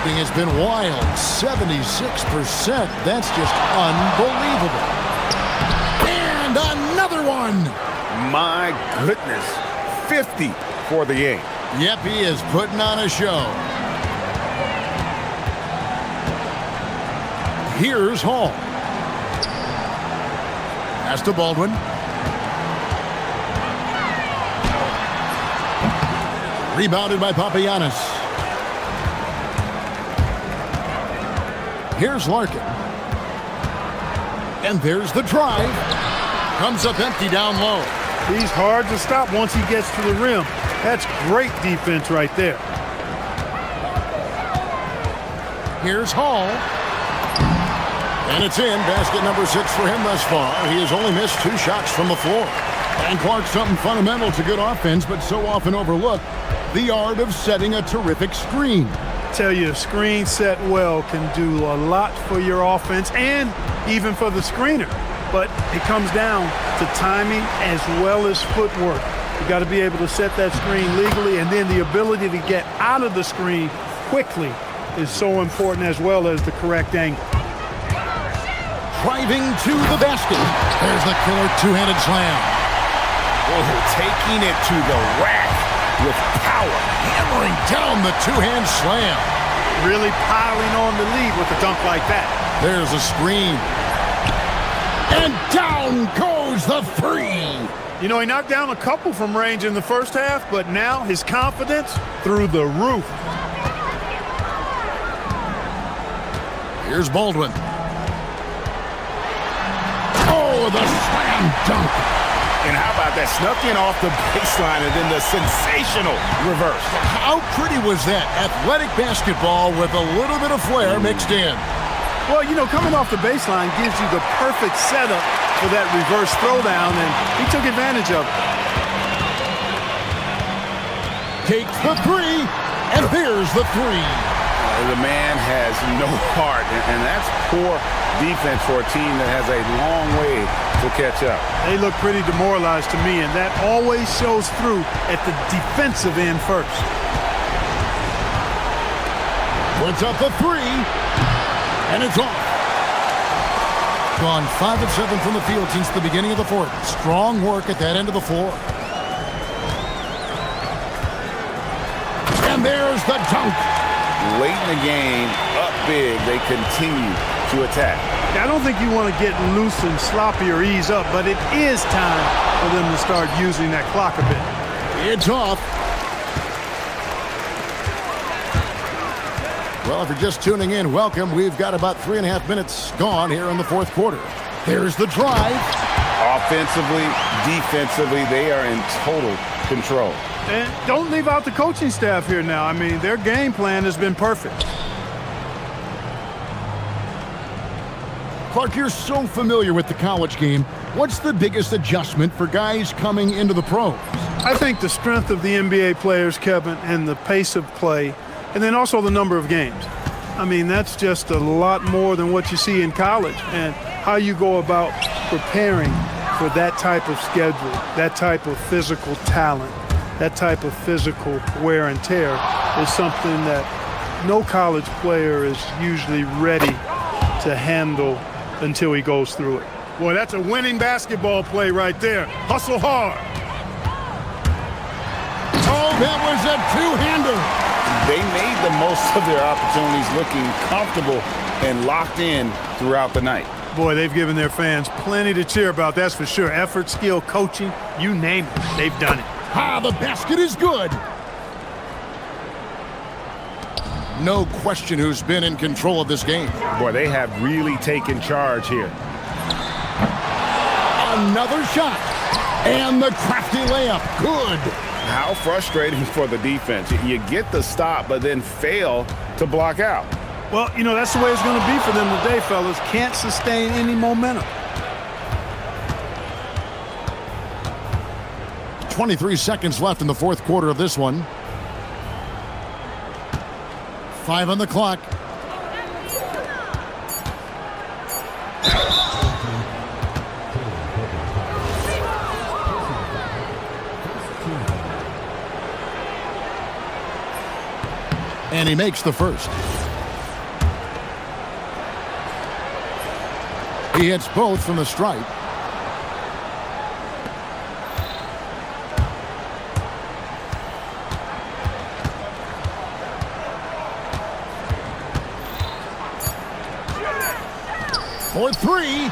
Has been wild. 76%. That's just unbelievable. And another one. My goodness. 50 for the game. Yep, he is putting on a show. Here's Hall. Pass to Baldwin. Rebounded by Papagiannis. Here's Larkin. And there's the drive. Comes up empty down low. He's hard to stop once he gets to the rim. That's great defense right there. Here's Hall. And it's in. Basket number 6 for him thus far. He has only missed 2 shots from the floor. And Clark, something fundamental to good offense, but so often overlooked, the art of setting a terrific screen. Tell you, a screen set well can do a lot for your offense and even for the screener. But it comes down to timing as well as footwork. You got to be able to set that screen legally, and then the ability to get out of the screen quickly is so important, as well as the correct angle. Driving to the basket. There's the killer two-handed slam. Oh, taking it to the rack with power. Hammering down the two-hand slam. Really piling on the lead with a dunk like that. There's a screen. And down goes the 3. You know, he knocked down a couple from range in the first half, but now his confidence through the roof. Here's Baldwin. Oh, the slam dunk. And how about that? Snuck in off the baseline and then the sensational reverse. How pretty was that? Athletic basketball with a little bit of flair mixed in. Well, you know, coming off the baseline gives you the perfect setup for that reverse throwdown, and he took advantage of it. Takes the 3, and there's the 3. The man has no heart, and that's poor defense for a team that has a long way to catch up. They look pretty demoralized to me, and that always shows through at the defensive end first. Puts up the 3, and it's off. Gone 5 of 7 from the field since the beginning of the fourth. Strong work at that end of the floor. And there's the dunk. Late in the game, up big, they continue to attack. I don't think you want to get loose and sloppy or ease up, but it is time for them to start using that clock a bit. It's off. Well, if you're just tuning in, welcome. We've got about 3.5 minutes gone here in the fourth quarter. There's the drive. Offensively, defensively, they are in total control. And don't leave out the coaching staff here now. I mean, their game plan has been perfect. Clark, you're so familiar with the college game. What's the biggest adjustment for guys coming into the pros? I think the strength of the NBA players, Kevin, and the pace of play, and then also the number of games. I mean, that's just a lot more than what you see in college, and how you go about preparing for that type of schedule, that type of physical talent, that type of physical wear and tear is something that no college player is usually ready to handle until he goes through it. Boy, that's a winning basketball play right there. Hustle hard. Oh, that was a two-hander. They made the most of their opportunities, looking comfortable and locked in throughout the night. Boy, they've given their fans plenty to cheer about, that's for sure. Effort, skill, coaching, you name it, they've done it. Ah, the basket is good. No question who's been in control of this game. Boy, they have really taken charge here. Another shot. And the crafty layup. Good. How frustrating for the defense. You get the stop, but then fail to block out. Well, you know, that's the way it's going to be for them today, fellas. Can't sustain any momentum. 23 seconds left in the fourth quarter of this one. 5 on the clock. And he makes the first. He hits both from the stripe. For 3.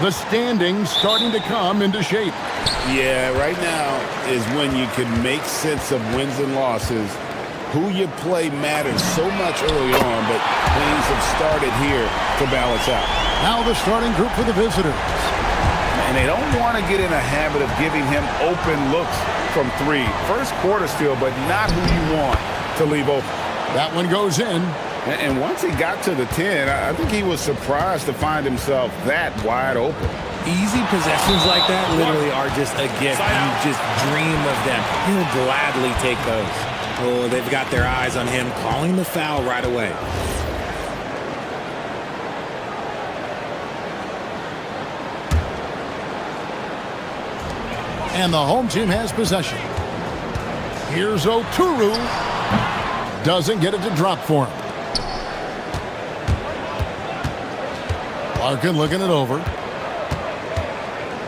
The standings starting to come into shape. Yeah, right now is when you can make sense of wins and losses. Who you play matters so much early on, but things have started here to balance out. Now the starting group for the visitors. And they don't want to get in a habit of giving him open looks from three. First quarter still, but not who you want to leave open. That one goes in. And once he got to the 10, I think he was surprised to find himself that wide open. Easy possessions like that literally are just a gift. You just dream of them. He'll gladly take those. Oh, they've got their eyes on him, calling the foul right away. And the home team has possession. Here's Oturu. Doesn't get it to drop for him. Larkin looking it over.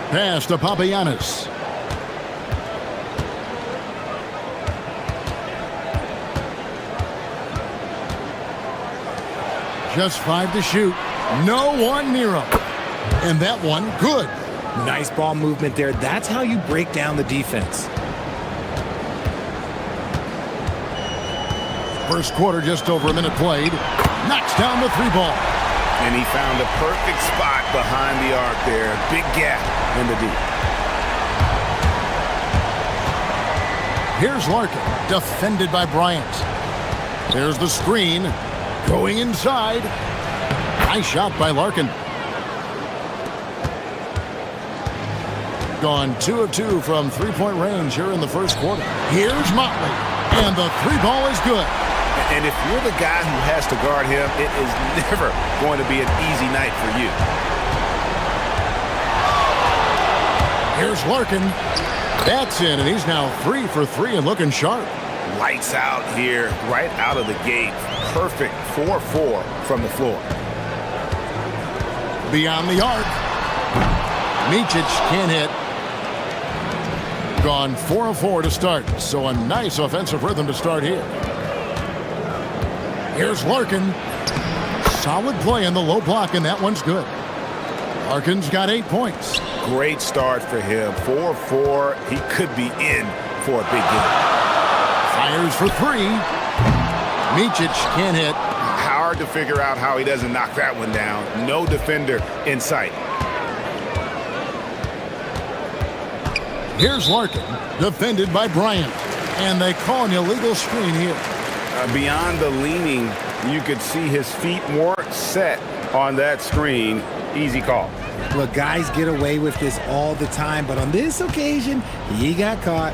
Pass to Papagiannis. Just 5 to shoot. No one near him. And that one, good. Nice ball movement there. That's how you break down the defense. First quarter, just over a minute played. Knocks down the 3-ball. And he found a perfect spot behind the arc there. Big gap in the deep. Here's Larkin, defended by Bryant. There's the screen. Going inside. Nice shot by Larkin. Gone 2 of 2 from three-point range here in the first quarter. Here's Motley. And the 3-ball is good. And if you're the guy who has to guard him, it is never going to be an easy night for you. Here's Larkin. That's in, and he's now 3 for 3 and looking sharp. Lights out here, right out of the gate. Perfect 4-4 from the floor. Beyond the arc. Micic can't hit. Gone 4 of 4 to start, so a nice offensive rhythm to start here. Here's Larkin. Solid play in the low block, and that one's good. Larkin's got 8 points. Great start for him. 4-4. He could be in for a big game. Fires for 3. Micic can't hit. Hard to figure out how he doesn't knock that one down. No defender in sight. Here's Larkin, defended by Bryant. And they call an illegal screen here. Beyond the leaning, you could see his feet weren't set on that screen. Easy call. Look, guys get away with this all the time, but on this occasion, he got caught.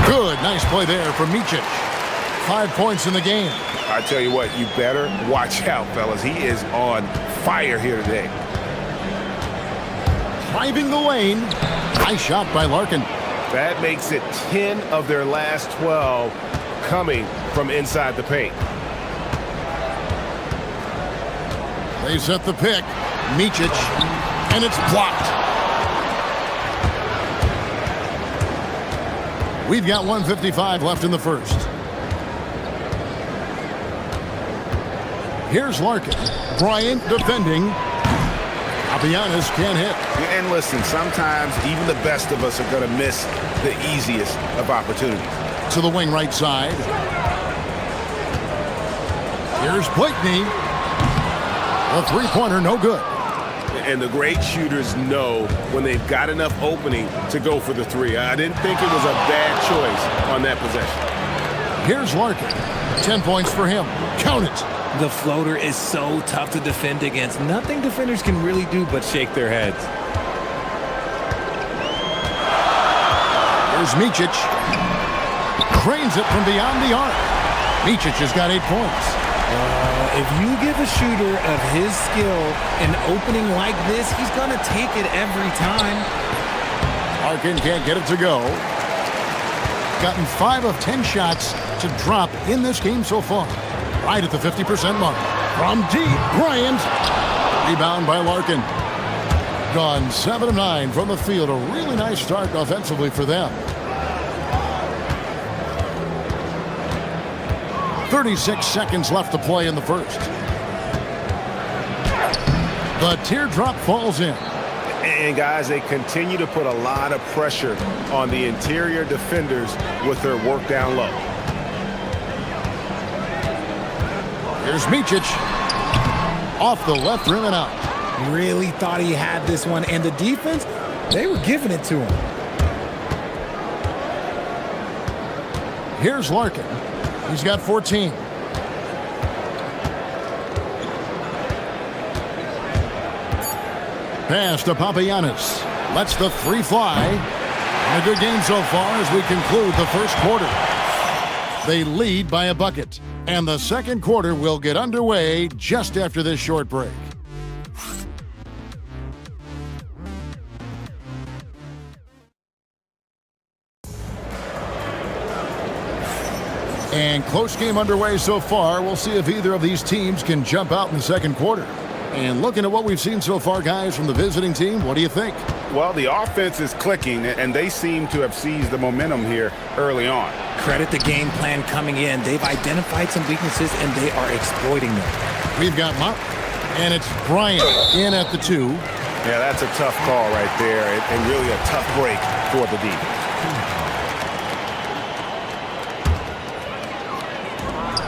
Good, nice play there from Micic. 5 points in the game. I tell you what, you better watch out, fellas. He is on fire here today. Driving the lane. Nice shot by Larkin. That makes it 10 of their last 12 coming from inside the paint. They set the pick. Micic, and it's blocked. We've got 1:55 left in the first. Here's Larkin. Bryant defending. Papagiannis can't hit. And listen, sometimes even the best of us are going to miss the easiest of opportunities. To the wing right side. Here's Blakeney. A three-pointer, no good. And the great shooters know when they've got enough opening to go for the three. I didn't think it was a bad choice on that possession. Here's Larkin. 10 points for him. Count it. The floater is so tough to defend against. Nothing defenders can really do but shake their heads. Here's Micic. Cranes it from beyond the arc. Micic has got 8 points. If you give a shooter of his skill an opening like this, he's going to take it every time. Larkin can't get it to go. Gotten 5 of 10 shots to drop in this game so far. Right at the 50% mark. From deep, Bryant. Rebound by Larkin. Gone 7 of 9 from the field. A really nice start offensively for them. 36 seconds left to play in the first. The teardrop falls in. And guys, they continue to put a lot of pressure on the interior defenders with their work down low. Here's Micic. Off the left rim and out. Really thought he had this one, and the defense, they were giving it to him. Here's Larkin. He's got 14. Pass to Papagiannis. Lets the three fly. And a good game so far as we conclude the first quarter. They lead by a bucket. And the second quarter will get underway just after this short break. And close game underway so far. We'll see if either of these teams can jump out in the second quarter. And looking at what we've seen so far, guys, from the visiting team, what do you think? Well, the offense is clicking, and they seem to have seized the momentum here early on. Credit the game plan coming in. They've identified some weaknesses, and they are exploiting them. We've got Mott, and it's Bryant in at the 2. Yeah, that's a tough call right there, and really a tough break for the defense.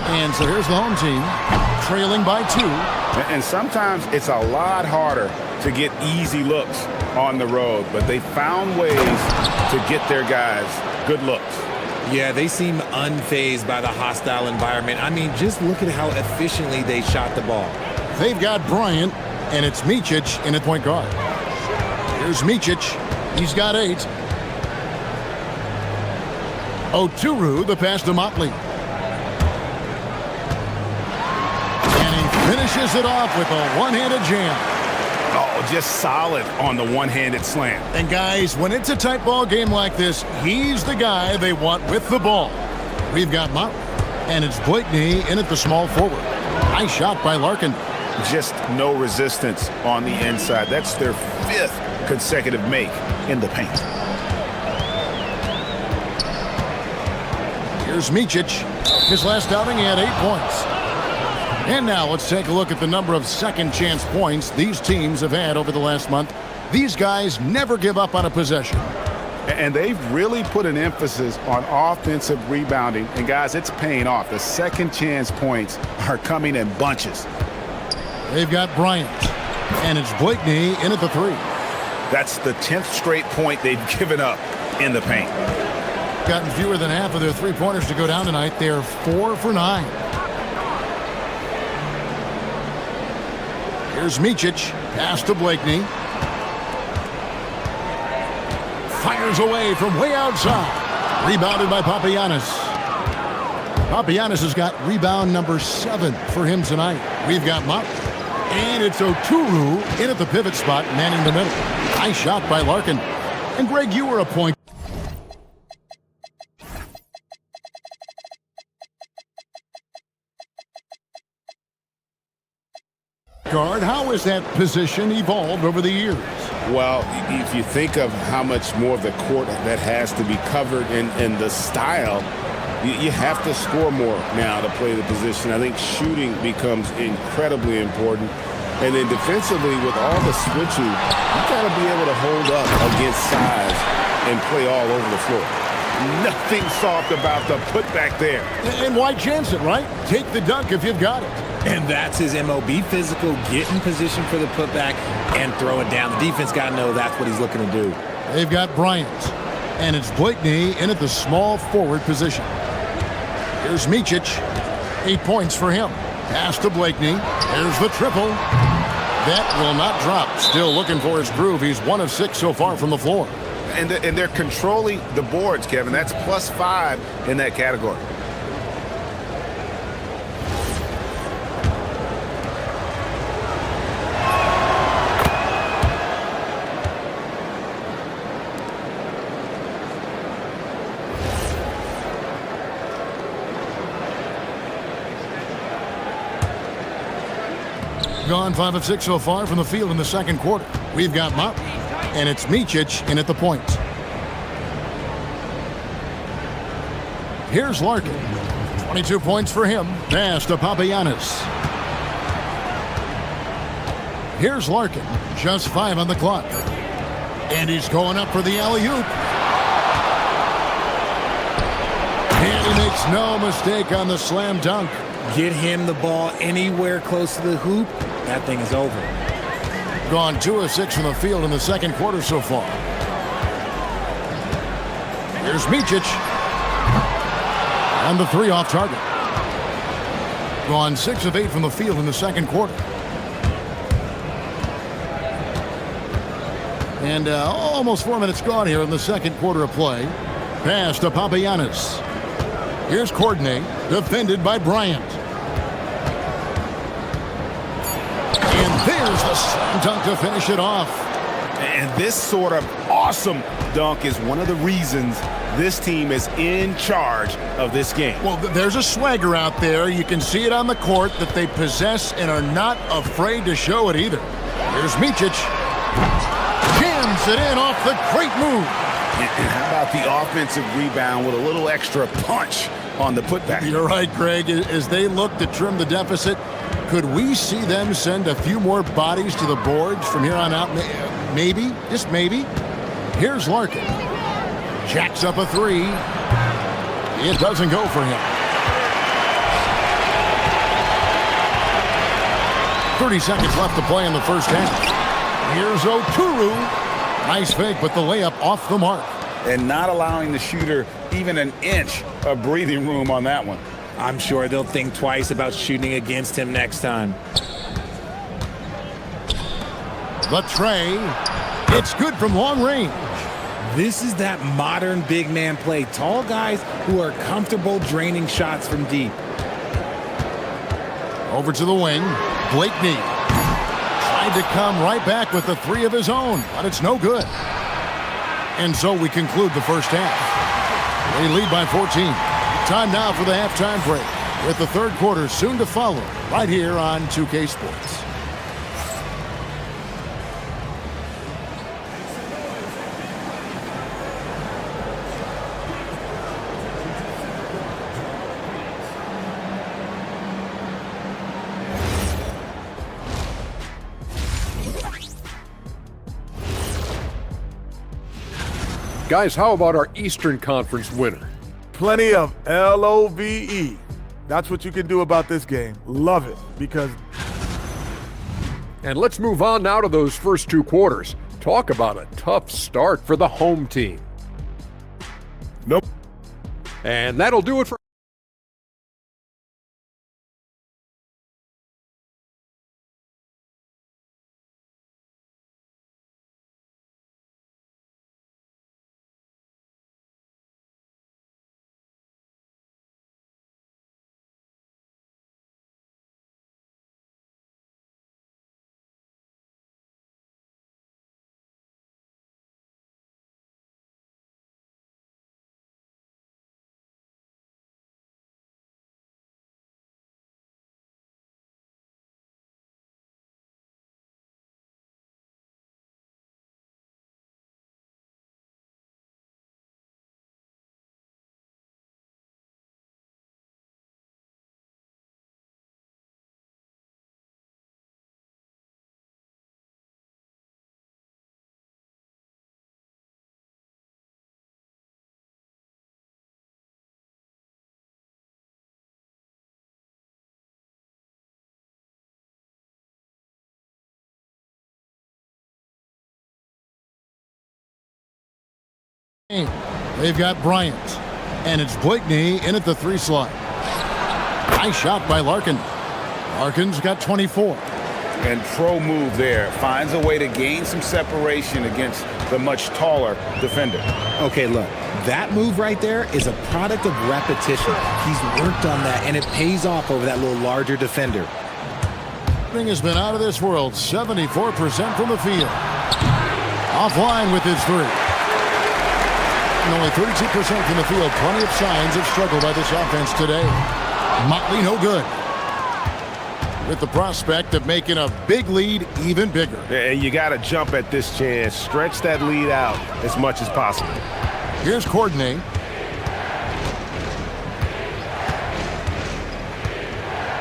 And so here's the home team, trailing by 2. And sometimes it's a lot harder to get easy looks on the road, but they found ways to get their guys good looks. Yeah, they seem unfazed by the hostile environment. I mean, just look at how efficiently they shot the ball. They've got Bryant, and it's Micic in at point guard. Here's Micic. He's got 8. Oturu, the pass to Motley. Finishes it off with a one-handed jam. Oh, just solid on the one-handed slam. And guys, when it's a tight ball game like this, he's the guy they want with the ball. We've got Mott, and it's Blakeney in at the small forward. Nice shot by Larkin. Just no resistance on the inside. That's their 5th consecutive make in the paint. Here's Micic. His last outing, he had 8 points. And now let's take a look at the number of second chance points these teams have had over the last month. These guys never give up on a possession. And they've really put an emphasis on offensive rebounding. And guys, it's paying off. The second chance points are coming in bunches. They've got Bryant, and it's Blakeney in at the 3. That's the 10th straight point they've given up in the paint. Gotten fewer than half of their three-pointers to go down tonight. They're 4 for 9. Here's Micic, pass to Blakeney. Fires away from way outside. Rebounded by Papagiannis. Papagiannis has got rebound number 7 for him tonight. We've got Mott. And it's Oturu in at the pivot spot, manning the middle. Nice shot by Larkin. And Greg, you were a point guard. How has that position evolved over the years? Well, if you think of how much more of the court that has to be covered in the style, you have to score more now to play the position. I think shooting becomes incredibly important. And then defensively, with all the switching, you got to be able to hold up against size and play all over the floor. Nothing soft about the putback there. And why chance it, right? Take the dunk if you've got it. And that's his MO. Be physical, get in position for the putback, and throw it down. The defense got to know that's what he's looking to do. They've got Bryant, and it's Blakeney in at the small forward position. Here's Micic. 8 points for him. Pass to Blakeney. There's the triple. That will not drop. Still looking for his groove. He's 1 of 6 so far from the floor. And they're controlling the boards, Kevin. That's +5 in that category. Gone 5 of 6 so far from the field in the second quarter. We've got Mott, and it's Micic in at the point. Here's Larkin. 22 points for him. Pass to Papagiannis. Here's Larkin, just 5 on the clock. And he's going up for the alley-oop. And he makes no mistake on the slam dunk. Get him the ball anywhere close to the hoop, that thing is over. Gone 2 of 6 from the field in the second quarter so far. Here's Micic. And the 3 off target. Gone 6 of 8 from the field in the second quarter. And almost 4 minutes gone here in the second quarter of play. Pass to Papagiannis. Here's Courtney, defended by Bryant. And there's the slam dunk to finish it off. And this sort of awesome dunk is one of the reasons this team is in charge of this game. Well, there's a swagger out there. You can see it on the court that they possess and are not afraid to show it either. Here's Micic. Jams it in off the great move. And how about the offensive rebound with a little extra punch on the putback? You're right, Greg. As they look to trim the deficit, could we see them send a few more bodies to the boards from here on out? Maybe, just maybe. Here's Larkin. Jacks up a 3. It doesn't go for him. 30 seconds left to play in the first half. Here's Oturu. Nice fake, but the layup off the mark. And not allowing the shooter even an inch of breathing room on that one. I'm sure they'll think twice about shooting against him next time. The tray. It's good from long range. This is that modern big man play. Tall guys who are comfortable draining shots from deep. Over to the wing. Blakeney tried to come right back with the 3 of his own, but it's no good. And so we conclude the first half. They lead by 14. Time now for the halftime break, with the third quarter soon to follow right here on 2K Sports. Guys, how about our Eastern Conference winner? Plenty of LOVE. That's what you can do about this game. Love it, because... And let's move on now to those first 2 quarters. Talk about a tough start for the home team. Nope. And that'll do it for... They've got Bryant, and it's Blakeney in at the 3 slot. Nice shot by Larkin. Larkin's got 24. And pro move there. Finds a way to gain some separation against the much taller defender. Okay, look, that move right there is a product of repetition. He's worked on that, and it pays off over that little larger defender. Thing has been out of this world. 74% from the field. Offline with his 3. And only 32% from the field. Plenty of signs of struggle by this offense today. Motley no good. With the prospect of making a big lead even bigger. Yeah, you got to jump at this chance. Stretch that lead out as much as possible. Here's Courtney.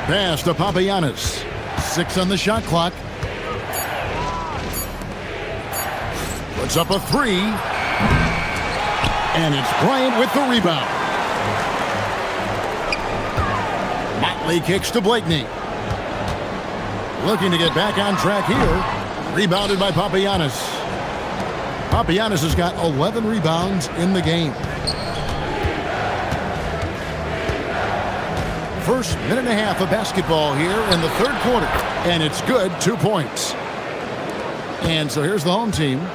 Pass to Papagiannis. 6 on the shot clock. Puts up a three. And it's Bryant with the rebound. Motley kicks to Blakeney. Looking to get back on track here. Rebounded by Papagiannis. Papagiannis has got 11 rebounds in the game. First minute and a half of basketball here in the third quarter. And it's good, 2 points. And so here's the home team.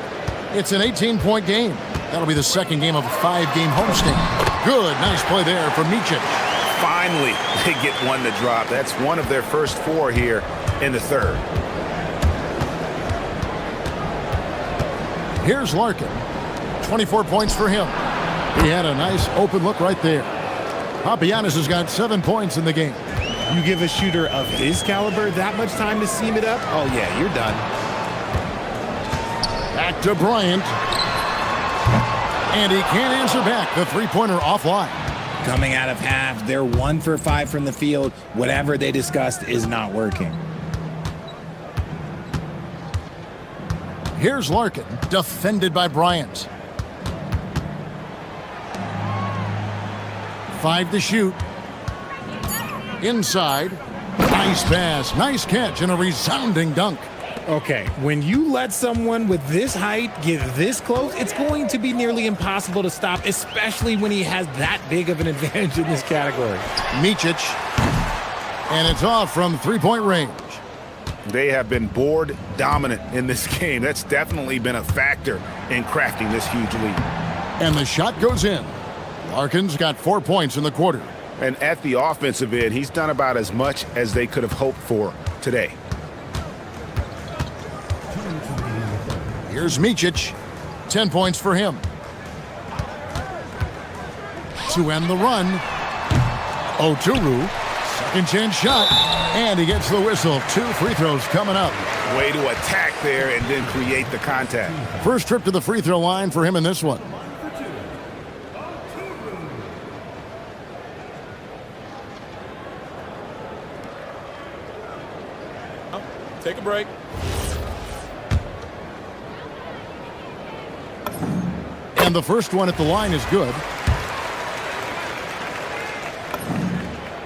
It's an 18-point game. That'll be the second game of a 5-game homestand. Good, nice play there from Micic. Finally, they get one to drop. That's one of their first 4 here in the third. Here's Larkin. 24 points for him. He had a nice open look right there. Papagiannis has got 7 points in the game. You give a shooter of his caliber that much time to seam it up? Oh, yeah, you're done. Back to Bryant. And he can't answer back. The three-pointer offline. Coming out of half, they're 1 for 5 from the field. Whatever they discussed is not working. Here's Larkin, defended by Bryant. 5 to shoot. Inside. Nice pass, nice catch, and a resounding dunk. Okay, when you let someone with this height get this close, it's going to be nearly impossible to stop, especially when he has that big of an advantage in this category. Micic. And it's off from three-point range. They have been board dominant in this game. That's definitely been a factor in crafting this huge lead. And the shot goes in. Larkin's got 4 points in the quarter. And at the offensive end, he's done about as much as they could have hoped for today. Here's Micic. 10 points for him. To end the run. Oturu. Second chance shot. And he gets the whistle. 2 free throws coming up. Way to attack there and then create the contact. First trip to the free throw line for him in this one. Take a break. And the first one at the line is good.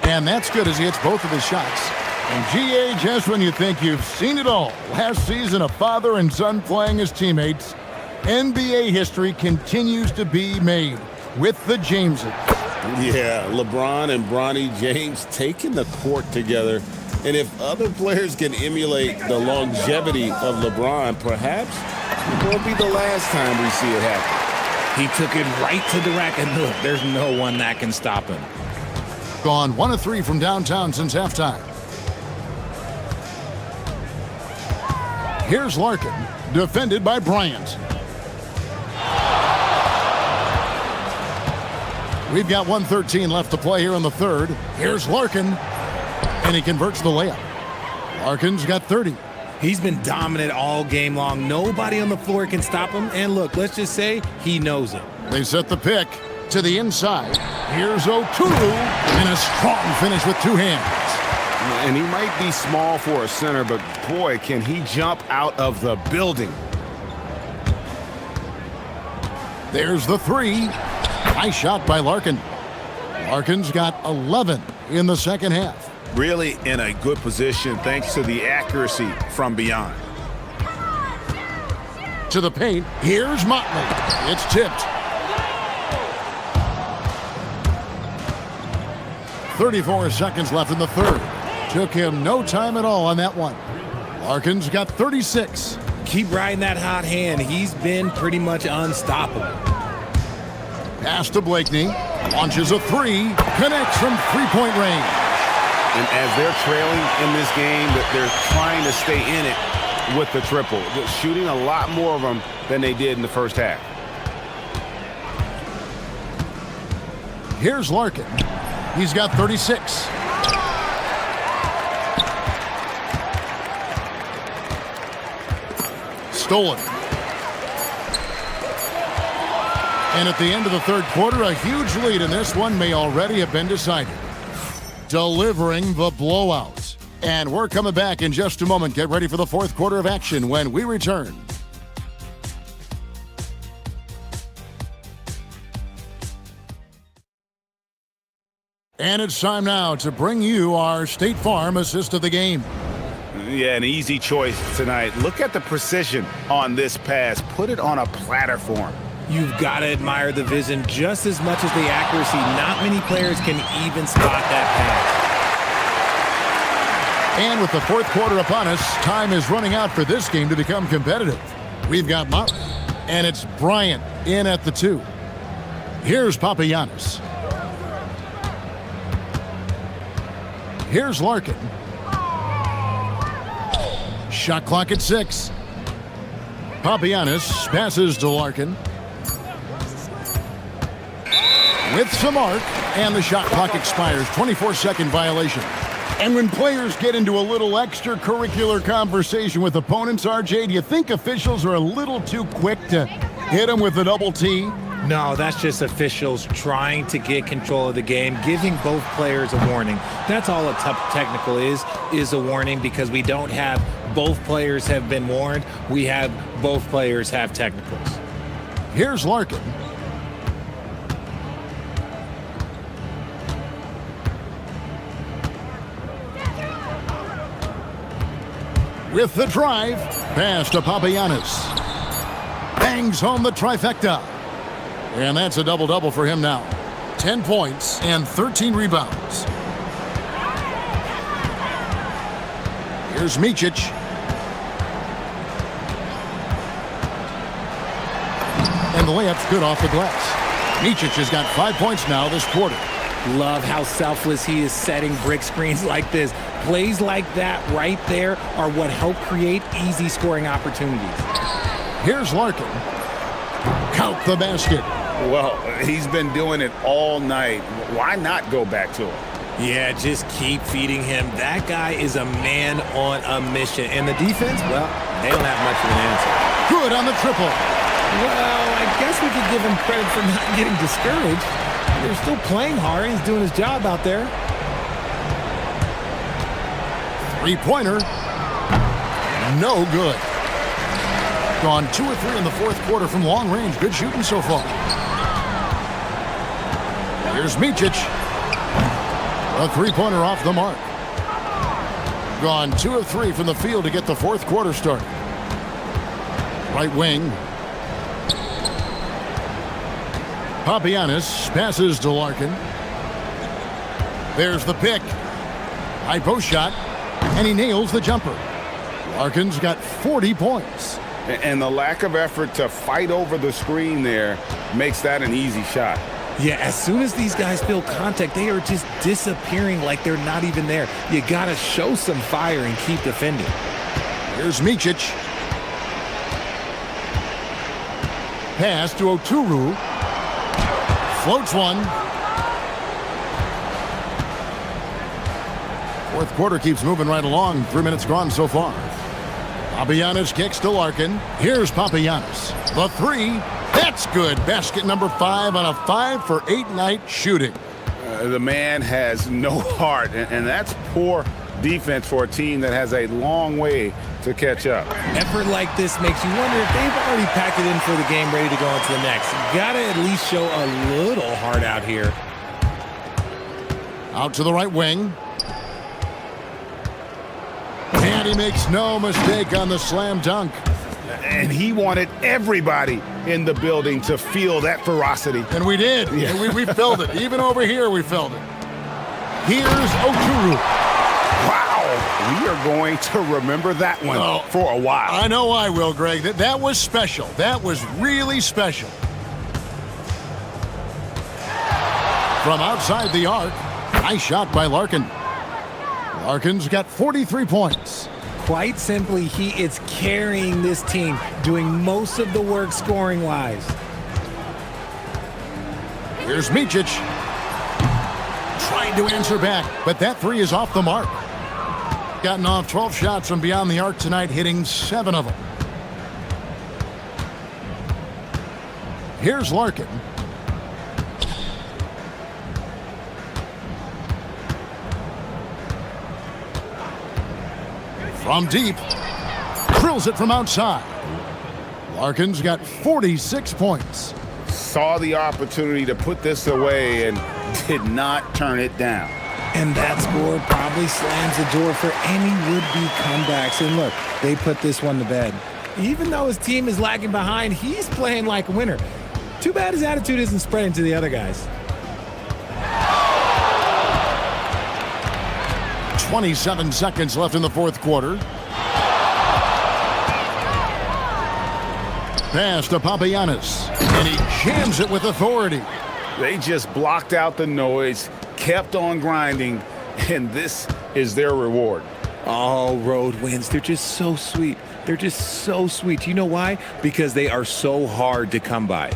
And that's good as he hits both of his shots. And GA, just when you think you've seen it all, last season a father and son playing as teammates, NBA history continues to be made with the Jameses. Yeah, LeBron and Bronny James taking the court together. And if other players can emulate the longevity of LeBron, perhaps it won't be the last time we see it happen. He took it right to the rack, and look, there's no one that can stop him. Gone 1 of 3 from downtown since halftime. Here's Larkin, defended by Bryant. We've got 1:13 left to play here in the third. Here's Larkin, and he converts the layup. Larkin's got 30. He's been dominant all game long. Nobody on the floor can stop him. And look, let's just say he knows it. They set the pick to the inside. Here's Oturu, and a strong finish with 2 hands. And he might be small for a center, but boy, can he jump out of the building. There's the 3. Nice shot by Larkin. Larkin's got 11 in the second half. Really in a good position thanks to the accuracy from beyond. To the paint, here's Motley. It's tipped. 34 seconds left in the third. Took him no time at all on that one. Larkin's got 36. Keep riding that hot hand. He's been pretty much unstoppable. Pass to Blakeney. Launches a 3. Connects from three-point range. And as they're trailing in this game, that they're trying to stay in it with the triple. They're shooting a lot more of them than they did in the first half. Here's Larkin. He's got 36. Stolen. And at the end of the third quarter, a huge lead in this one may already have been decided. Delivering the blowout. And we're coming back in just a moment. Get ready for the fourth quarter of action when we return. And it's time now to bring you our State Farm assist of the game. Yeah, an easy choice tonight. Look at the precision on this pass. Put it on a platter form. You've got to admire the vision just as much as the accuracy. Not many players can even spot that pass. And with the fourth quarter upon us, time is running out for this game to become competitive. We've got Motley, and it's Bryant in at the 2. Here's Papagiannis. Here's Larkin. Shot clock at 6. Papagiannis passes to Larkin. With some arc, and the shot clock expires. 24-second violation. And when players get into a little extracurricular conversation with opponents, RJ, do you think officials are a little too quick to hit them with a double T? No, that's just officials trying to get control of the game, giving both players a warning. That's all a technical is a warning, because we don't have both players have been warned. We have both players have technicals. Here's Larkin. With the drive, pass to Papagiannis. Bangs home the trifecta. And that's a double-double for him now. 10 points and 13 rebounds. Here's Micic. And the layup's good off the glass. Micic has got 5 points now this quarter. Love how selfless he is setting brick screens like this. Plays like that right there are what help create easy scoring opportunities. Here's Larkin. Count the basket. Well, he's been doing it all night. Why not go back to him? Yeah, just keep feeding him. That guy is a man on a mission. And the defense, well, they don't have much of an answer. Good on the triple. Well, I guess we could give him credit for not getting discouraged. They're still playing hard. He's doing his job out there. Three-pointer. No good. Gone 2 or 3 in the fourth quarter from long range. Good shooting so far. Here's Micic. A three-pointer off the mark. Gone 2 of 3 from the field to get the fourth quarter started. Right wing. Papagiannis passes to Larkin. There's the pick. High post shot. And he nails the jumper. Larkin's got 40 points. And the lack of effort to fight over the screen there makes that an easy shot. Yeah, as soon as these guys feel contact, they are just disappearing like they're not even there. You got to show some fire and keep defending. Here's Micic. Pass to Oturu. Floats one. Fourth quarter keeps moving right along. 3 minutes gone so far. Papagiannis kicks to Larkin. Here's Papagiannis. The 3. That's good. Basket number 5 on a 5 for 8 night shooting. The man has no heart, and that's poor defense for a team that has a long way to catch up. Effort like this makes you wonder if they've already packed it in for the game, ready to go into the next. You gotta at least show a little heart out here. Out to the right wing. And he makes no mistake on the slam dunk. And he wanted everybody in the building to feel that ferocity. And we did. Yeah. And we felt it. Even over here, we felt it. Here's Oturu. Wow. We are going to remember that one for a while. I know I will, Greg. That was special. That was really special. From outside the arc, nice shot by Larkin. Larkin's got 43 points. Quite simply, he is carrying this team, doing most of the work scoring-wise. Here's Micic. Trying to answer back, but that 3 is off the mark. Gotten off 12 shots from beyond the arc tonight, hitting 7 of them. Here's Larkin. From deep, drills it from outside. Larkin's got 46 points. saw the opportunity to put this away and did not turn it down. And that score probably slams the door for any would-be comebacks. And look, they put this one to bed. Even though his team is lagging behind, he's playing like a winner. Too bad his attitude isn't spreading to the other guys. 27 seconds left in the fourth quarter. Pass to Papagiannis, and he jams it with authority. They just blocked out the noise, kept on grinding, and this is their reward. Oh, road wins. They're just so sweet. They're just so sweet. You know why? Because they are so hard to come by.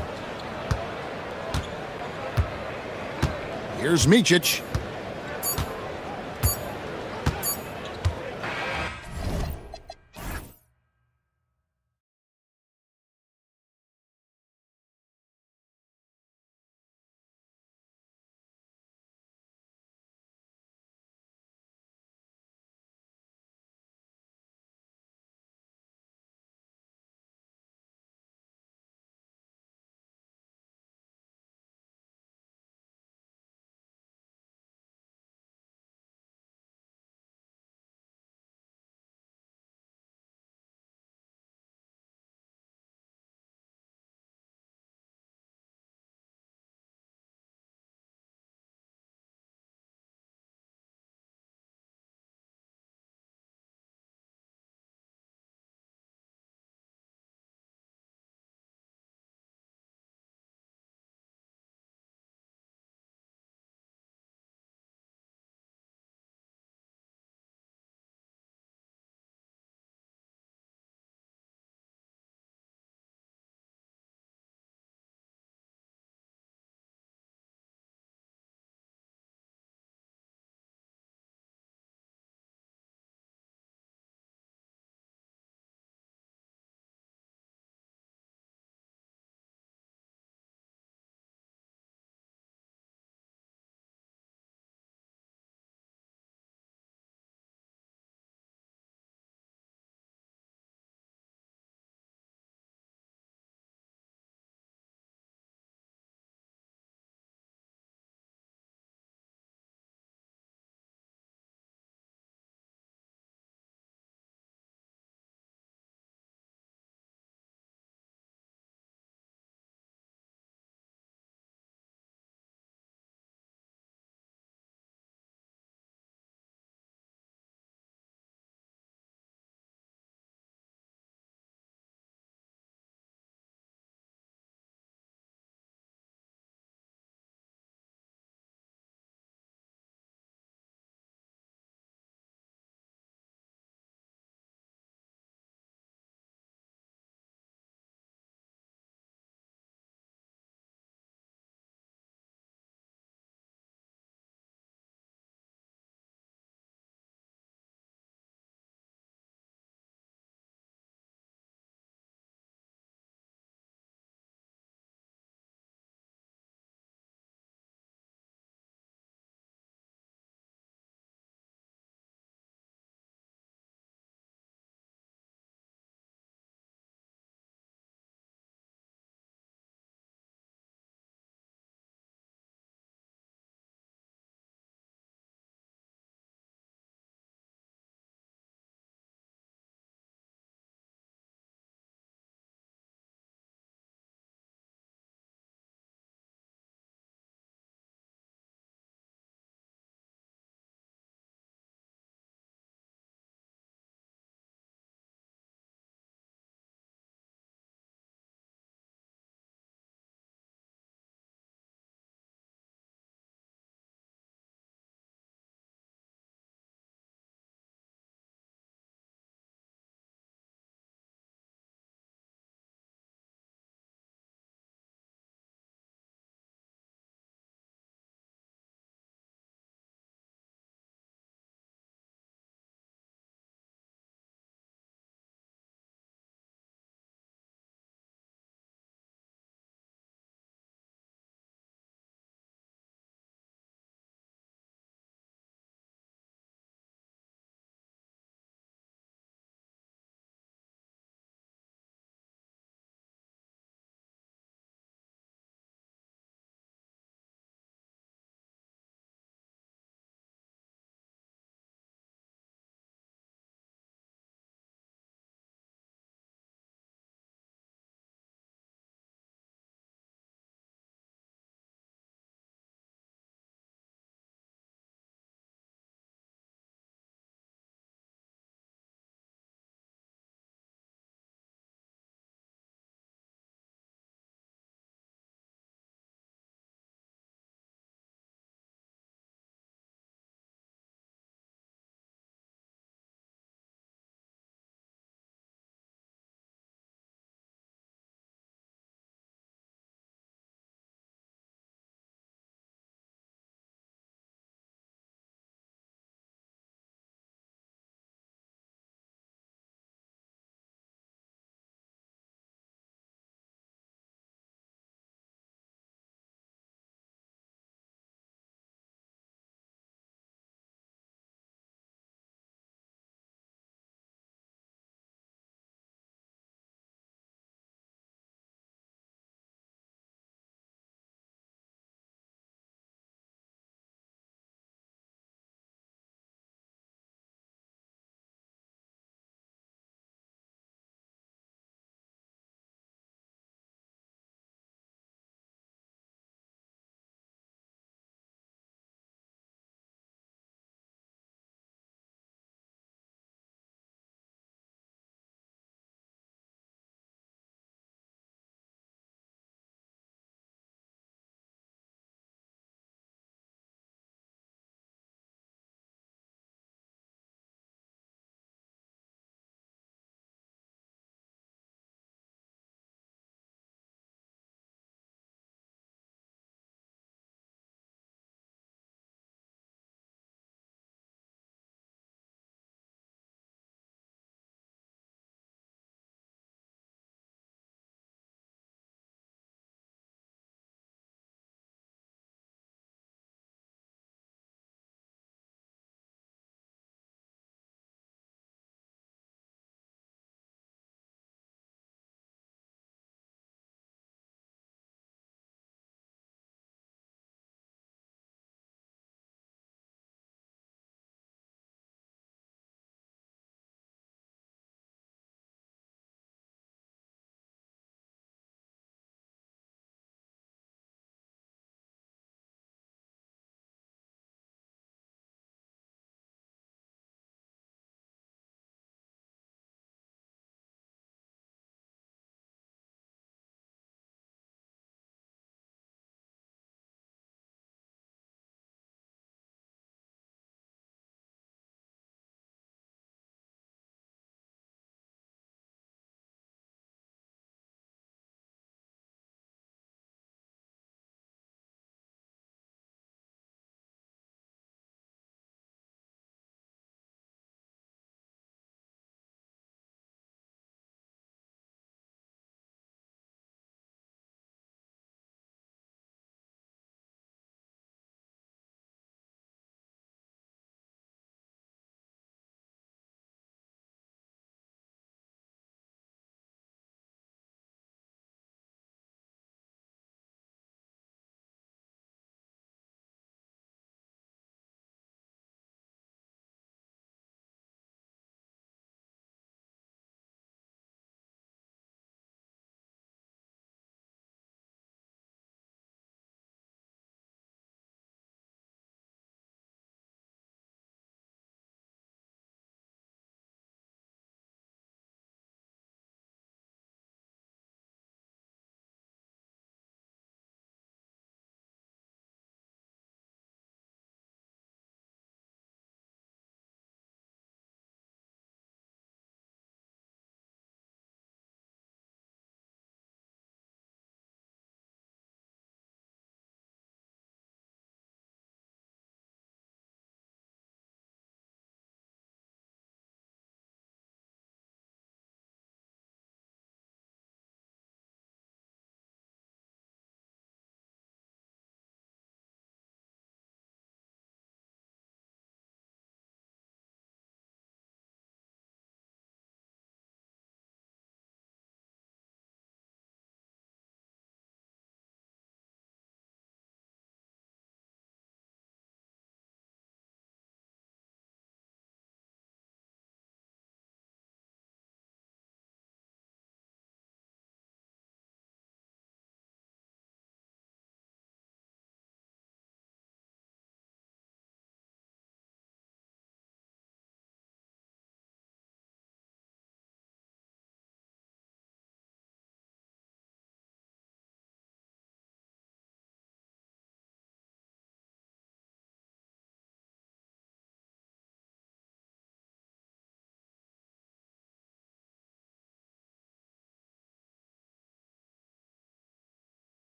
Here's Micic.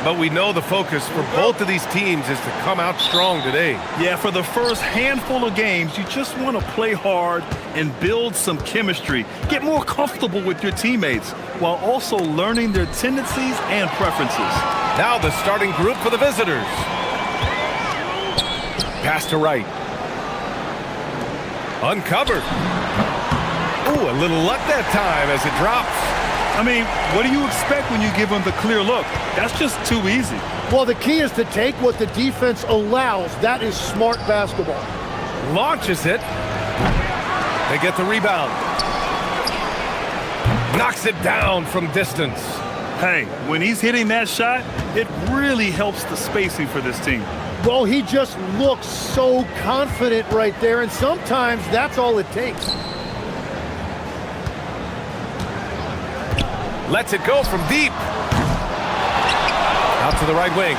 But we know the focus for both of these teams is to come out strong today. Yeah, for the first handful of games, you just want to play hard and build some chemistry. Get more comfortable with your teammates while also learning their tendencies and preferences. Now the starting group for the visitors. Pass to right. Uncovered. Ooh, a little luck that time as it drops. I mean, what do you expect when you give them the clear look? That's just too easy. Well, the key is to take what the defense allows. That is smart basketball. Launches it. They get the rebound. Knocks it down from distance. Hey, when he's hitting that shot, it really helps the spacing for this team. Well, he just looks so confident right there, and sometimes that's all it takes. Lets it go from deep. Out to the right wing.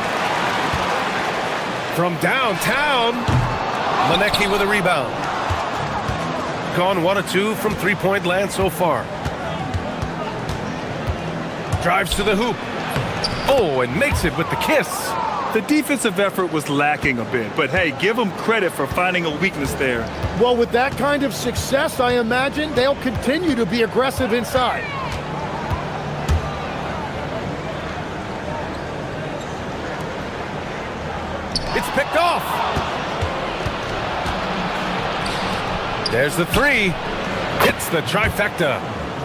From downtown, Monecki with a rebound. Gone 1 of 2 from three-point land so far. Drives to the hoop. Oh, and makes it with the kiss. The defensive effort was lacking a bit, but hey, give them credit for finding a weakness there. Well, with that kind of success, I imagine they'll continue to be aggressive inside. It's picked off. There's the three. Hits the trifecta.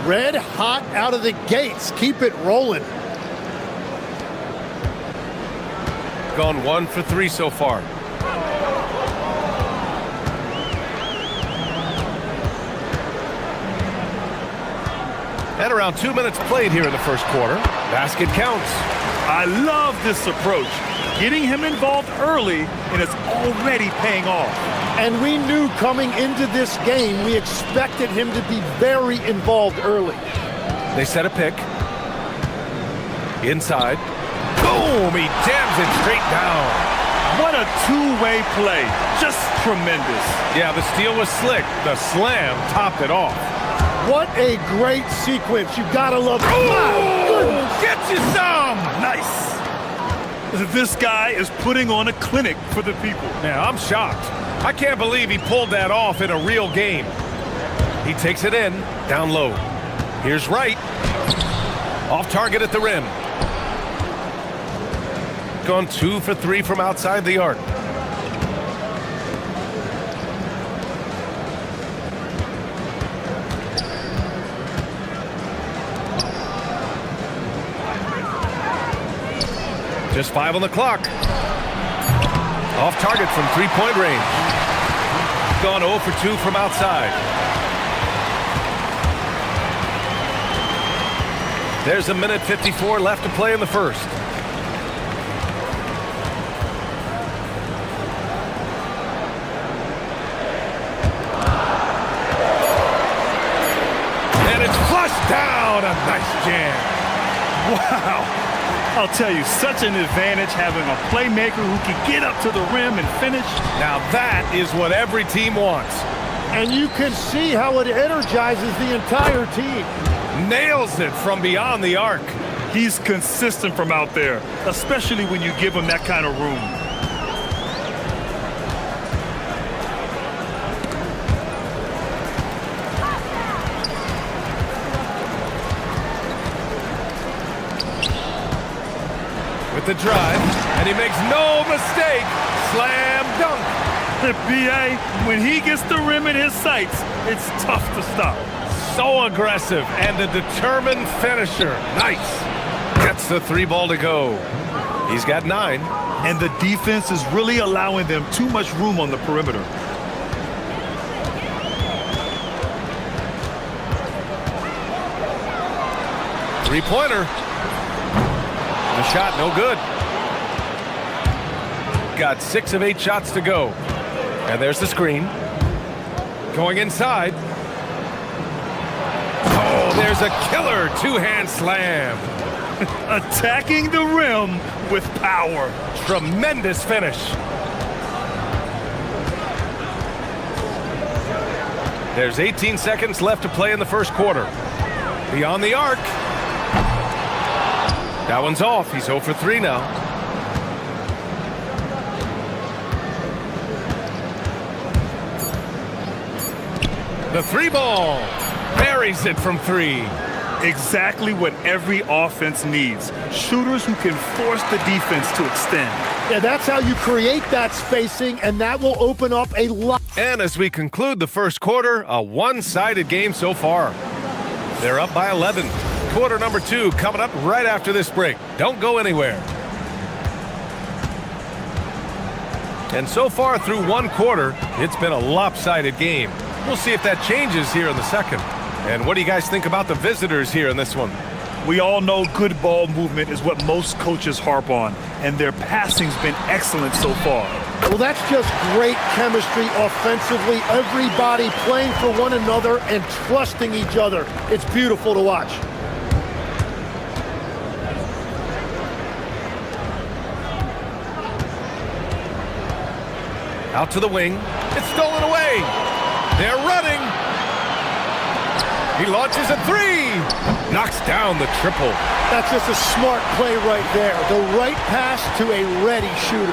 Red hot out of the gates. Keep it rolling. Gone 1 for 3 so far. And around 2 minutes played here in the first quarter. Basket counts. I love this approach. Getting him involved early, and it's already paying off. And we knew coming into this game, we expected him to be very involved early. They set a pick. Inside. Boom! He jams it straight down. What a two-way play. Just tremendous. Yeah, the steal was slick. The slam topped it off. What a great sequence. You gotta love it. Oh! Get you some! Nice. This guy is putting on a clinic for the people. Yeah, I'm shocked. I can't believe he pulled that off in a real game. He takes it in, down low. Here's Wright. Off target at the rim. Gone 2 for 3 from outside the arc. Just 5 on the clock. Off target from three-point range. Gone 0 for 2 from outside. There's a minute 54 left to play in the first. And it's flushed down. A nice jam. Wow. I'll tell you, such an advantage having a playmaker who can get up to the rim and finish. Now that is what every team wants. And you can see how it energizes the entire team. Nails it from beyond the arc. He's consistent from out there, especially when you give him that kind of room. With the drive, and he makes no mistake. Slam dunk. B.A., when he gets the rim in his sights, it's tough to stop. So aggressive and a determined finisher. Nice. Gets the 3 ball to go. He's got 9. And the defense is really allowing them too much room on the perimeter. Three-pointer. The shot, no good. Got 6 of 8 shots to go. And there's the screen. Going inside. Oh, there's a killer 2-hand slam. Attacking the rim with power. Tremendous finish. There's 18 seconds left to play in the first quarter. Beyond the arc. That one's off. He's 0 for 3 now. The 3 ball. Buries it from 3. Exactly what every offense needs. Shooters who can force the defense to extend. Yeah, that's how you create that spacing, and that will open up a lot. And as we conclude the first quarter, a one-sided game so far. They're up by 11. Quarter number 2 coming up right after this break. Don't go anywhere. And so far through one quarter, it's been a lopsided game. We'll see if that changes here in the second. And what do you guys think about the visitors here in this one? We all know good ball movement is what most coaches harp on, and their passing's been excellent so far. Well, that's just great chemistry offensively. Everybody playing for one another and trusting each other. It's beautiful to watch. Out to the wing. It's stolen away. They're running. He launches a 3. Knocks down the triple. That's just a smart play right there. The right pass to a ready shooter.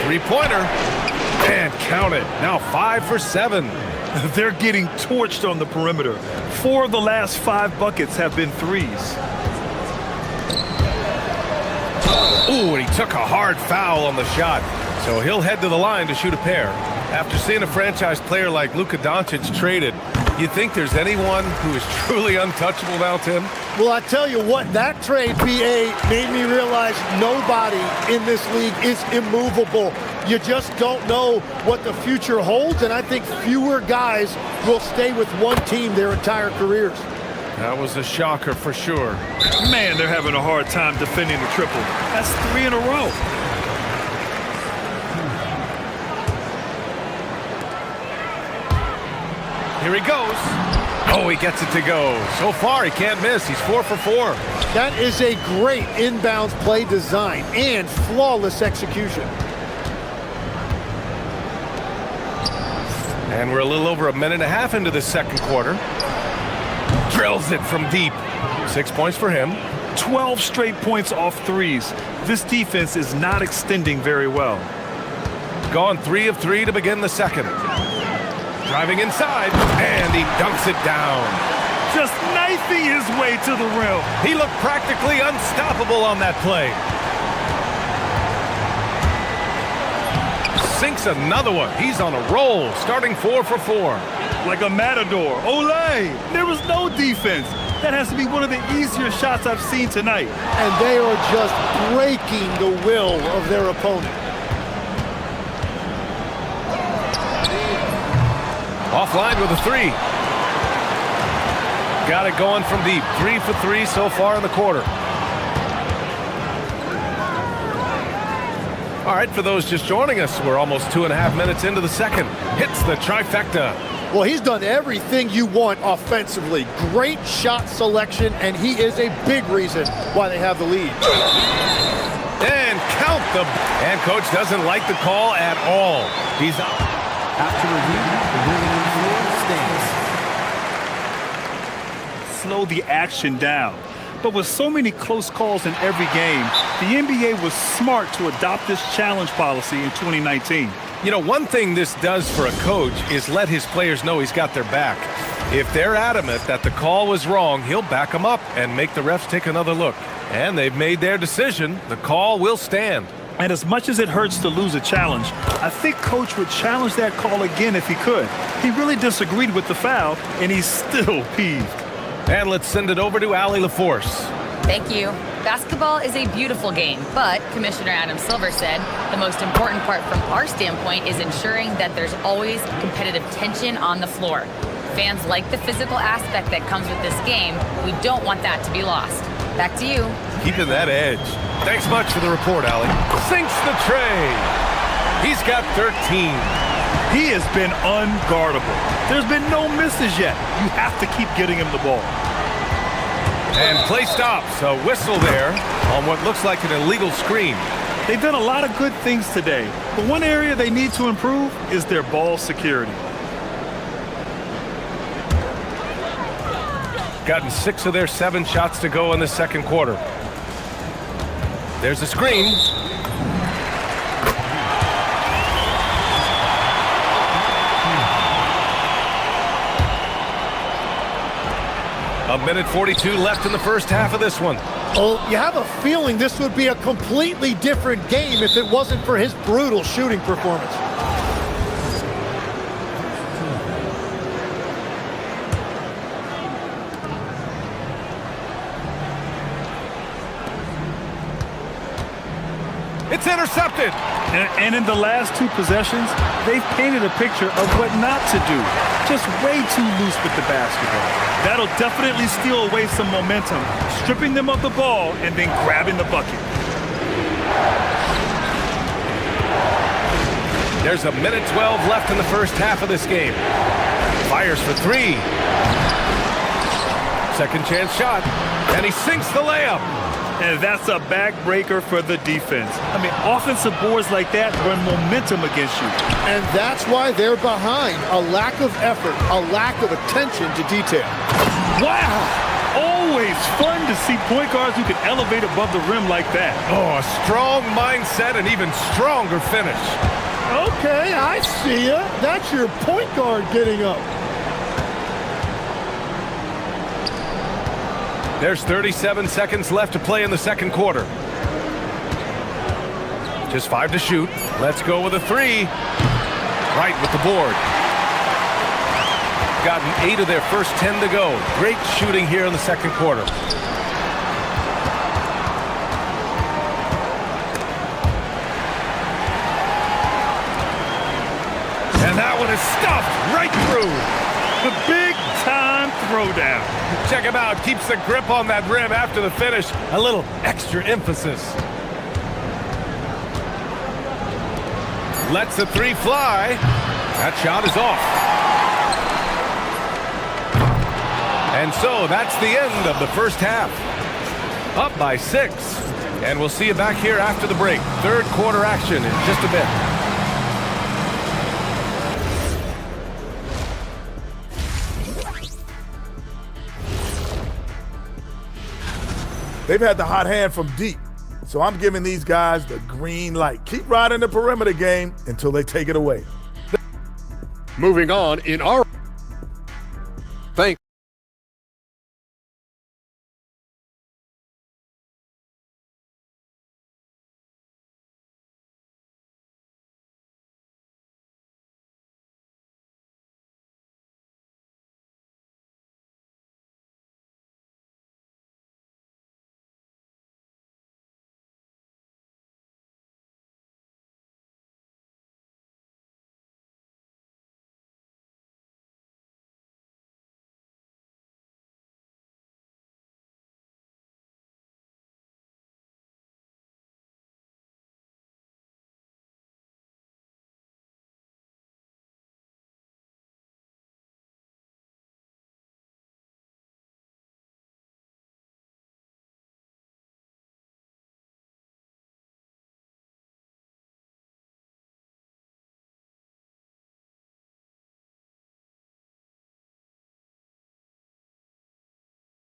Three-pointer. And count it. Now 5 for 7. They're getting torched on the perimeter. 4 of the last 5 buckets have been threes. Ooh, and he took a hard foul on the shot. So he'll head to the line to shoot a pair. After seeing a franchise player like Luka Doncic traded, you think there's anyone who is truly untouchable now, Tim? Well, I tell you what, that trade, BA, made me realize nobody in this league is immovable. You just don't know what the future holds, and I think fewer guys will stay with one team their entire careers. That was a shocker for sure. Man, they're having a hard time defending the triple. That's 3 in a row. Here he goes. Oh, he gets it to go. So far, he can't miss. He's 4 for 4. That is a great inbounds play design and flawless execution. And we're a little over a minute and a half into the second quarter. Drills it from deep. 6 points for him. 12 straight points off threes. This defense is not extending very well. Gone 3 of 3 to begin the second. Driving inside, and he dunks it down. Just knifing his way to the rim. He looked practically unstoppable on that play. Sinks another one. He's on a roll, starting 4 for 4. Like a matador. Olay! There was no defense. That has to be one of the easier shots I've seen tonight. And they are just breaking the will of their opponent. Offline with a 3. Got it going from deep. 3 for 3 so far in the quarter. All right, for those just joining us, we're almost 2.5 minutes into the second. Hits the trifecta. Well, he's done everything you want offensively. Great shot selection, and he is a big reason why they have the lead. And count the... And coach doesn't like the call at all. He's up. After review, the ruling on the floor stands. Slow the action down. But with so many close calls in every game, the NBA was smart to adopt this challenge policy in 2019. You know, one thing this does for a coach is let his players know he's got their back. If they're adamant that the call was wrong, he'll back them up and make the refs take another look. And they've made their decision. The call will stand. And as much as it hurts to lose a challenge, I think Coach would challenge that call again if he could. He really disagreed with the foul, and he's still peeved. And let's send it over to Allie LaForce. Thank you. Basketball is a beautiful game, but Commissioner Adam Silver said the most important part from our standpoint is ensuring that there's always competitive tension on the floor. Fans like the physical aspect that comes with this game. We don't want that to be lost. Back to you. Keeping that edge. Thanks much for the report, Allie. Sinks the tray. He's got 13. He has been unguardable. There's been no misses yet. You have to keep getting him the ball. And play stops. A whistle there on what looks like an illegal screen. They've done a lot of good things today, but one area they need to improve is their ball security. gotten 6 of their 7 shots to go in the second quarter. There's a screen. A minute 42 left in the first half of this one. Well, you have a feeling this would be a completely different game if it wasn't for his brutal shooting performance. It's intercepted. And in the last 2 possessions, they've painted a picture of what not to do. Just way too loose with the basketball. That'll definitely steal away some momentum, stripping them of the ball and then grabbing the bucket. There's a minute 12 left in the first half of this game. Fires for 3. Second chance shot, and he sinks the layup. And that's a backbreaker for the defense. I mean, offensive boards like that run momentum against you. And that's why they're behind. A lack of effort, a lack of attention to detail. Wow! Always fun to see point guards who can elevate above the rim like that. Oh, a strong mindset and even stronger finish. Okay, I see ya. That's your point guard getting up. There's 37 seconds left to play in the second quarter. Just 5 to shoot. Let's go with a 3. Right with the board. Gotten 8 of their first 10 to go. Great shooting here in the second quarter. And that one is stuffed right through. The big-time throwdown. Check him out. Keeps the grip on that rim after the finish. A little extra emphasis. Lets the 3 fly. That shot is off. And so that's the end of the first half. Up by 6. And we'll see you back here after the break. Third quarter action in just a bit. They've had the hot hand from deep, so I'm giving these guys the green light. Keep riding the perimeter game until they take it away. Moving on in our thank.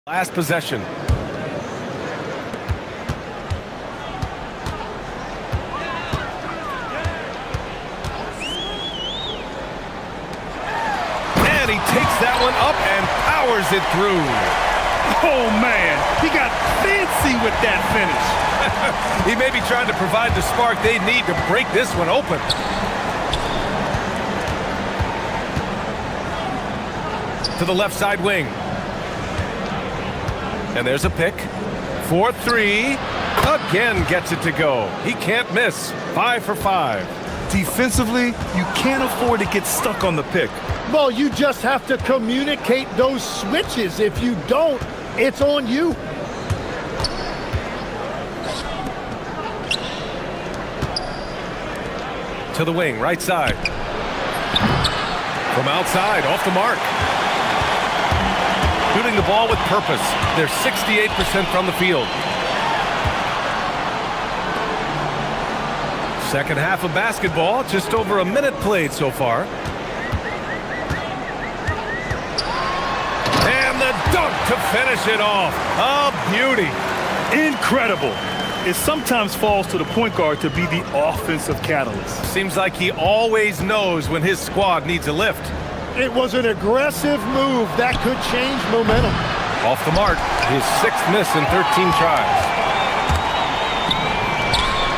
Last possession. And he takes that one up and powers it through. Oh, man. He got fancy with that finish. He may be trying to provide the spark they need to break this one open. To the left side wing. And there's a pick. 4-3. Again gets it to go. He can't miss. 5 for 5. Defensively, you can't afford to get stuck on the pick. Well, you just have to communicate those switches. If you don't, it's on you. To the wing, right side. From outside, off the mark. Shooting the ball with purpose. They're 68% from the field. Second half of basketball, just over a minute played so far. And the dunk to finish it off. A beauty. Incredible. It sometimes falls to the point guard to be the offensive catalyst. Seems like he always knows when his squad needs a lift. It was an aggressive move that could change momentum. Off the mark, his 6th miss in 13 tries.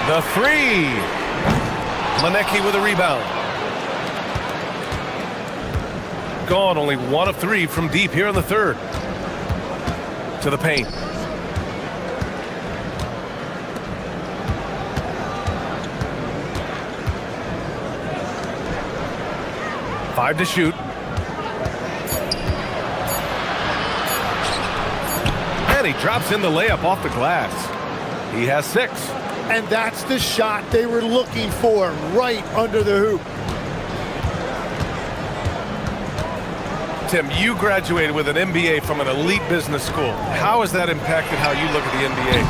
The three. Maneki with a rebound. Gone, only 1 of 3 from deep here in the third. To the paint. Five to shoot. And he drops in the layup off the glass. He has 6. And that's the shot they were looking for, right under the hoop. Tim, you graduated with an MBA from an elite business school. How has that impacted how you look at the NBA?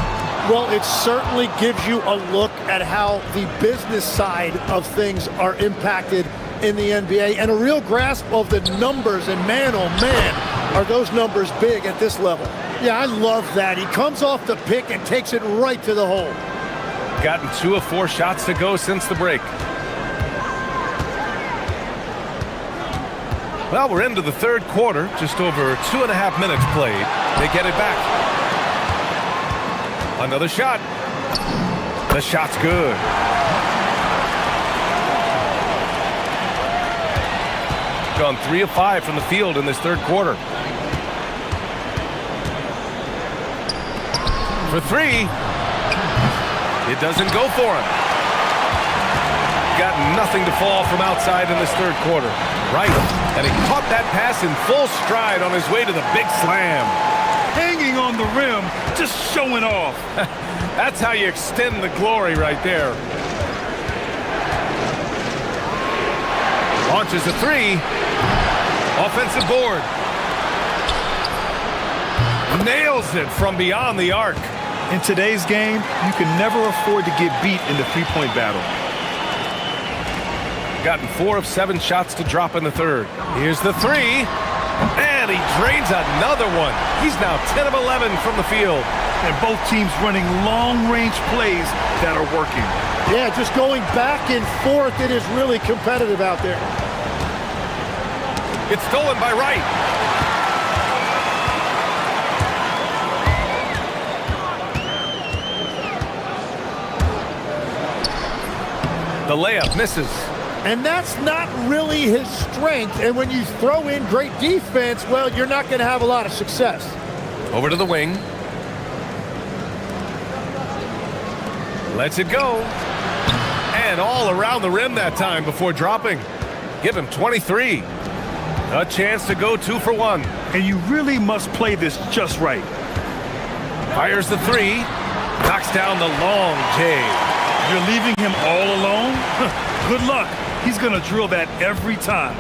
Well, it certainly gives you a look at how the business side of things are impacted in the NBA and a real grasp of the numbers. And man, oh man, are those numbers big at this level. Yeah, I love that. He comes off the pick and takes it right to the hole. Gotten 2 of 4 shots to go since the break. Well, we're into the third quarter, just over 2.5 minutes played. They get it back. Another shot. The shot's good. Gone 3 of 5 from the field in this third quarter. For 3. It doesn't go for him. Got nothing to fall from outside in this third quarter. Right. And he caught that pass in full stride on his way to the big slam. Hanging on the rim, just showing off. That's how you extend the glory right there. Launches a 3. Offensive board. Nails it from beyond the arc. In today's game, you can never afford to get beat in the three-point battle. Gotten 4 of 7 shots to drop in the third. Here's the 3. And he drains another one. He's now 10 of 11 from the field. And both teams running long-range plays that are working. Yeah, just going back and forth. It is really competitive out there. It's stolen by Wright. The layup misses. And that's not really his strength. And when you throw in great defense, well, you're not going to have a lot of success. Over to the wing. Lets it go. And all around the rim that time before dropping. Give him 23. A chance to go 2 for 1. And you really must play this just right. Fires the 3. Knocks down the long J. You're leaving him all alone? Good luck. He's going to drill that every time.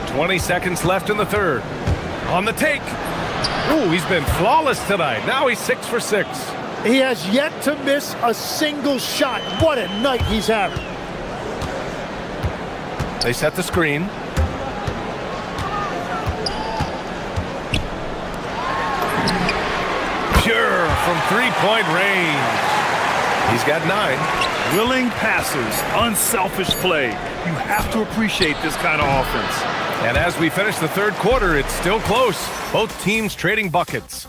"20 seconds left in the third. On the take. Ooh, he's been flawless tonight. Now he's 6 for 6. He has yet to miss a single shot. What a night he's having. They set the screen. Pure from three-point range. He's got 9. Willing passers, unselfish play. You have to appreciate this kind of offense. And as we finish the third quarter, it's still close. Both teams trading buckets.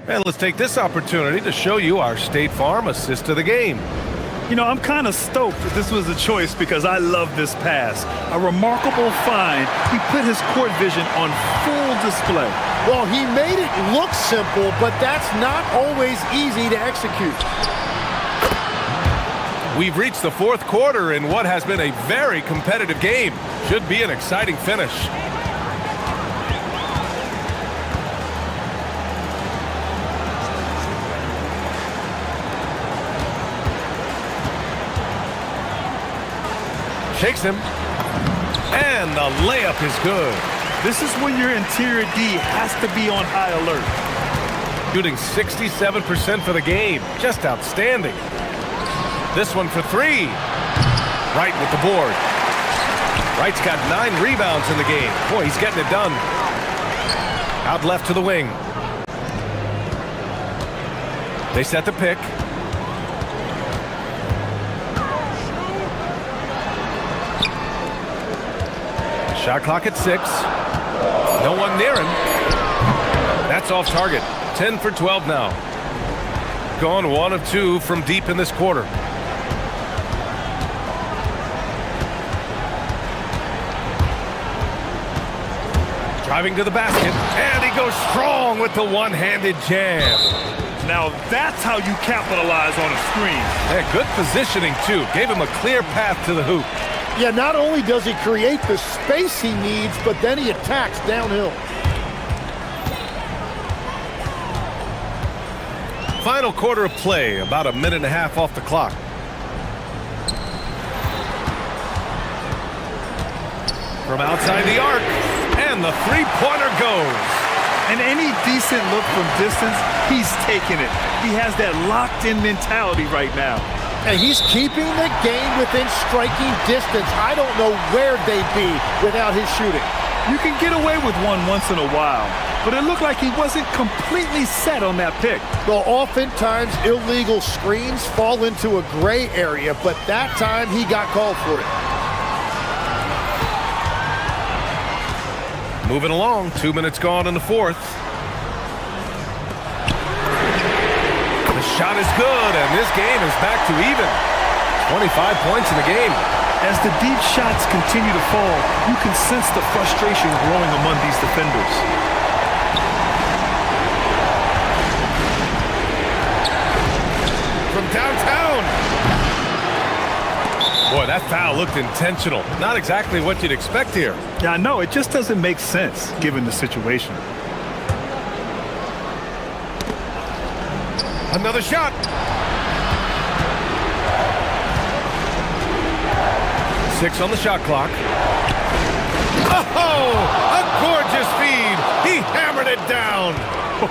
And let's take this opportunity to show you our State Farm assist of the game. You know, I'm kind of stoked that this was a choice because I love this pass. A remarkable find. He put his court vision on full display. Well, he made it look simple, but that's not always easy to execute. We've reached the fourth quarter in what has been a very competitive game. Should be an exciting finish. Shakes him. And the layup is good. This is when your interior D has to be on high alert. Shooting 67% for the game. Just outstanding. This one for three. Wright with the board. Wright's got 9 rebounds in the game. Boy, he's getting it done. Out left to the wing. They set the pick. Shot clock at 6. No one near him. That's off target. 10 for 12 now. Gone 1 of 2 from deep in this quarter. Driving to the basket, and he goes strong with the one-handed jam. Now that's how you capitalize on a screen. Yeah, good positioning, too. Gave him a clear path to the hoop. Yeah, not only does he create the space he needs, but then he attacks downhill. Final quarter of play, about a minute and a half off the clock. From outside the arc, and the three-pointer goes. And any decent look from distance, he's taking it. He has that locked-in mentality right now. And he's keeping the game within striking distance. I don't know where they'd be without his shooting. You can get away with one once in a while, but it looked like he wasn't completely set on that pick. Well, oftentimes illegal screens fall into a gray area, but that time he got called for it. Moving along, 2 minutes gone in the fourth. The shot is good, and this game is back to even. 25 points in the game. As the deep shots continue to fall, you can sense the frustration growing among these defenders. From downtown. Boy, that foul looked intentional. Not exactly what you'd expect here. Yeah, I know. It just doesn't make sense, given the situation. Another shot. Six on the shot clock. Oh, a gorgeous feed. He hammered it down.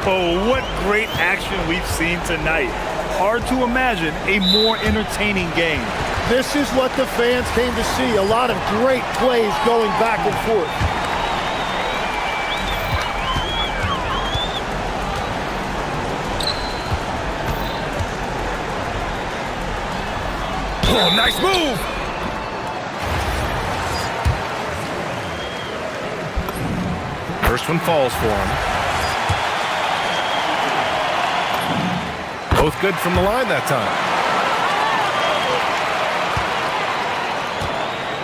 Oh, what great action we've seen tonight. Hard to imagine a more entertaining game. This is what the fans came to see. A lot of great plays going back and forth. Oh, nice move. First one falls for him. Both good from the line that time.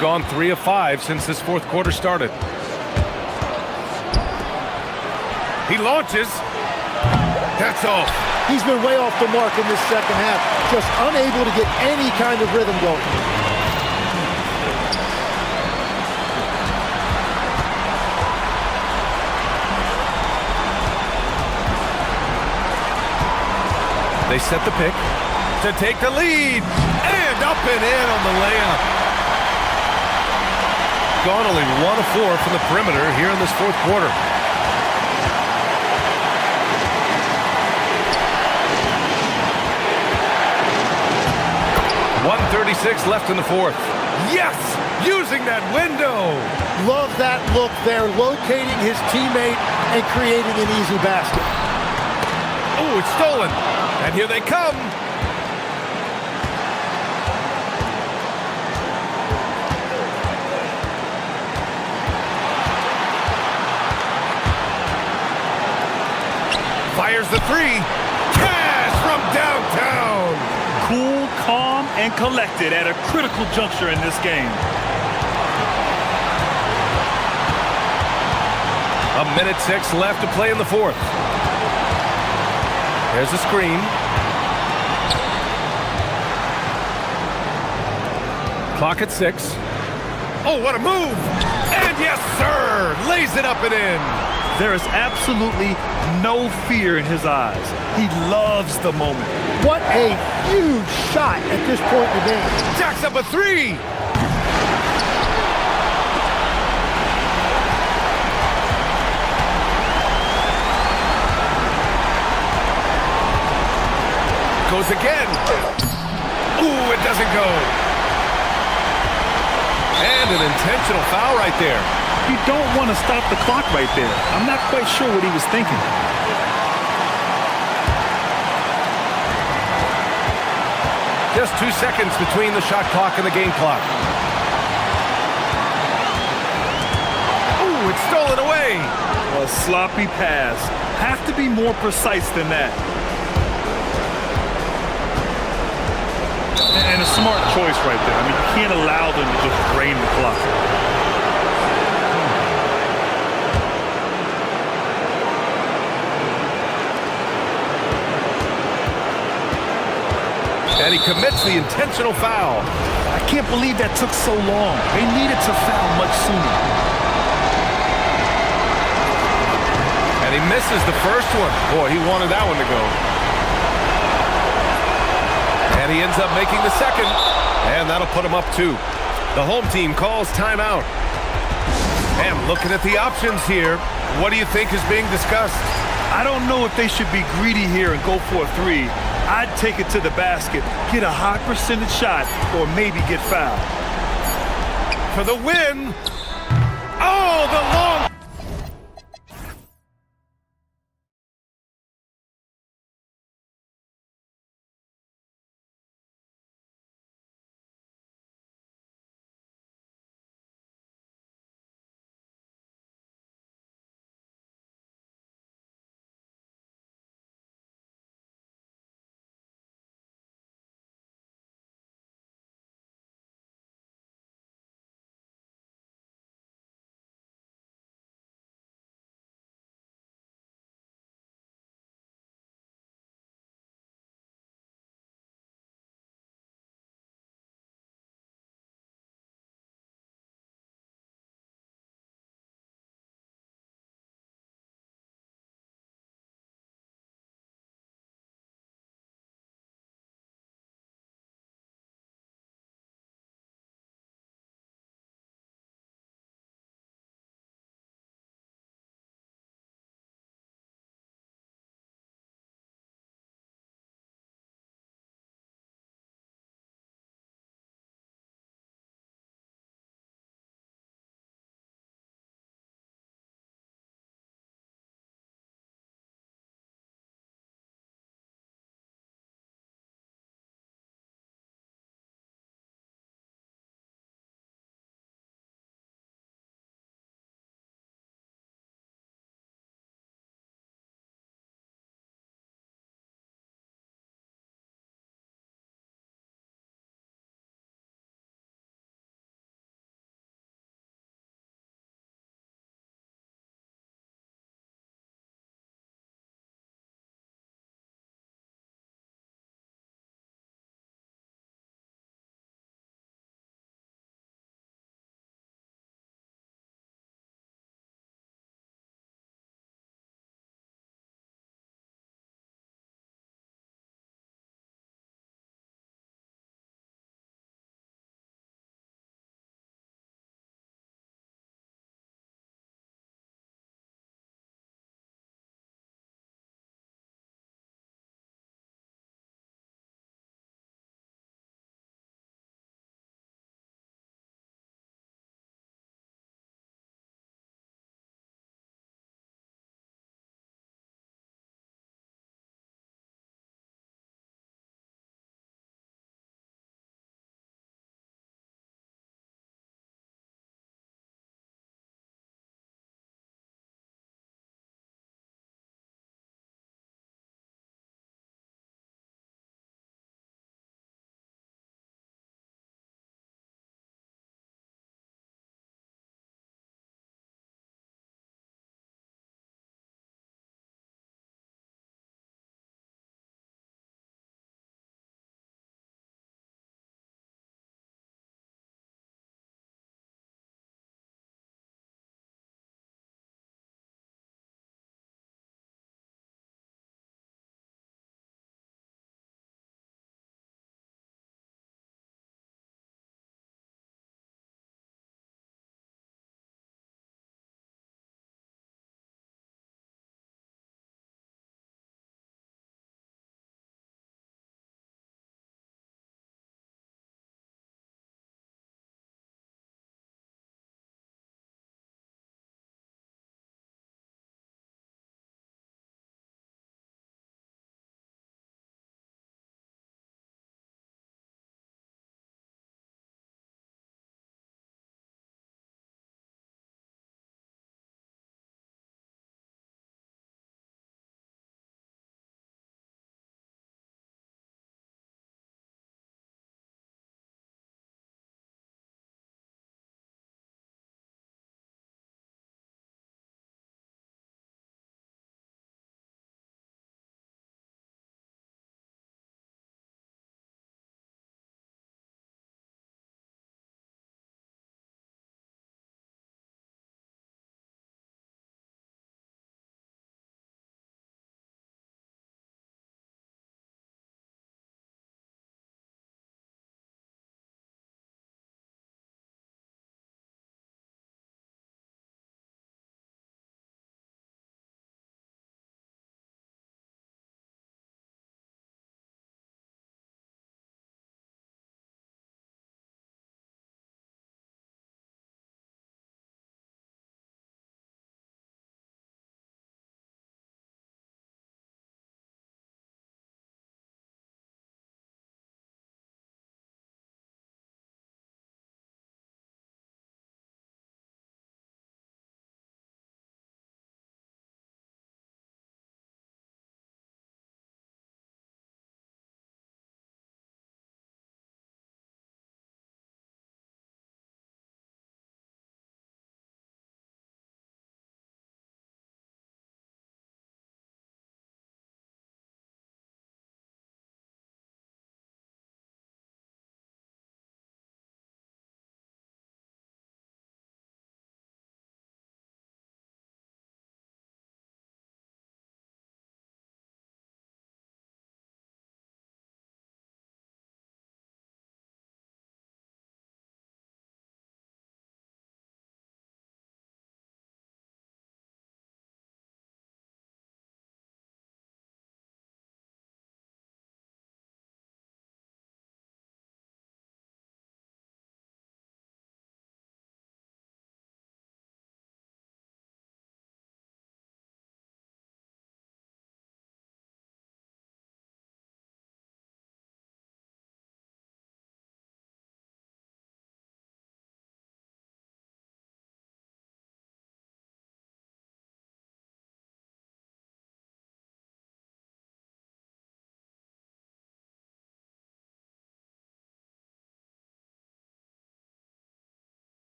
Gone 3 of 5 since this fourth quarter started. He launches. That's off. He's been way off the mark in this second half. Just unable to get any kind of rhythm going. They set the pick to take the lead. And up and in on the layup. Gone only 1 of 4 from the perimeter here in this fourth quarter. .136 left in the fourth. Yes! Using that window! Love that look there, locating his teammate and creating an easy basket. Oh, it's stolen. And here they come. Fires the three. Cash from downtown. Cool, calm, and collected at a critical juncture in this game. A minute 6 left to play in the fourth. There's a screen. Clock at 6. Oh, what a move! And yes, sir! Lays it up and in. There is absolutely no fear in his eyes. He loves the moment. What a huge shot at this point in the game. Jacks up a three. Goes again. Ooh, it doesn't go. And an intentional foul right there. You don't want to stop the clock right there. I'm not quite sure what he was thinking. Just 2 seconds between the shot clock and the game clock. Ooh, it's stolen away. A sloppy pass. Have to be more precise than that. And a smart choice right there. I mean, you can't allow them to just drain the clock. And he commits the intentional foul. I can't believe that took so long. They needed to foul much sooner. And he misses the first one. Boy, he wanted that one to go. And he ends up making the second. And that'll put him up 2. The home team calls timeout. And looking at the options here, what do you think is being discussed? I don't know if they should be greedy here and go for a 3. I'd take it to the basket, get a high percentage shot, or maybe get fouled. For the win. Oh, the long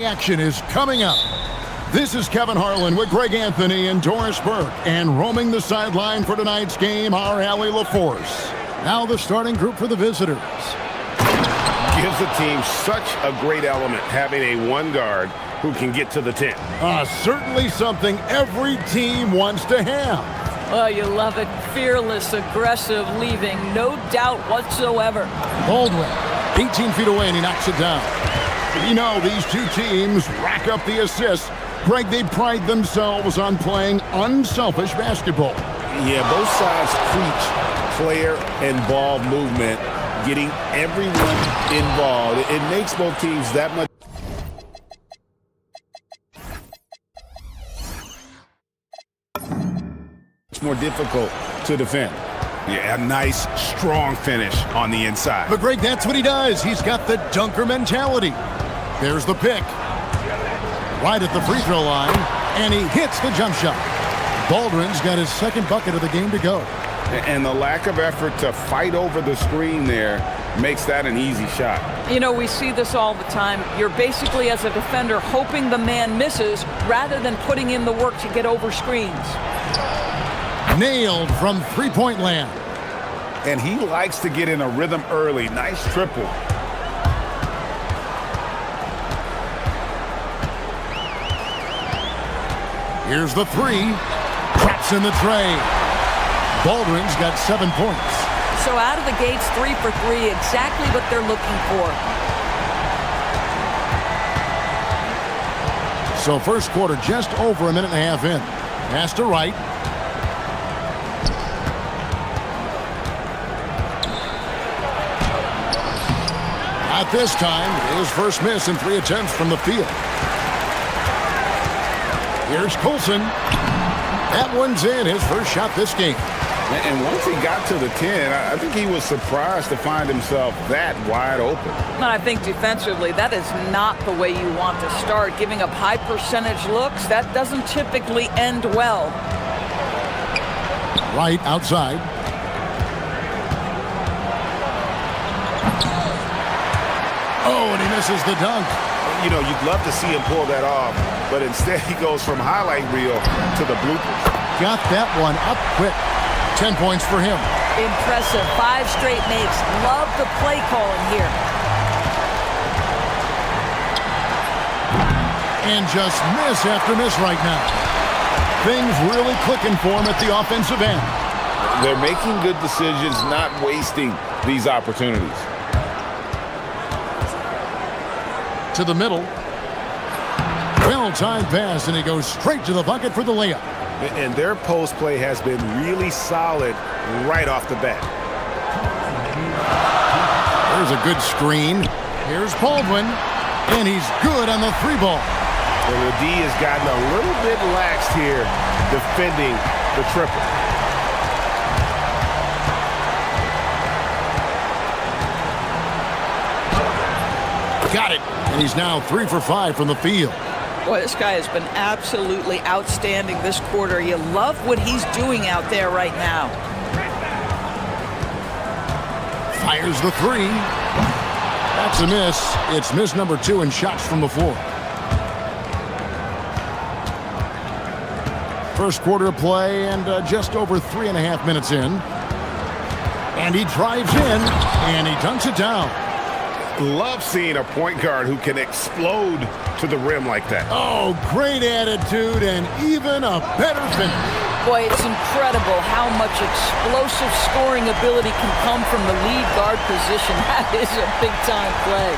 Action is coming up. This is Kevin Harlan with Greg Anthony and Doris Burke, and roaming the sideline for tonight's game, our Allie LaForce. Now the starting group for the visitors. Gives the team such a great element having a one guard who can get to the 10. Certainly something every team wants to have. Oh, you love it. Fearless, aggressive, leaving. No doubt whatsoever. Baldwin, 18 feet away, and he knocks it down. You know, these two teams rack up the assists. Greg, they pride themselves on playing unselfish basketball. Yeah, both sides preach player and ball movement, getting everyone involved. It makes both teams that much more difficult to defend. Yeah, a nice, strong finish on the inside. But Greg, that's what he does. He's got the dunker mentality. There's the pick. Right at the free throw line, and he hits the jump shot. Baldwin's got his second bucket of the game to go. And the lack of effort to fight over the screen there makes that an easy shot. You know, we see this all the time. You're basically, as a defender, hoping the man misses rather than putting in the work to get over screens. Nailed from three-point land. And he likes to get in a rhythm early. Nice triple. Here's the three. Drops in the tray. Baldwin's got 7 points. So out of the gates, 3 for 3, exactly what they're looking for. So first quarter just over a minute and a half in. Pass to Wright. Not this time. His first miss in 3 attempts from the field. Here's Colson. That one's in, his first shot this game. And once he got to the 10, I think he was surprised to find himself that wide open. And I think defensively, that is not the way you want to start. Giving up high percentage looks, that doesn't typically end well. Right outside. Oh, and he misses the dunk. You know, you'd love to see him pull that off, but instead he goes from highlight reel to the bloopers. Got that one up quick. 10 points for him. Impressive. 5 straight makes. Love the play calling here. And just miss after miss right now. Things really clicking for him at the offensive end. They're making good decisions, not wasting these opportunities. To the middle. Well-timed pass, and he goes straight to the bucket for the layup. And their post play has been really solid right off the bat. There's a good screen. Here's Baldwin, and he's good on the 3-ball. Well, the D has gotten a little bit laxed here defending the triple. Got it. And he's now 3 for 5 from the field. Boy, this guy has been absolutely outstanding this quarter. You love what he's doing out there right now. Fires the 3. That's a miss. It's miss number 2 in shots from the floor. First quarter of play and just over 3.5 minutes in. And he drives in, and he dunks it down. Love seeing a point guard who can explode to the rim like that. Oh, great attitude and even a better finish. Boy, it's incredible how much explosive scoring ability can come from the lead guard position. That is a big-time play.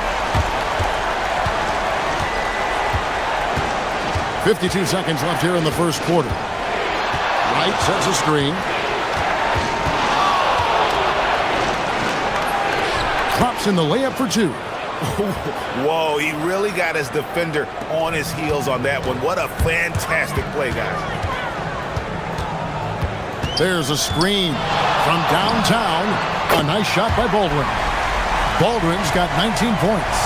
52 seconds left here in the first quarter. Wright sets a screen. Drops in the layup for 2. Whoa, he really got his defender on his heels on that one. What a fantastic play, guys. There's a screen from downtown. A nice shot by Baldwin. Baldwin's got 19 points.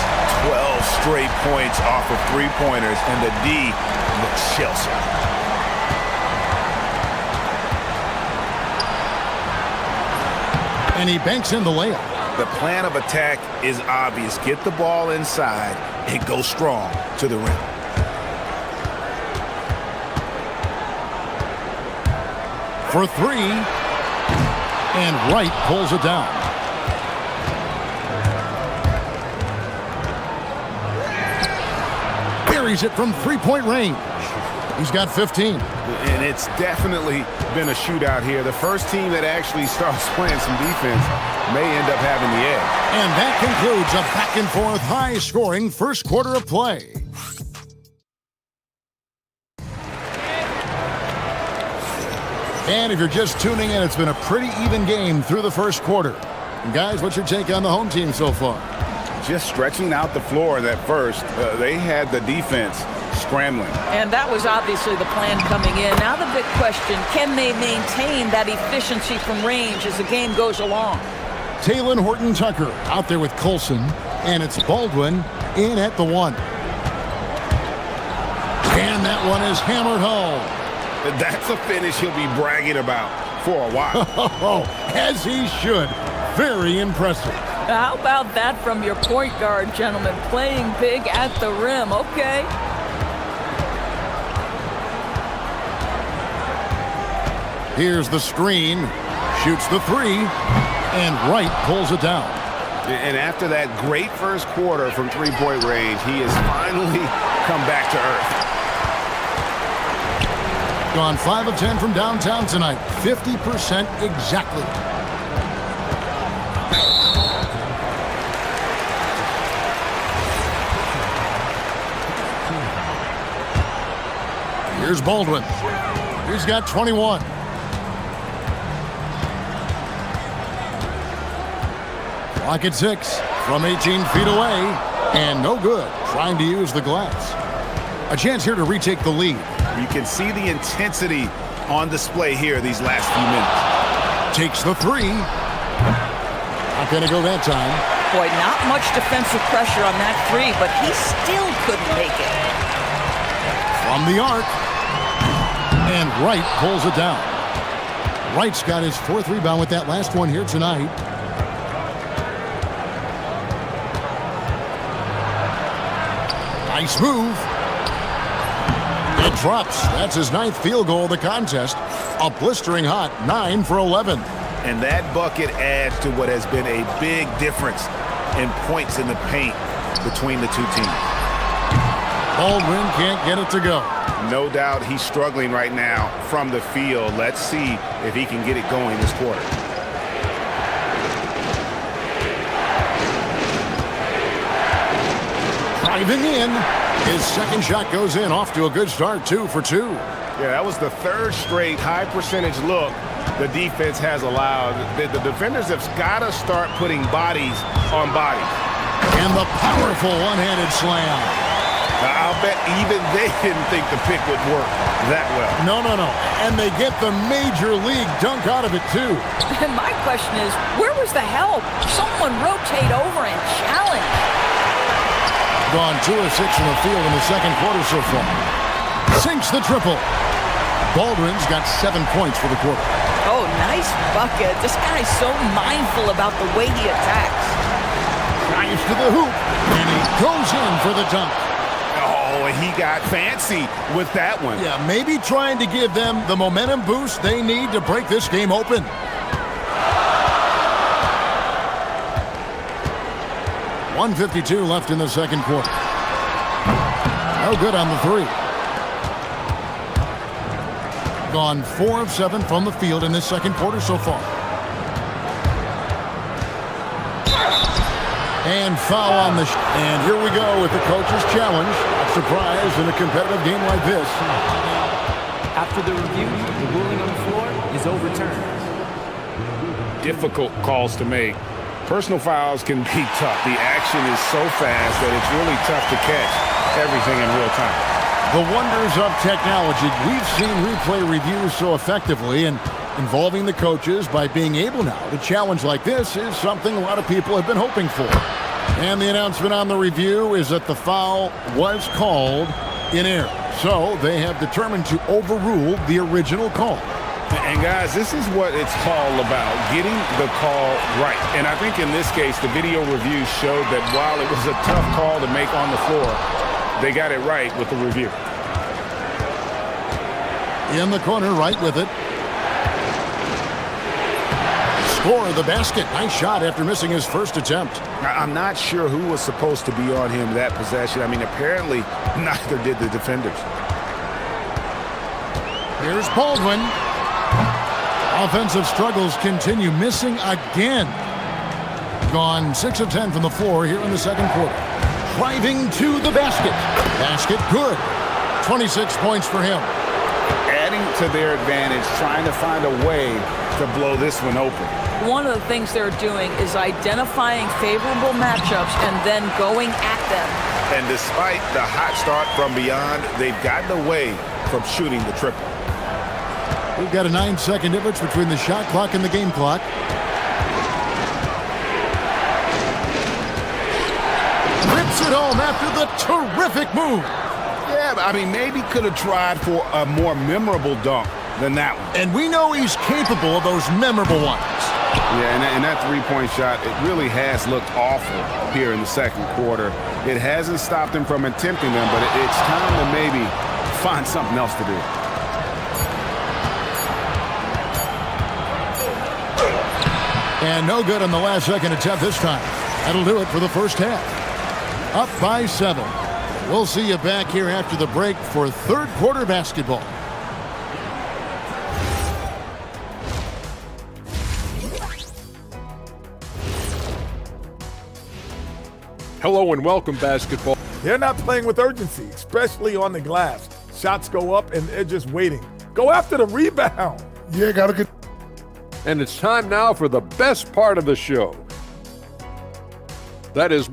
12 straight points off of 3-pointers, and the D looks shell-shocked. And he banks in the layup. The plan of attack is obvious. Get the ball inside and go strong to the rim. For three, and Wright pulls it down. Buries it from three-point range. He's got 15. And it's definitely been a shootout here. The first team that actually starts playing some defense may end up having the edge. And that concludes a back-and-forth, high-scoring first quarter of play. And if you're just tuning in, it's been a pretty even game through the first quarter. And guys, what's your take on the home team so far? Just stretching out the floor that first. They had the defense scrambling. And that was obviously the plan coming in. Now the big question, can they maintain that efficiency from range as the game goes along? Taylor Horton-Tucker out there with Colson, and it's Baldwin in at the one. And that one is hammered home. That's a finish he'll be bragging about for a while. As he should. Very impressive. How about that from your point guard, gentlemen? Playing big at the rim. Okay. Here's the screen. Shoots the three. And Wright pulls it down. And after that great first quarter from three-point range, he has finally come back to earth. Gone 5 of 10 from downtown tonight. 50% exactly. Here's Baldwin. He's got 21. Clock at 6 from 18 feet away. And no good. Trying to use the glass. A chance here to retake the lead. You can see the intensity on display here these last few minutes. Takes the three. Not going to go that time. Boy, not much defensive pressure on that three, but he still couldn't make it. From the arc. And Wright pulls it down. Wright's got his 4th rebound with that last one here tonight. Nice move. It drops. That's his 9th field goal of the contest. A blistering hot 9 for 11. And that bucket adds to what has been a big difference in points in the paint between the two teams. Baldwin can't get it to go. No doubt he's struggling right now from the field. Let's see if he can get it going this quarter. Driving in. His second shot goes in, off to a good start, 2 for 2. Yeah, that was the 3rd straight high percentage look the defense has allowed. The defenders have got to start putting bodies on bodies. And the powerful one-handed slam. I'll bet even they didn't think the pick would work that well. No. And they get the major league dunk out of it, too. And my question is, where was the help? Someone rotate over and challenge. Gone 2 of 6 from the field in the second quarter so far. Sinks the triple. Baldwin's got 7 points for the quarter. Oh, nice bucket. This guy's so mindful about the way he attacks. Drives to the hoop, and he goes in for the dunk. Oh, and he got fancy with that one. Yeah, maybe trying to give them the momentum boost they need to break this game open. .152 left in the second quarter. No good on the three. Gone 4 of 7 from the field in this second quarter so far. And foul on the and here we go with the coach's challenge. A surprise in a competitive game like this. After the review, the ruling on the floor is overturned. Difficult calls to make. Personal fouls can be tough. The action is so fast that it's really tough to catch everything in real time. The wonders of technology. We've seen replay reviews so effectively, and involving the coaches by being able now to challenge like this is something a lot of people have been hoping for. And the announcement on the review is that the foul was called in error. So they have determined to overrule the original call. And guys, this is what it's all about, getting the call right. And I think in this case, the video review showed that while it was a tough call to make on the floor, they got it right with the review. In the corner, right with it. Score the basket. Nice shot after missing his first attempt. I'm not sure who was supposed to be on him that possession. I mean, apparently neither did the defenders. Here's Baldwin. Offensive struggles continue, missing again. Gone 6 of 10 from the floor here in the second quarter. Driving to the basket. Basket good. 26 points for him. Adding to their advantage, trying to find a way to blow this one open. One of the things they're doing is identifying favorable matchups and then going at them. And despite the hot start from beyond, they've gotten away from shooting the triple. We've got a 9-second difference between the shot clock and the game clock. Rips it home after the terrific move. Yeah, but I mean, maybe could have tried for a more memorable dunk than that one. And we know he's capable of those memorable ones. Yeah, and that three-point shot, it really has looked awful here in the second quarter. It hasn't stopped him from attempting them, but it's time to maybe find something else to do. And no good on the last second attempt this time. That'll do it for the first half. Up by 7. We'll see you back here after the break for third quarter basketball. Hello and welcome, basketball. They're not playing with urgency, especially on the glass. Shots go up and they're just waiting. Go after the rebound. Yeah, gotta get. And it's time now for the best part of the show. That is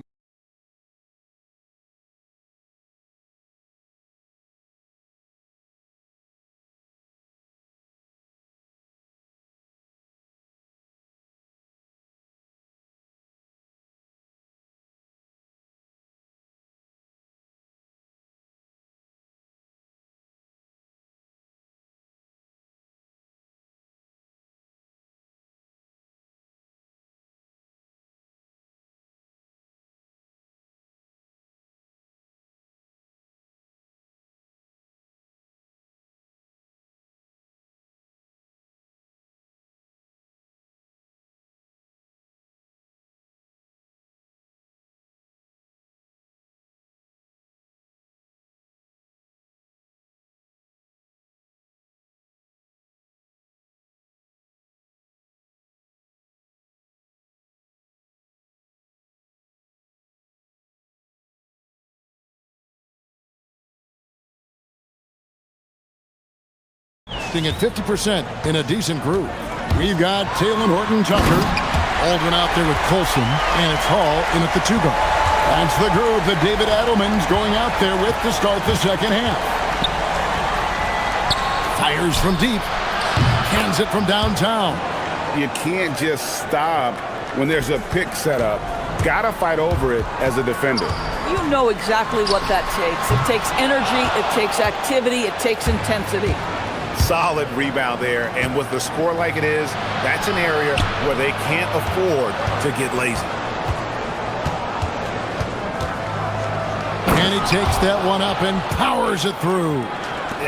at 50% in a decent groove. We've got Taylor Horton-Tucker. Baldwin out there with Colson, and it's Hall in at the 2-guard. That's the groove that David Adelman's going out there with to start the second half. Fires from deep. Cans it from downtown. You can't just stop when there's a pick set up. Gotta fight over it as a defender. You know exactly what that takes. It takes energy, it takes activity, it takes intensity. Solid rebound there, and with the score like it is, that's an area where they can't afford to get lazy. And he takes that one up and powers it through.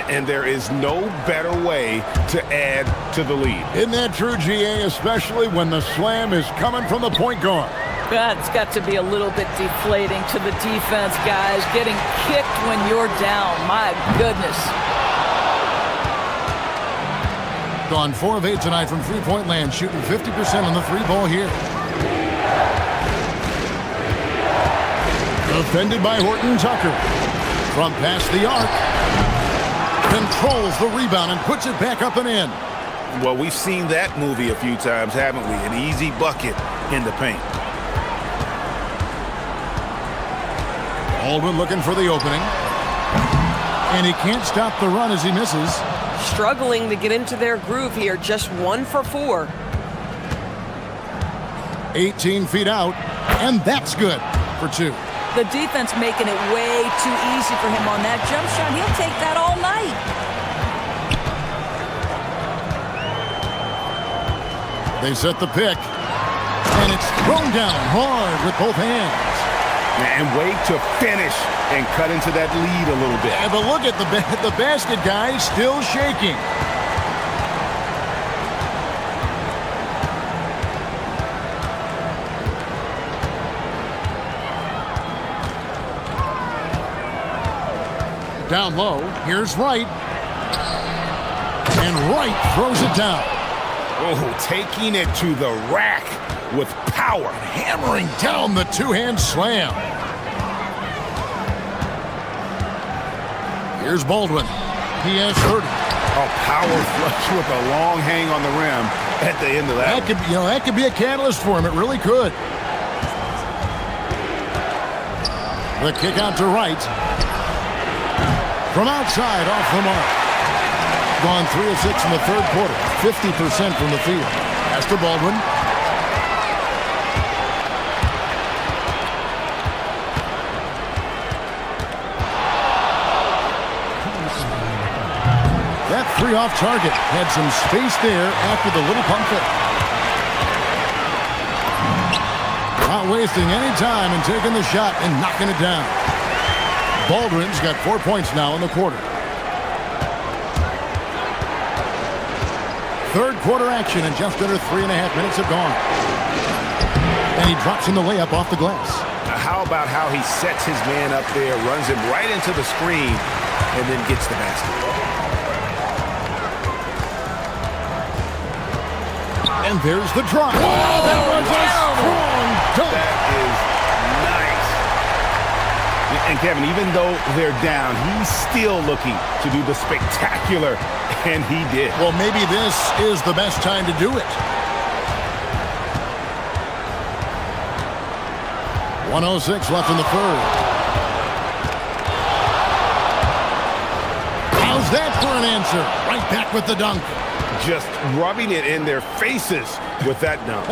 And there is no better way to add to the lead. Isn't that true, GA, especially when the slam is coming from the point guard? That's got to be a little bit deflating to the defense, guys. Getting kicked when you're down. My goodness. Gone 4 of 8 tonight from three-point land, shooting 50% on the three ball here. Defended by Horton-Tucker. From past the arc. Controls the rebound and puts it back up and in. Well, we've seen that movie a few times, haven't we? An easy bucket in the paint. Baldwin looking for the opening. And he can't stop the run as he misses. Struggling to get into their groove here, just 1 for 4. 18 feet out, and that's good for 2. The defense making it way too easy for him on that jump shot. He'll take that all night. They set the pick. And it's thrown down hard with both hands. And wait to finish and cut into that lead a little bit. Yeah, but look at the basket guy still shaking. Down low, here's Wright. And Wright throws it down. Oh, taking it to the rack with power. Hammering down the two-hand slam. Here's Baldwin. He has 30. A power flush with a long hang on the rim at the end of that. That could be a catalyst for him. It really could. The kick out to Wright. From outside, off the mark. Gone 3 of 6 in the third quarter. 50% from the field. Pass to Baldwin. That three off target had some space there after the little pump fake. Not wasting any time and taking the shot and knocking it down. Baldwin's got 4 points now in the quarter. Third quarter action and just under 3.5 minutes have gone. And he drops in the layup off the glass. Now how about how he sets his man up there, runs him right into the screen, and then gets the basket. And there's the drop. Oh, that was a strong dunk. That is nice. And Kevin, even though they're down, he's still looking to do the spectacular, and he did. Well, maybe this is the best time to do it. 1:06 left in the third. How's that for an answer? Right back with the dunk. Just rubbing it in their faces with that dunk.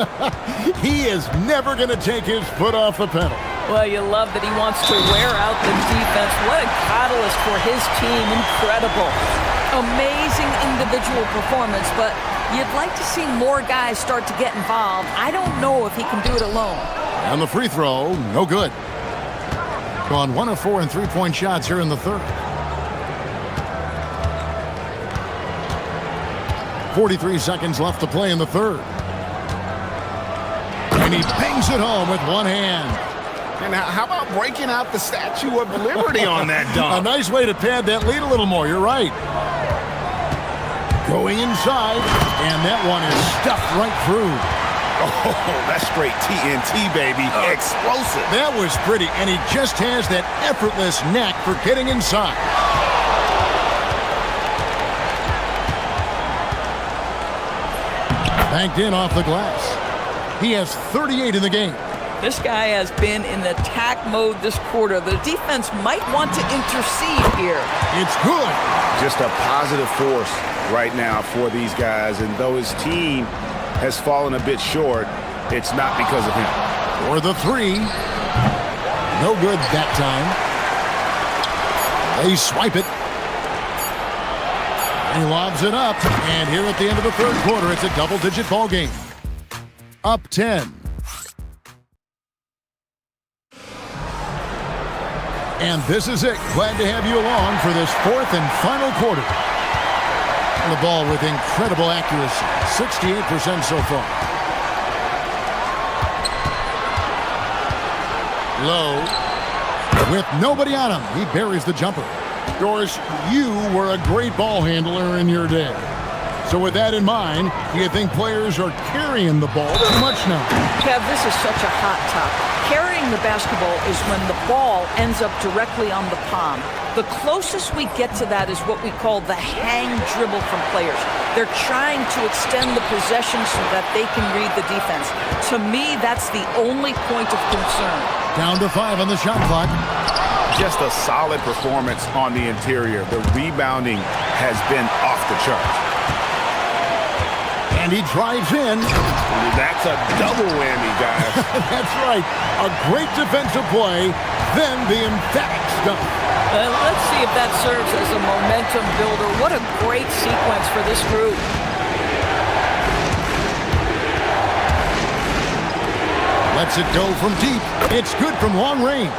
He is never going to take his foot off the pedal. Well, you love that he wants to wear out the defense. What a catalyst for his team. Incredible. Amazing individual performance, but you'd like to see more guys start to get involved. I don't know if he can do it alone. And the free throw, no good. Gone 1 of 4 in three-point shots here in the third. 43 seconds left to play in the third. And he bangs it home with one hand. And how about breaking out the Statue of Liberty on that dunk? A nice way to pad that lead a little more. You're right. Going inside, and that one is stuffed right through. Oh, that's straight TNT, baby. Explosive. That was pretty, and he just has that effortless knack for getting inside. Banked in off the glass. He has 38 in the game. This guy has been in attack mode this quarter. The defense might want to intercede here. It's good. Just a positive force right now for these guys. And though his team has fallen a bit short, it's not because of him. For the three. No good that time. They swipe it. He lobs it up, and here at the end of the third quarter, it's a double-digit ball game. Up 10. And this is it. Glad to have you along for this fourth and final quarter. The ball with incredible accuracy, 68% so far. Low. With nobody on him, he buries the jumper. Doris, you were a great ball handler in your day. So with that in mind, do you think players are carrying the ball too much now? Kev, this is such a hot topic. Carrying the basketball is when the ball ends up directly on the palm. The closest we get to that is what we call the hang dribble from players. They're trying to extend the possession so that they can read the defense. To me, that's the only point of concern. Down to 5 on the shot clock. Just a solid performance on the interior. The rebounding has been off the charts. And he drives in. That's a double whammy, guys. That's right. A great defensive play, then the emphatic stuff. Let's see if that serves as a momentum builder. What a great sequence for this group. Lets it go from deep. It's good from long range.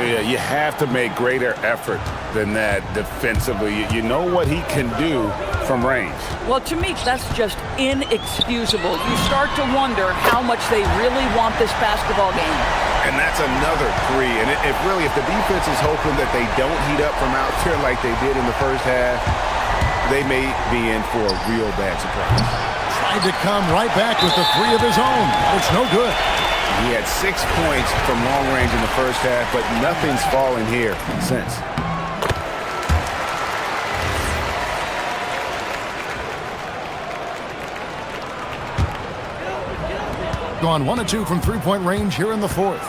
Yeah, you have to make greater effort than that defensively. You know what he can do from range. Well, to me, that's just inexcusable. You start to wonder how much they really want this basketball game. And that's another three. And if the defense is hoping that they don't heat up from out there like they did in the first half, they may be in for a real bad surprise. Tried to come right back with the three of his own, but it's no good. He had 6 points from long range in the first half, but nothing's fallen here since. Gone 1 of 2 from three-point range here in the fourth.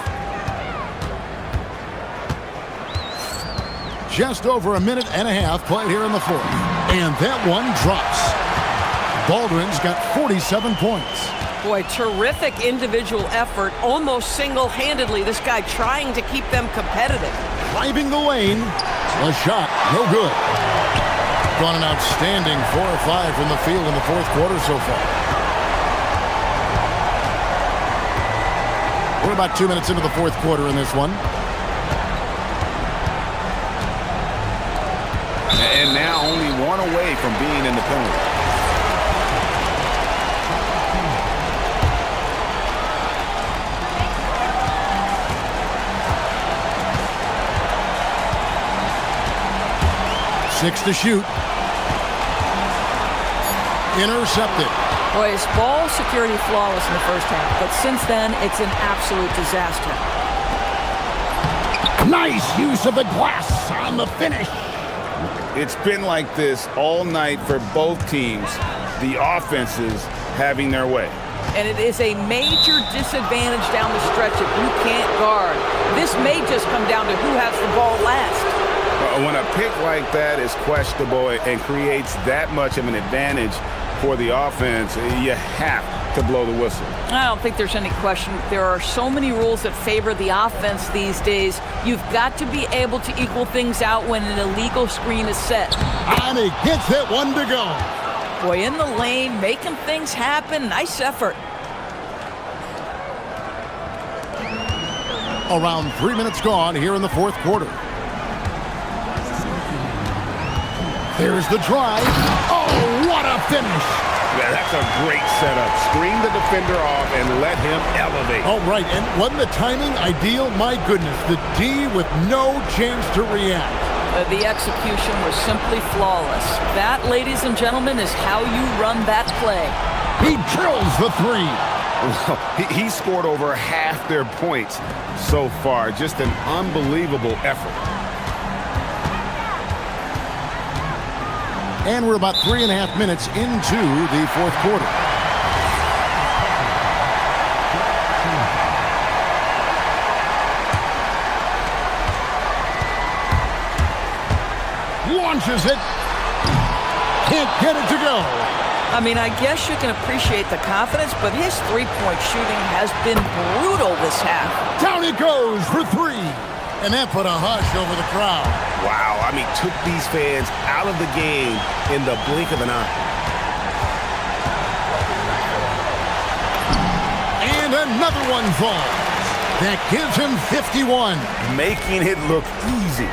Just over a minute and a half played here in the fourth. And that one drops. Baldwin's got 47 points. Boy, terrific individual effort, almost single-handedly. This guy trying to keep them competitive. Driving the lane. A shot, no good. Gone an outstanding 4 or 5 from the field in the fourth quarter so far. We're about 2 minutes into the fourth quarter in this one. And now only one away from being in the penalty. Six to shoot. Intercepted. Boy, his ball security flawless in the first half, but since then, it's an absolute disaster. Nice use of the glass on the finish. It's been like this all night for both teams. The offenses having their way. And it is a major disadvantage down the stretch if you can't guard. This may just come down to who has the ball last. When a pick like that is questionable and creates that much of an advantage for the offense, you have to blow the whistle. I don't think there's any question. There are so many rules that favor the offense these days. You've got to be able to equal things out when an illegal screen is set. And he gets that one to go. Boy, in the lane, making things happen. Nice effort. Around 3 minutes gone here in the fourth quarter. There's the drive. Oh, what a finish. Yeah, that's a great setup. Screen the defender off and let him elevate. Oh, right. And wasn't the timing ideal? My goodness. The D with no chance to react. The execution was simply flawless. That, ladies and gentlemen, is how you run that play. He drills the three. Well, he scored over half their points so far. Just an unbelievable effort. And we're about 3.5 minutes into the fourth quarter. Launches it. Can't get it to go. I mean, I guess you can appreciate the confidence, but his three-point shooting has been brutal this half. Down it goes for three. And that put a hush over the crowd. Wow, I mean, took these fans out of the game in the blink of an eye. And another one falls. That gives him 51. Making it look easy.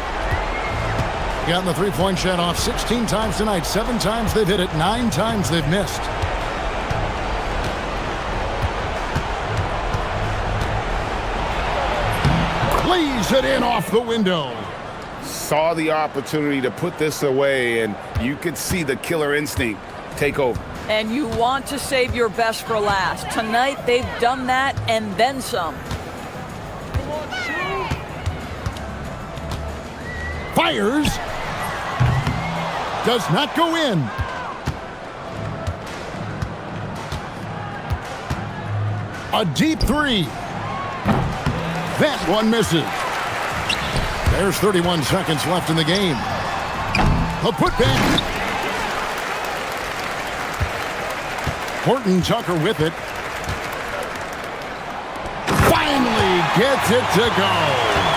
Gotten the three-point shot off 16 times tonight. 7 times they've hit it. 9 times they've missed. Lays it in off the window. Saw the opportunity to put this away, and you could see the killer instinct take over. And you want to save your best for last. Tonight, they've done that and then some. Fires. Does not go in. A deep three. That one misses. There's 31 seconds left in the game. A putback. Horton Tucker with it. Finally gets it to go.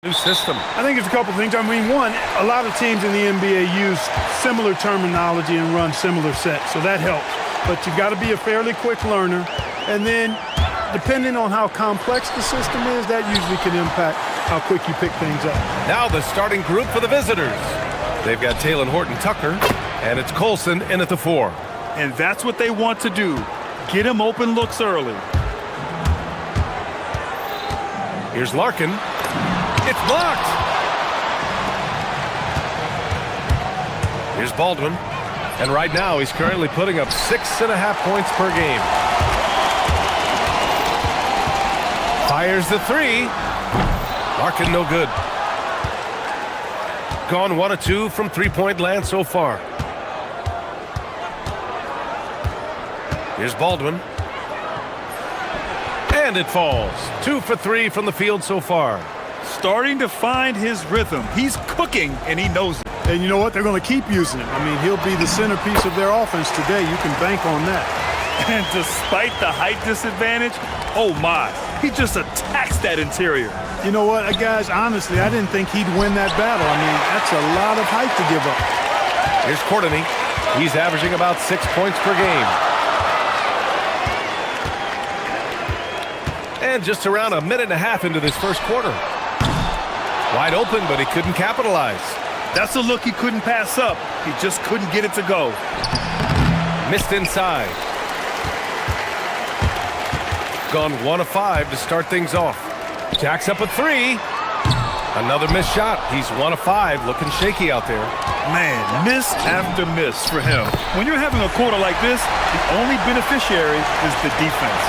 New system. I think it's a couple things. I mean, one, a lot of teams in the NBA use similar terminology and run similar sets, so that helps. But you've got to be a fairly quick learner. And then, depending on how complex the system is, that usually can impact how quick you pick things up. Now the starting group for the visitors. They've got Taylor Horton-Tucker, and it's Colson in at the 4. And that's what they want to do. Get him open looks early. Here's Larkin. It's blocked. Here's Baldwin. And right now, he's currently putting up 6.5 points per game. Fires the 3. Larkin no good. Gone 1 of 2 from three-point land so far. Here's Baldwin. And it falls. 2 for 3 from the field so far. Starting to find his rhythm. He's cooking, and he knows it. And you know what? They're going to keep using him. I mean, he'll be the centerpiece of their offense today. You can bank on that. And despite the height disadvantage, oh my, he just attacks that interior. You know what, guys, honestly, I didn't think he'd win that battle. I mean, that's a lot of height to give up. Here's Courtney. He's averaging about 6 points per game. And just around a minute and a half into this first quarter. Wide open, but he couldn't capitalize. That's a look he couldn't pass up. He just couldn't get it to go. Missed inside. Gone 1 of 5 to start things off. Jacks up a 3. Another missed shot. He's 1 of 5, looking shaky out there. Man, miss after miss for him. When you're having a quarter like this, the only beneficiary is the defense.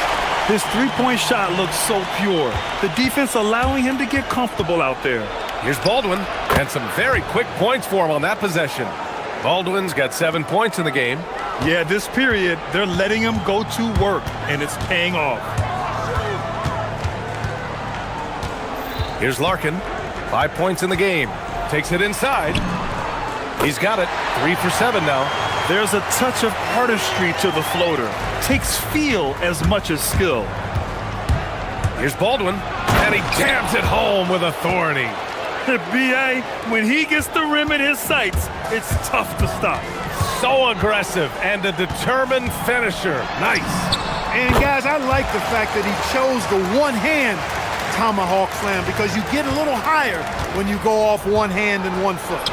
His three-point shot looks so pure. The defense allowing him to get comfortable out there. Here's Baldwin, and some very quick points for him on that possession. Baldwin's got 7 points in the game. Yeah, this period, they're letting him go to work, and it's paying off. Here's Larkin, 5 points in the game. Takes it inside. He's got it, 3 for 7 now. There's a touch of artistry to the floater. Takes feel as much as skill. Here's Baldwin, and he jams it home with authority. B.A., when he gets the rim in his sights, it's tough to stop. So aggressive and a determined finisher. Nice. And guys, I like the fact that he chose the one-hand tomahawk slam because you get a little higher when you go off one hand and 1 foot.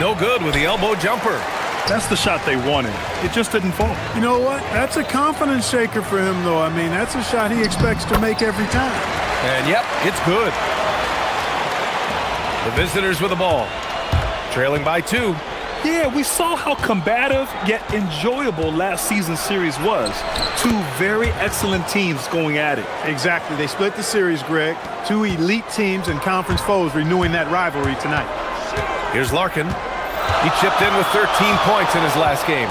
No good with the elbow jumper. That's the shot they wanted. It just didn't fall. You know what? That's a confidence shaker for him, though. I mean, that's a shot he expects to make every time. And yep, it's good. The visitors with the ball. Trailing by 2. Yeah, we saw how combative yet enjoyable last season's series was. 2 very excellent teams going at it. Exactly. They split the series, Greg. 2 elite teams and conference foes renewing that rivalry tonight. Here's Larkin. He chipped in with 13 points in his last game.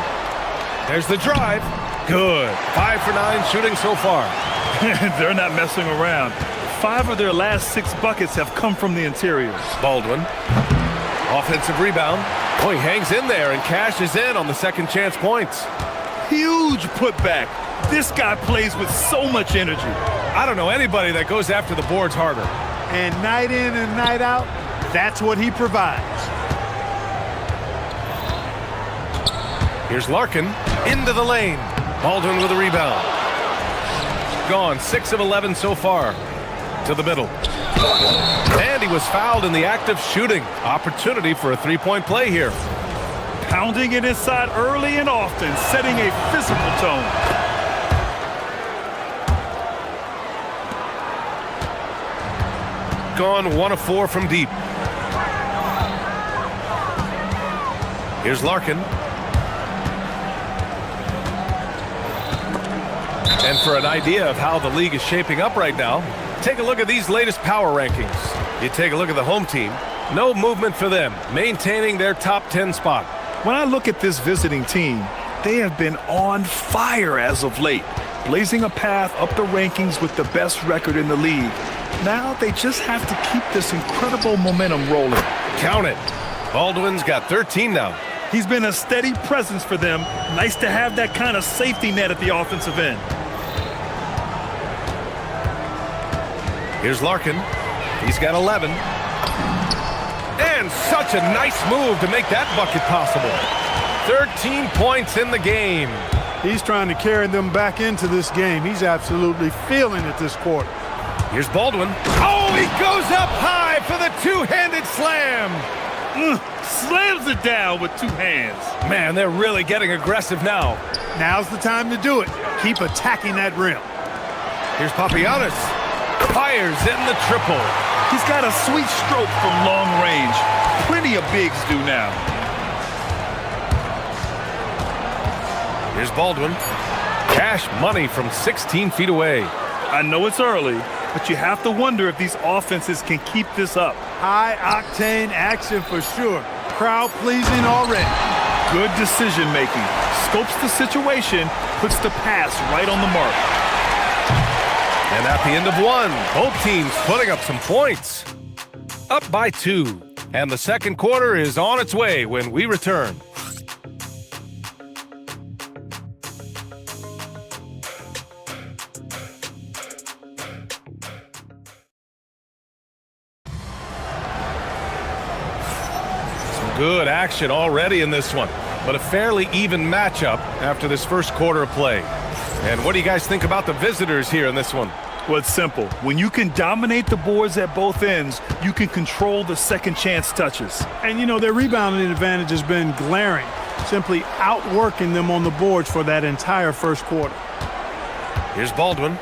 There's the drive. Good. 5 for 9 shooting so far. They're not messing around. 5 of their last 6 buckets have come from the interior. Baldwin. Offensive rebound. Oh, he hangs in there and cashes in on the second chance points. Huge putback. This guy plays with so much energy. I don't know anybody that goes after the boards harder. And night in and night out, that's what he provides. Here's Larkin into the lane. Baldwin with a rebound. Gone 6 of 11 so far. To the middle. And he was fouled in the act of shooting. Opportunity for a 3-point play here. Pounding it inside early and often, setting a physical tone. Gone 1 of 4 from deep. Here's Larkin. And for an idea of how the league is shaping up right now, take a look at these latest power rankings. You take a look at the home team. No movement for them, maintaining their top 10 spot. When I look at this visiting team, they have been on fire as of late, blazing a path up the rankings with the best record in the league. Now they just have to keep this incredible momentum rolling. Count it. Baldwin's got 13 now. He's been a steady presence for them. Nice to have that kind of safety net at the offensive end. Here's Larkin. He's got 11. And such a nice move to make that bucket possible. 13 points in the game. He's trying to carry them back into this game. He's absolutely feeling it this quarter. Here's Baldwin. Oh, he goes up high for the two-handed slam. Slams it down with two hands. Man, they're really getting aggressive now. Now's the time to do it. Keep attacking that rim. Here's Papagiannis. Fires in the triple. He's got a sweet stroke from long range. Plenty of bigs do now. Here's Baldwin. Cash money from 16 feet away. I know it's early, but you have to wonder if these offenses can keep this up. High-octane action for sure. Crowd-pleasing already. Good decision-making. Scopes the situation, puts the pass right on the mark. And at the end of one, both teams putting up some points. Up by 2. And the second quarter is on its way when we return. Good action already in this one, but a fairly even matchup after this first quarter of play. And what do you guys think about the visitors here in this one? Well, it's simple. When you can dominate the boards at both ends, you can control the second chance touches. And, you know, their rebounding advantage has been glaring, simply outworking them on the boards for that entire first quarter. Here's Baldwin.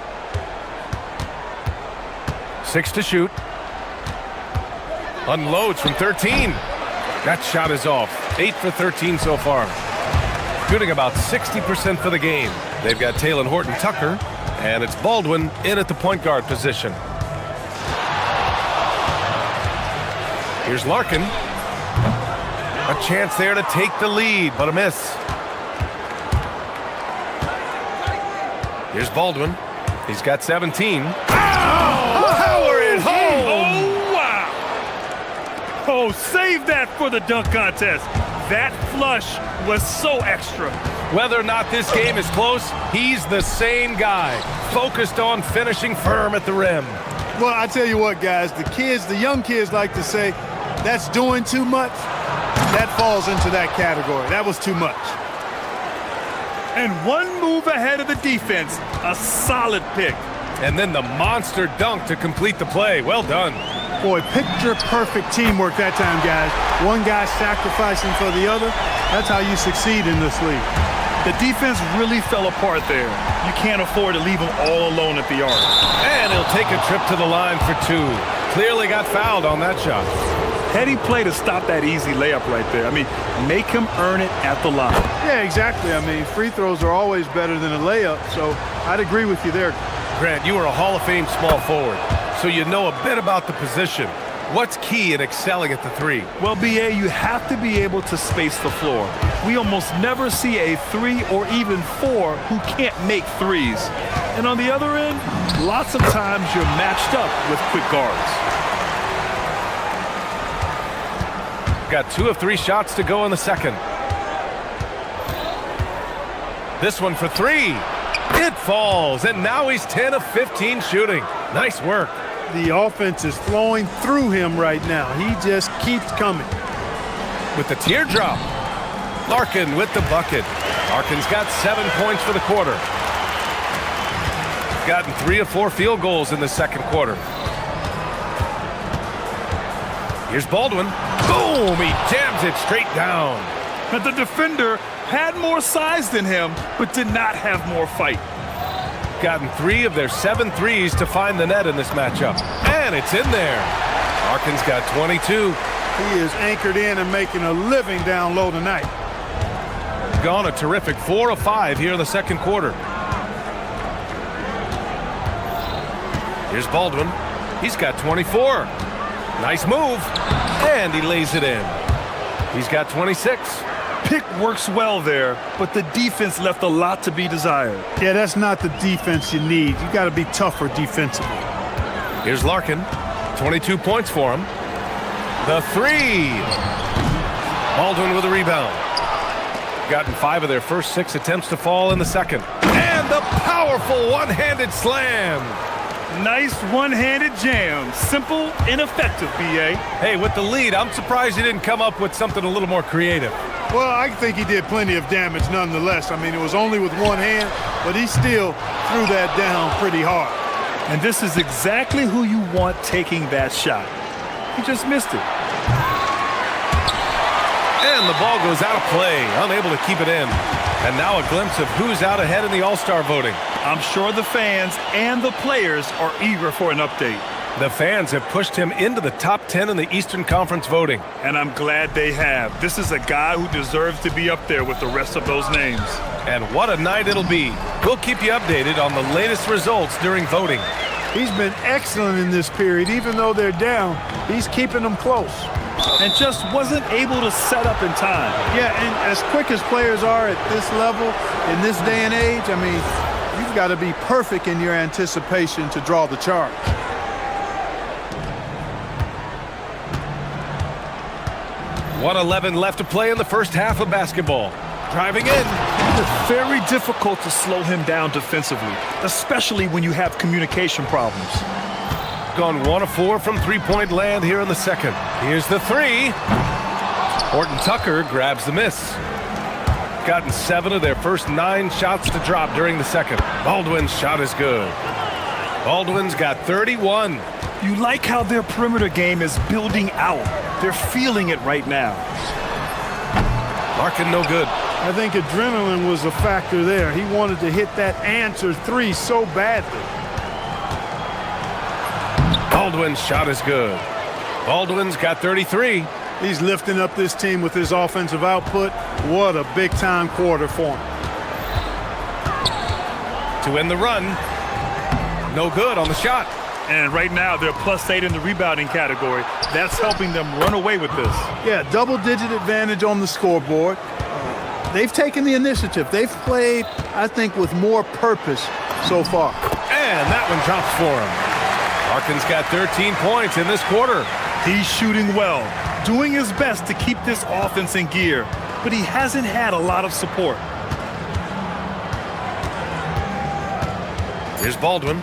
6 to shoot. Unloads from 13. That shot is off. 8 for 13 so far. Shooting about 60% for the game. They've got Taylor Horton-Tucker, and it's Baldwin in at the point guard position. Here's Larkin. A chance there to take the lead, but a miss. Here's Baldwin. He's got 17. Power it home! Oh, wow! Oh, save that for the dunk contest. That flush was so extra. Whether or not this game is close, he's the same guy, focused on finishing firm at the rim. Well, I tell you what, guys, the young kids like to say, that's doing too much. That falls into that category. That was too much. And one move ahead of the defense, a solid pick. And then the monster dunk to complete the play. Well done. Boy, picture-perfect teamwork that time, guys. One guy sacrificing for the other. That's how you succeed in this league. The defense really fell apart there. You can't afford to leave them all alone at the arc. And he'll take a trip to the line for 2. Clearly got fouled on that shot. Heady play to stop that easy layup right there. I mean, make him earn it at the line. Yeah, exactly. I mean, free throws are always better than a layup, so I'd agree with you there. Grant, you were a Hall of Fame small forward, so you know a bit about the position. What's key in excelling at the 3? Well, BA, you have to be able to space the floor. We almost never see a 3 or even 4 who can't make threes. And on the other end, lots of times you're matched up with quick guards. Got 2 of 3 shots to go in the second. This one for 3. It falls, and now he's 10 of 15 shooting. Nice work. The offense is flowing through him right now. He just keeps coming. With the teardrop. Larkin with the bucket. Larkin's got 7 points for the quarter. Gotten 3 of 4 field goals in the second quarter. Here's Baldwin. Boom! He jams it straight down. But the defender had more size than him, but did not have more fight. Gotten 3 of their 7 threes to find the net in this matchup. And it's in there. Larkin's got 22. He is anchored in and making a living down low tonight. Gone a terrific 4 of 5 here in the second quarter. Here's Baldwin. He's got 24. Nice move. And he lays it in. He's got 26. Pick works well there, but the defense left a lot to be desired. Yeah, that's not the defense you need. You got to be tougher defensively. Here's Larkin. 22 points for him. The 3. Baldwin with a rebound. Gotten 5 of their first 6 attempts to fall in the second. And the powerful one-handed slam. Nice one-handed jam. Simple and effective, B.A. Hey, with the lead, I'm surprised he didn't come up with something a little more creative. Well, I think he did plenty of damage nonetheless. I mean, it was only with one hand, but he still threw that down pretty hard. And this is exactly who you want taking that shot. He just missed it. And the ball goes out of play, unable to keep it in. And now a glimpse of who's out ahead in the All-Star voting. I'm sure the fans and the players are eager for an update. The fans have pushed him into the top 10 in the Eastern Conference voting. And I'm glad they have. This is a guy who deserves to be up there with the rest of those names. And what a night it'll be. We'll keep you updated on the latest results during voting. He's been excellent in this period. Even though they're down, he's keeping them close. And just wasn't able to set up in time. Yeah, and as quick as players are at this level, in this day and age, I mean, you've got to be perfect in your anticipation to draw the charge. 1:11 left to play in the first half of basketball. Driving in. It's very difficult to slow him down defensively, especially when you have communication problems. Gone 1 of 4 from three-point land here in the second. Here's the three. Horton Tucker grabs the miss. Gotten 7 of their first 9 shots to drop during the second. Baldwin's shot is good. Baldwin's got 31. You like how their perimeter game is building out. They're feeling it right now. Larkin no good. I think adrenaline was a factor there. He wanted to hit that answer three so badly. Baldwin's shot is good. Baldwin's got 33. He's lifting up this team with his offensive output. What a big-time quarter for him. To end the run. No good on the shot. And right now, they're +8 in the rebounding category. That's helping them run away with this. Yeah, double-digit advantage on the scoreboard. They've taken the initiative. They've played, I think, with more purpose so far. And that one drops for him. Larkin's got 13 points in this quarter. He's shooting well, doing his best to keep this offense in gear, but he hasn't had a lot of support. Here's Baldwin.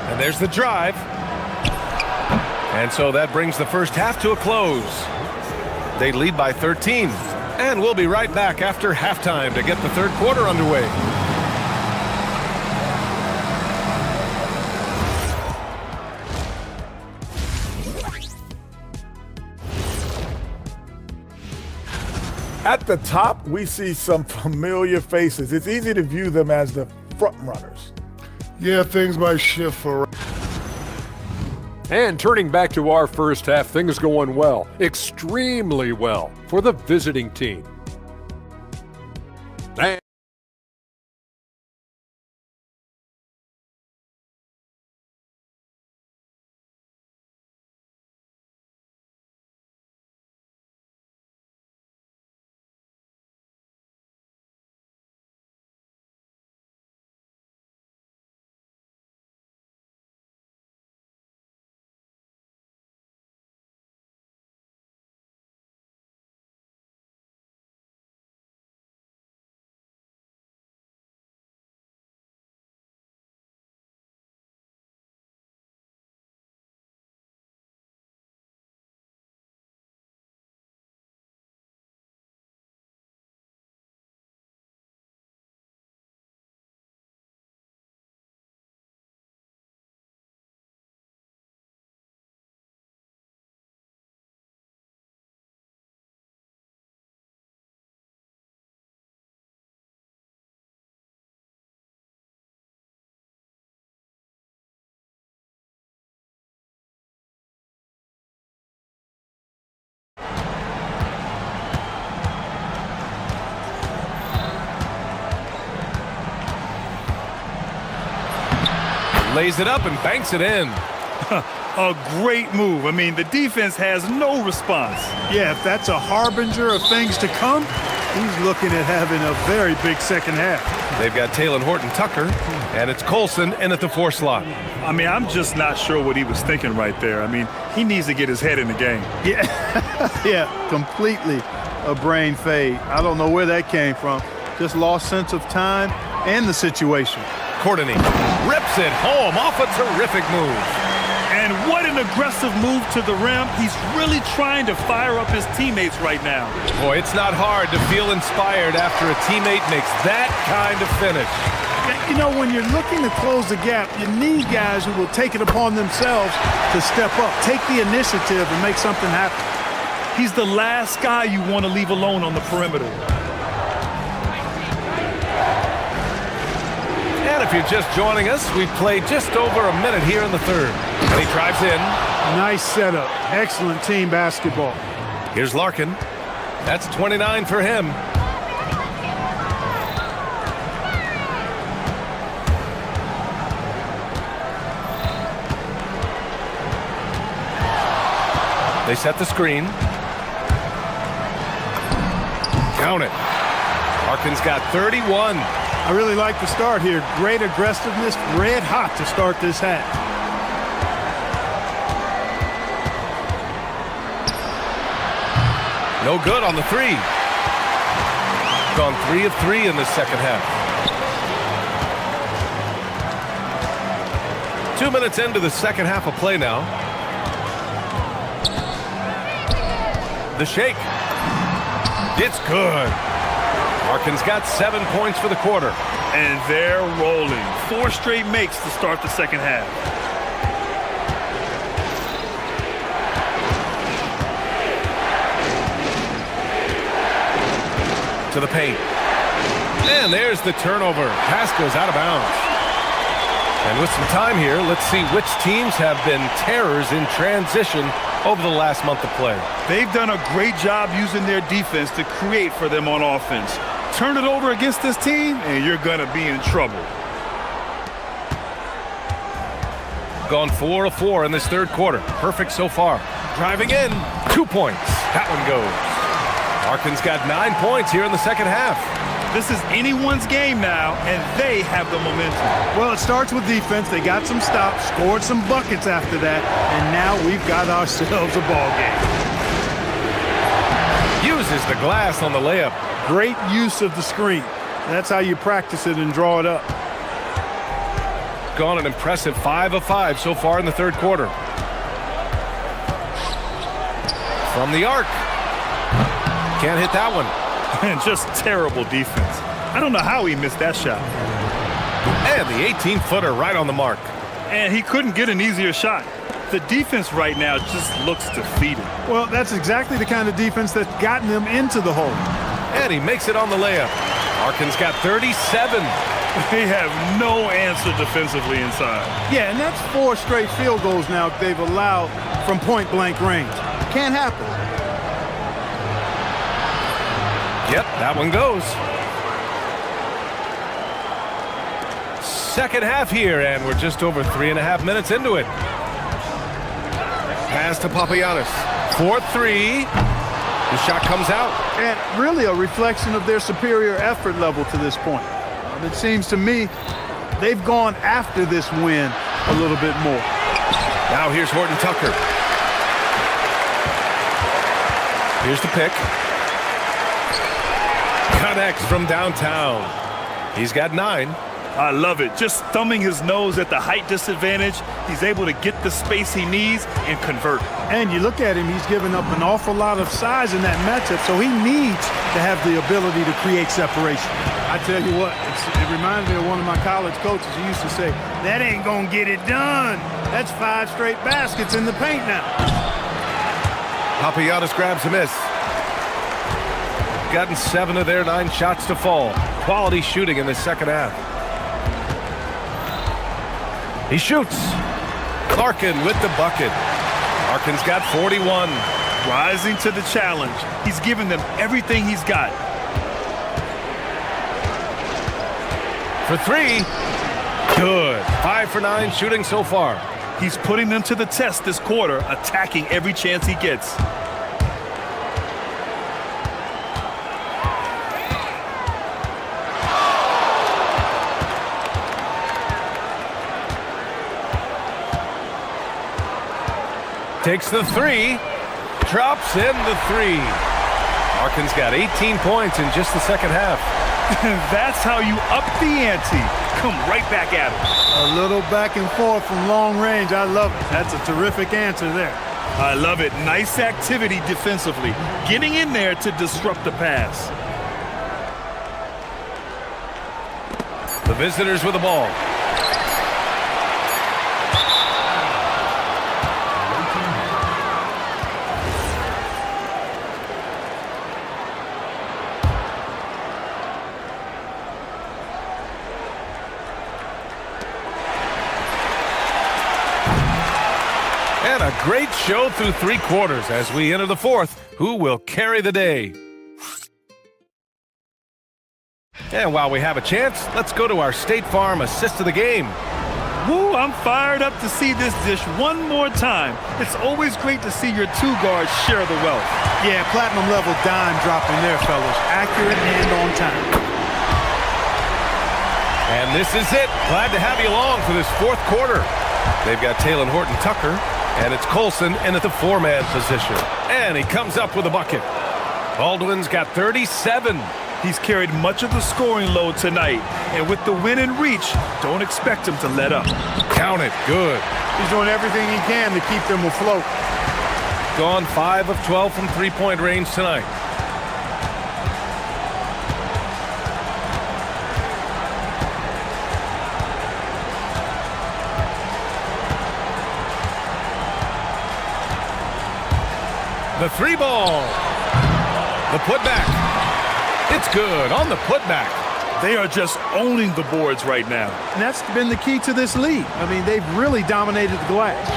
And there's the drive. And so that brings the first half to a close. They lead by 13. And we'll be right back after halftime to get the third quarter underway. At the top, we see some familiar faces. It's easy to view them as the front runners. Yeah, things might shift for. And turning back to our first half, things going well, extremely well for the visiting team. And Lays it up and banks it in. A great move. I mean, the defense has no response. Yeah, if that's a harbinger of things to come, he's looking at having a very big second half. They've got Taylor Horton Tucker, and it's Colson in at the 4 slot. I mean, I'm just not sure what he was thinking right there. I mean, he needs to get his head in the game. Yeah, yeah, completely a brain fade. I don't know where that came from. Just lost sense of time and the situation. Courtney rips it home off a terrific move. And what an aggressive move to the rim. He's really trying to fire up his teammates right now. Boy, it's not hard to feel inspired after a teammate makes that kind of finish. You know, when you're looking to close the gap, you need guys who will take it upon themselves to step up, take the initiative and make something happen. He's the last guy you want to leave alone on the perimeter. And if you're just joining us, we've played just over a minute here in the third. And he drives in. Nice setup. Excellent team basketball. Here's Larkin. That's 29 for him. They set the screen. Count it. Larkin's got 31. I really like the start here. Great aggressiveness, red hot to start this half. No good on the three. Gone 3 of 3 in the second half. 2 minutes into the second half of play now. The shake. It's good. Larkin's got 7 points for the quarter. And they're rolling. 4 straight makes to start the second half. To the paint. And there's the turnover. Pass goes out of bounds. And with some time here, let's see which teams have been terrors in transition over the last month of play. They've done a great job using their defense to create for them on offense. Turn it over against this team, and you're going to be in trouble. Gone 4 of 4 in this third quarter. Perfect so far. Driving in. 2 points. That one goes. Larkin's got 9 points here in the second half. This is anyone's game now, and they have the momentum. Well, it starts with defense. They got some stops, scored some buckets after that, and now we've got ourselves a ball game. Uses the glass on the layup. Great use of the screen. That's how you practice it and draw it up. Gone an impressive 5 of 5 so far in the third quarter. From the arc. Can't hit that one. And just terrible defense. I don't know how he missed that shot. And the 18-footer right on the mark. And he couldn't get an easier shot. The defense right now just looks defeated. Well, that's exactly the kind of defense that's gotten them into the hole. And he makes it on the layup. Larkin's got 37. They have no answer defensively inside. Yeah, and that's 4 straight field goals now they've allowed from point-blank range. Can't happen. Yep, that one goes. Second half here, and we're just over 3.5 minutes into it. Pass to Papagiannis. 4-3. The shot comes out. And really a reflection of their superior effort level to this point. It seems to me they've gone after this win a little bit more. Now here's Horton Tucker. Here's the pick. Connects from downtown. He's got 9. I love it. Just thumbing his nose at the height disadvantage. He's able to get the space he needs and convert. And you look at him, he's given up an awful lot of size in that matchup, so he needs to have the ability to create separation. I tell you what, it reminds me of one of my college coaches who used to say, that ain't gonna get it done. That's 5 straight baskets in the paint now. Papagiannis grabs a miss. Gotten 7 of their 9 shots to fall. Quality shooting in the second half. He shoots. Larkin with the bucket. Larkin's got 41. Rising to the challenge. He's given them everything he's got. For 3. Good. 5 for 9 shooting so far. He's putting them to the test this quarter, attacking every chance he gets. Takes the 3. Drops in the 3. Larkin's got 18 points in just the second half. That's how you up the ante. come right back at him. A little back and forth from long range. I love it. That's a terrific answer there. I love it. Nice activity defensively. Getting in there to disrupt the pass. The visitors with the ball. And a great show through 3 quarters as we enter the 4th. Who will carry the day? And while we have a chance, let's go to our State Farm assist of the game. Woo, I'm fired up to see this dish one more time. It's always great to see your 2 guards share the wealth. Yeah, platinum level dime dropping there, fellas. Accurate and on time. And this is it. Glad to have you along for this 4th quarter. They've got Taylor Horton-Tucker, and it's Colson in at the 4-man position. And he comes up with a bucket. Baldwin's got 37. He's carried much of the scoring load tonight, and with the win in reach, don't expect him to let up. Count it. Good. He's doing everything he can to keep them afloat. Gone 5 of 12 from three-point range tonight. The 3-ball. The putback. It's good on the putback. They are just owning the boards right now. And that's been the key to this league. I mean, they've really dominated the glass.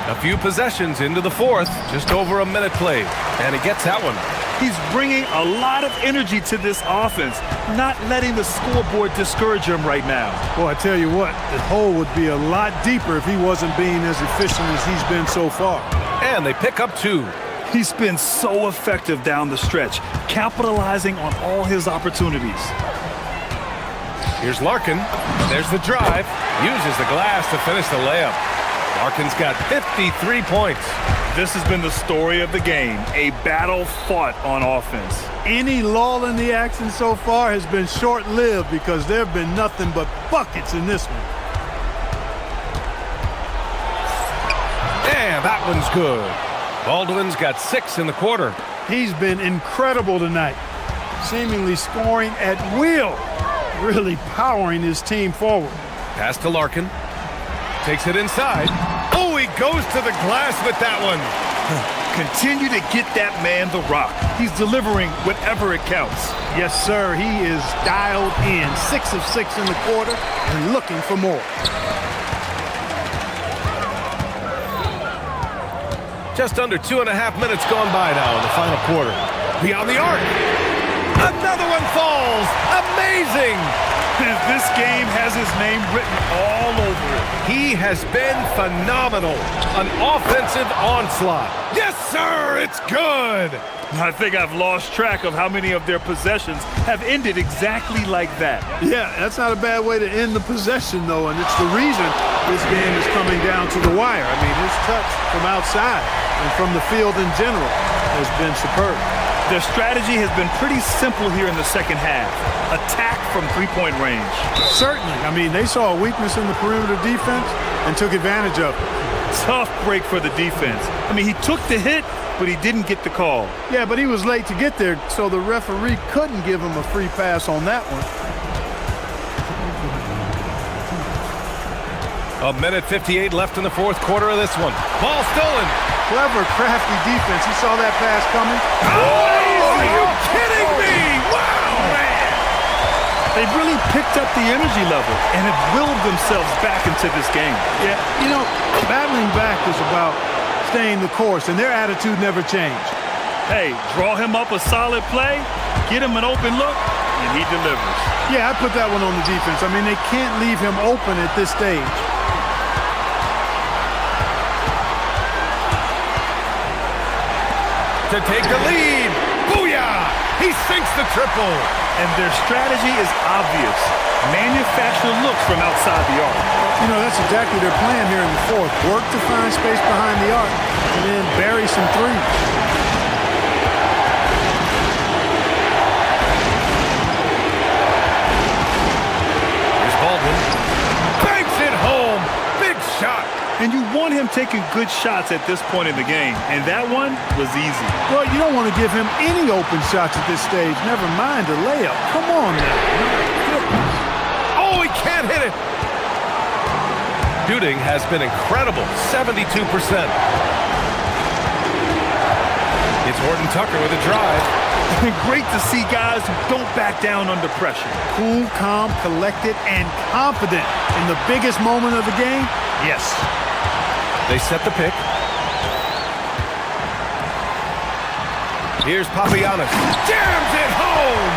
A few possessions into the 4th, just over a minute played, and he gets that one. He's bringing a lot of energy to this offense, not letting the scoreboard discourage him right now. Well, I tell you what, the hole would be a lot deeper if he wasn't being as efficient as he's been so far. And they pick up 2. He's been so effective down the stretch, capitalizing on all his opportunities. Here's Larkin. There's the drive. Uses the glass to finish the layup. Larkin's got 53 points. This has been the story of the game, a battle fought on offense. Any lull in the action so far has been short-lived because there have been nothing but buckets in this one. And that one's good. Baldwin's got 6 in the quarter. He's been incredible tonight, seemingly scoring at will, really powering his team forward. Pass to Larkin. Takes it inside. Oh, he goes to the glass with that one. Continue to get that man the rock. He's delivering whatever it counts. Yes, sir. He is dialed in. 6 of 6 in the quarter and looking for more. Just under 2.5 minutes gone by now in the final quarter. Beyond the arc. Another one falls. Amazing. This game has his name written all over it. He has been phenomenal. An offensive onslaught. Yes, sir. It's good. I think I've lost track of how many of their possessions have ended exactly like that. Yeah, that's not a bad way to end the possession, though, and it's the reason this game is coming down to the wire. I mean, his touch from outside and from the field in general has been superb. Their strategy has been pretty simple here in the second half. Attack from three-point range. Certainly. I mean, they saw a weakness in the perimeter defense and took advantage of it. Tough break for the defense. I mean, he took the hit, but he didn't get the call. Yeah, but he was late to get there, so the referee couldn't give him a free pass on that one. 1:58 left in the 4th quarter of this one. Ball stolen. Clever, crafty defense. He saw that pass coming. Oh, are you kidding me? Wow, man. They've really picked up the energy level and have willed themselves back into this game. Yeah, you know, battling back is about staying the course, and their attitude never changed. Hey, draw him up a solid play, get him an open look, and he delivers. Yeah, I put that one on the defense. I mean, they can't leave him open at this stage. To take the lead. Booyah! He sinks the triple. And their strategy is obvious. Manufacture looks from outside the arc. You know, that's exactly their plan here in the 4th. Work to find space behind the arc and then bury some threes. shot. And you want him taking good shots at this point in the game, and that one was easy. Well, you don't want to give him any open shots at this stage, never mind a layup. Come on now. Oh, he can't hit it. Shooting has been incredible, 72%. It's Horton Tucker with a drive. Great to see guys who don't back down under pressure. Cool, calm, collected, and confident in the biggest moment of the game. Yes. They set the pick. Here's Papagiannis. Jams it home!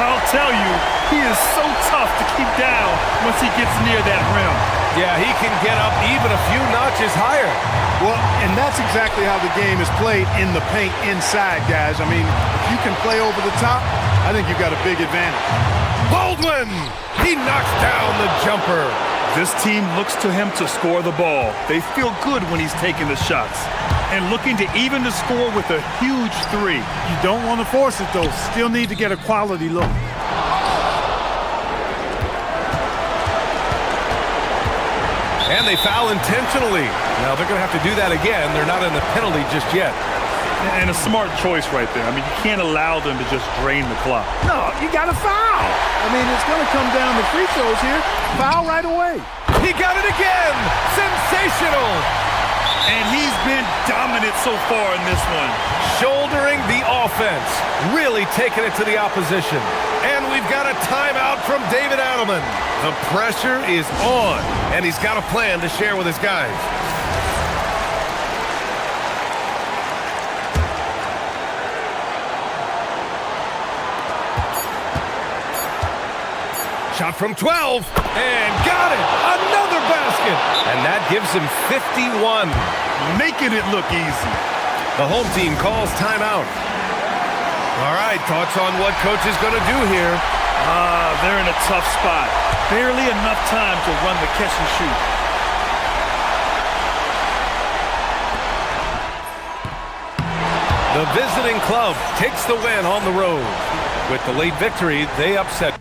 I'll tell you, he is so tough to keep down once he gets near that rim. Yeah, he can get up even a few notches higher. Well, and that's exactly how the game is played in the paint inside, guys. I mean, if you can play over the top, I think you've got a big advantage. Baldwin! He knocks down the jumper. This team looks to him to score the ball. They feel good when he's taking the shots. And looking to even the score with a huge three. You don't want to force it, though. Still need to get a quality look. And they foul intentionally. Now they're going to have to do that again. They're not in the penalty just yet. And a smart choice right there. I mean, you can't allow them to just drain the clock. No, you got to foul. I mean, it's going to come down to free throws here. Foul right away. He got it again. Sensational. And he's been dominant so far in this one. Shouldering the offense. Really taking it to the opposition. And we've got a timeout from David Adelman. The pressure is on. And he's got a plan to share with his guys. Shot from 12, and got it! Another basket! And that gives him 51. Making it look easy. The home team calls timeout. All right, thoughts on what coach is going to do here? They're in a tough spot. Barely enough time to run the catch and shoot. The visiting club takes the win on the road. With the late victory, they upset